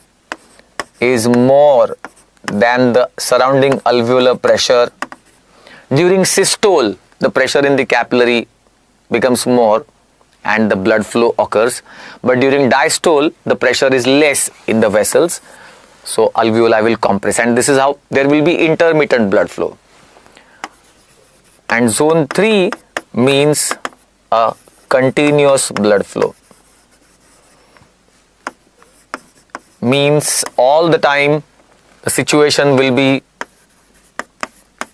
is more than the surrounding alveolar pressure. During systole, the pressure in the capillary becomes more and the blood flow occurs. But during diastole, the pressure is less in the vessels. So alveoli will compress, and this is how there will be intermittent blood flow. And zone 3 means a continuous blood flow. Means all the time the situation will be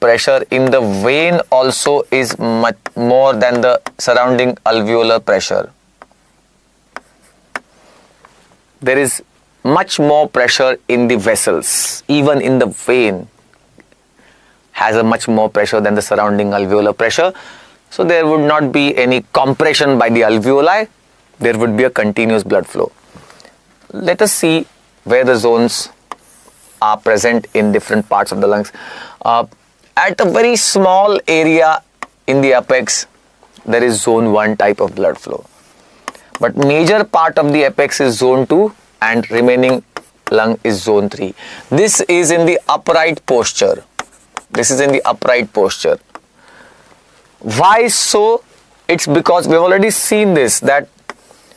pressure in the vein also is much more than the surrounding alveolar pressure. There is much more pressure in the vessels. Even in the vein has a much more pressure than the surrounding alveolar pressure. So there would not be any compression by the alveoli. There would be a continuous blood flow. Let us see where the zones are present in different parts of the lungs. At a very small area in the apex, there is zone 1 type of blood flow. But major part of the apex is zone 2 and remaining lung is zone 3. This is in the upright posture. This is in the upright posture. Why so? It's because we've already seen this, that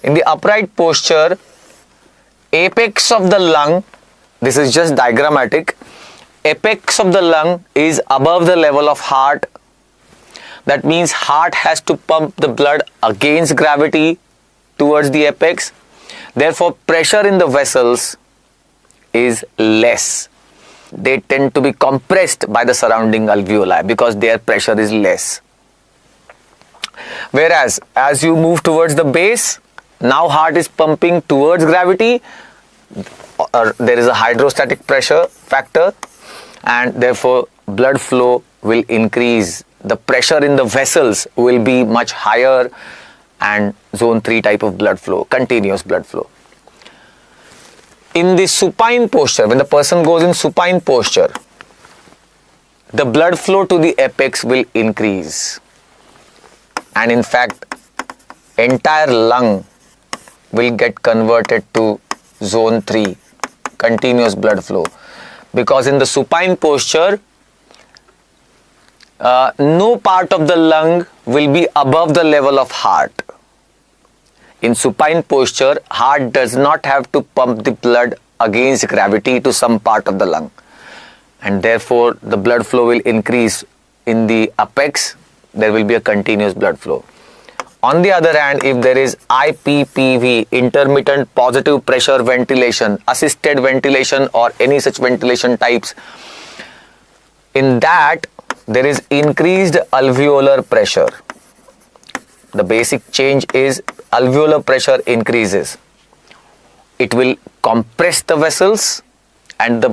in the upright posture, apex of the lung, this is just diagrammatic, apex of the lung is above the level of heart. That means heart has to pump the blood against gravity towards the apex. Therefore, pressure in the vessels is less. They tend to be compressed by the surrounding alveoli because their pressure is less. Whereas, as you move towards the base, now heart is pumping towards gravity, or there is a hydrostatic pressure factor, and therefore blood flow will increase. The pressure in the vessels will be much higher, and zone 3 type of blood flow, continuous blood flow. In the supine posture, when the person goes in supine posture, the blood flow to the apex will increase. And in fact, entire lung will get converted to zone 3, continuous blood flow. Because in the supine posture, no part of the lung will be above the level of heart. In supine posture, heart does not have to pump the blood against gravity to some part of the lung. And therefore, the blood flow will increase in the apex. There will be a continuous blood flow. On the other hand, if there is IPPV, intermittent positive pressure ventilation, assisted ventilation or any such ventilation types, in that there is increased alveolar pressure. The basic change is alveolar pressure increases. It will compress the vessels and the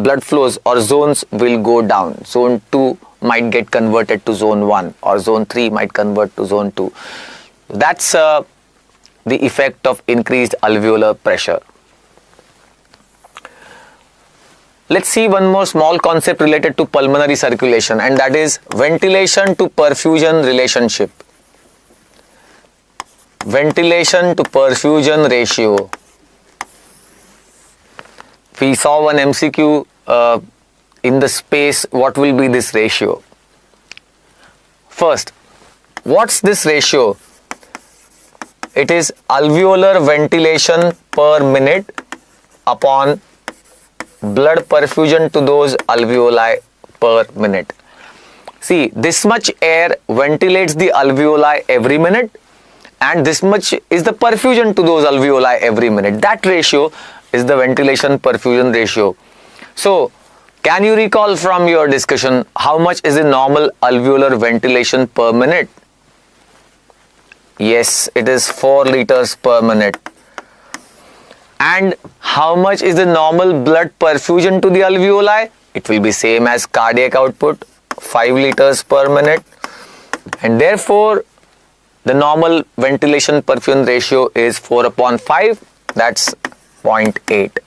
blood flows or zones will go down. Zone 2 might get converted to zone 1 or zone 3 might convert to zone 2. That's the effect of increased alveolar pressure. Let's see one more small concept related to pulmonary circulation, and that is ventilation to perfusion relationship. Ventilation to perfusion ratio. We saw one MCQ in the space. What will be this ratio? First, what's this ratio? It is alveolar ventilation per minute upon blood perfusion to those alveoli per minute. See, this much air ventilates the alveoli every minute, and this much is the perfusion to those alveoli every minute. That ratio is the ventilation perfusion ratio. So, can you recall from your discussion how much is the normal alveolar ventilation per minute? Yes, it is 4 liters per minute. And how much is the normal blood perfusion to the alveoli? It will be same as cardiac output, 5 liters per minute. And therefore, the normal ventilation perfusion ratio is 4 upon 5, that's 0.8.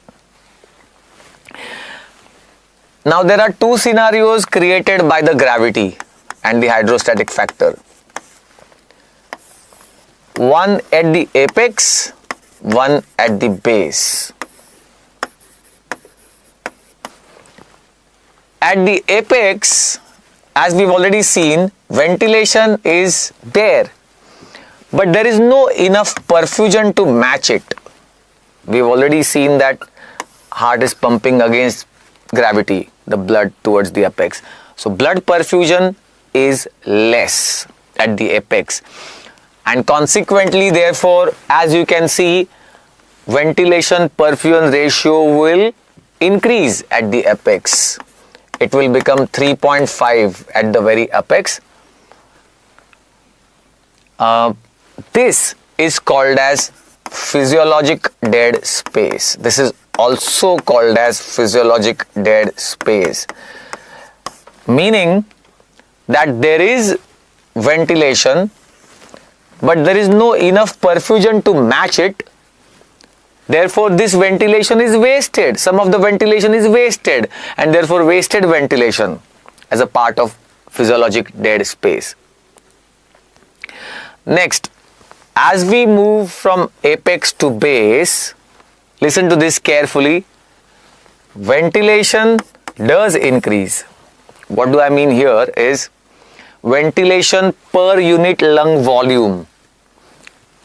Now there are two scenarios created by the gravity and the hydrostatic factor. One at the apex, one at the base. At the apex, as we've already seen, ventilation is there, but there is no enough perfusion to match it. We've already seen that heart is pumping against gravity, the blood towards the apex. So blood perfusion is less at the apex, and consequently, therefore, as you can see, ventilation perfusion ratio will increase at the apex. It will become 3.5 at the very apex. This is called as physiologic dead space. This is also called as physiologic dead space, meaning that there is ventilation, but there is no enough perfusion to match it. Therefore, this ventilation is wasted. Some of the ventilation is wasted, and therefore wasted ventilation as a part of physiologic dead space. Next, as we move from apex to base, listen to this carefully. Ventilation does increase. What do I mean here is ventilation per unit lung volume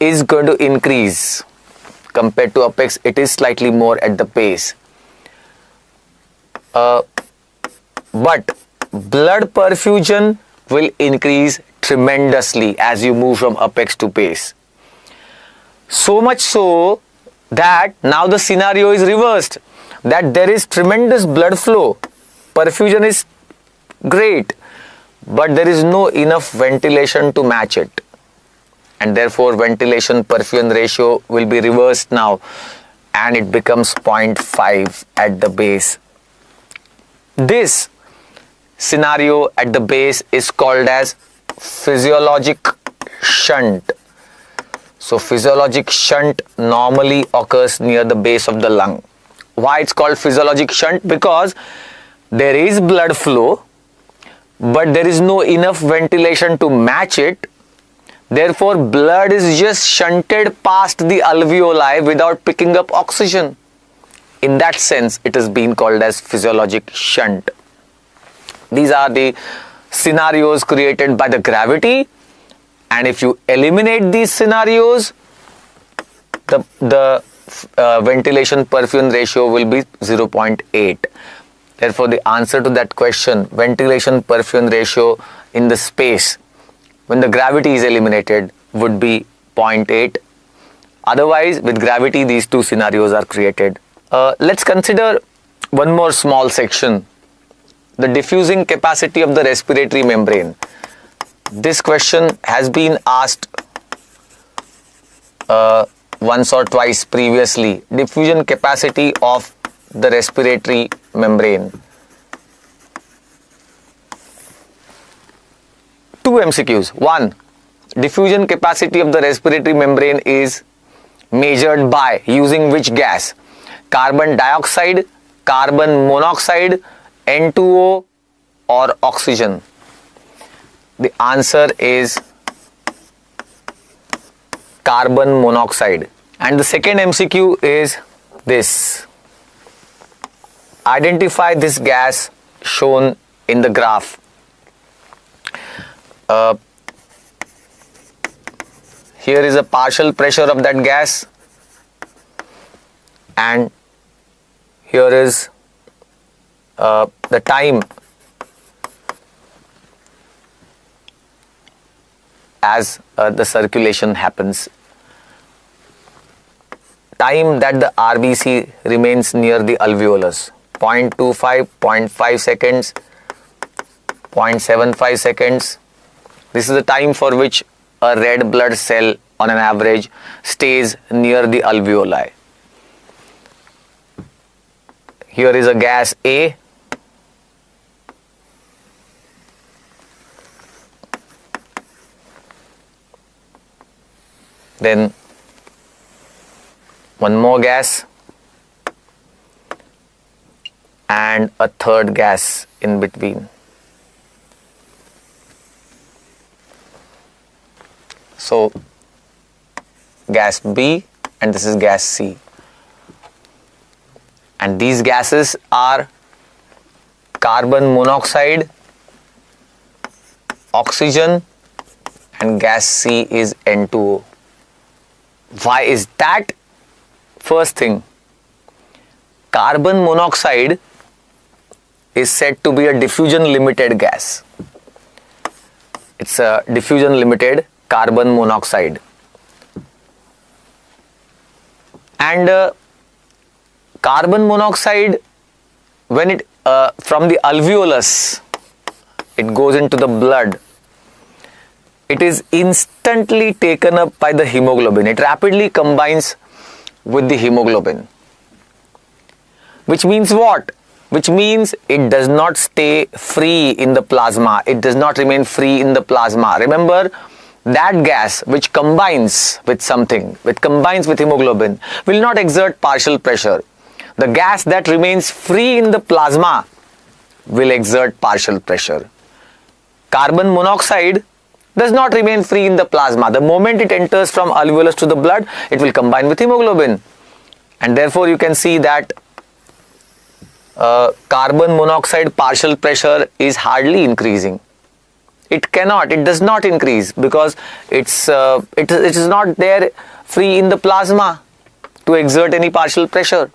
is going to increase. Compared to apex, it is slightly more at the base. But blood perfusion will increase tremendously as you move from apex to base. So much so that now the scenario is reversed, that there is tremendous blood flow, perfusion is great, but there is no enough ventilation to match it, and therefore ventilation perfusion ratio will be reversed now, and it becomes 0.5 at the base. This scenario at the base is called as physiologic shunt. So physiologic shunt normally occurs near the base of the lung. Why it's called physiologic shunt? Because there is blood flow, but there is no enough ventilation to match it. Therefore, blood is just shunted past the alveoli without picking up oxygen. In that sense, it is being called as physiologic shunt. These are the scenarios created by the gravity, and if you eliminate these scenarios, the ventilation perfusion ratio will be 0.8. Therefore, the answer to that question, ventilation perfusion ratio in the space when the gravity is eliminated, would be 0.8. Otherwise, with gravity, these two scenarios are created. Let's consider one more small section the diffusing capacity of the respiratory membrane. This question has been asked once or twice previously. Diffusion capacity of the respiratory membrane. 2 MCQs. 1. Diffusion capacity of the respiratory membrane is measured by using which gas? Carbon dioxide, carbon monoxide, N2O or oxygen? The answer is carbon monoxide. And the second MCQ is this. Identify this gas shown in the graph. Here is a partial pressure of that gas, and here is the time as the circulation happens. Time that the RBC remains near the alveolus. 0.25, 0.5 seconds, 0.75 seconds. This is the time for which a red blood cell on an average stays near the alveoli. Here is a gas A. Then one more gas and a third gas in between. So gas B and this is gas C. And these gases are carbon monoxide, oxygen, and gas C is N2O. Why is that? First thing, carbon monoxide is said to be a diffusion limited gas. It's a diffusion limited carbon monoxide. And carbon monoxide, when it from the alveolus, it goes into the blood, it is instantly taken up by the hemoglobin. It rapidly combines with the hemoglobin. Which means what? Which means it does not stay free in the plasma. It does not remain free in the plasma. Remember, that gas which combines with something, which combines with hemoglobin, will not exert partial pressure. The gas that remains free in the plasma will exert partial pressure. Carbon monoxide does not remain free in the plasma. The moment it enters from alveolus to the blood, it will combine with hemoglobin. And therefore, you can see that carbon monoxide partial pressure is hardly increasing. It does not increase because it is not there free in the plasma to exert any partial pressure.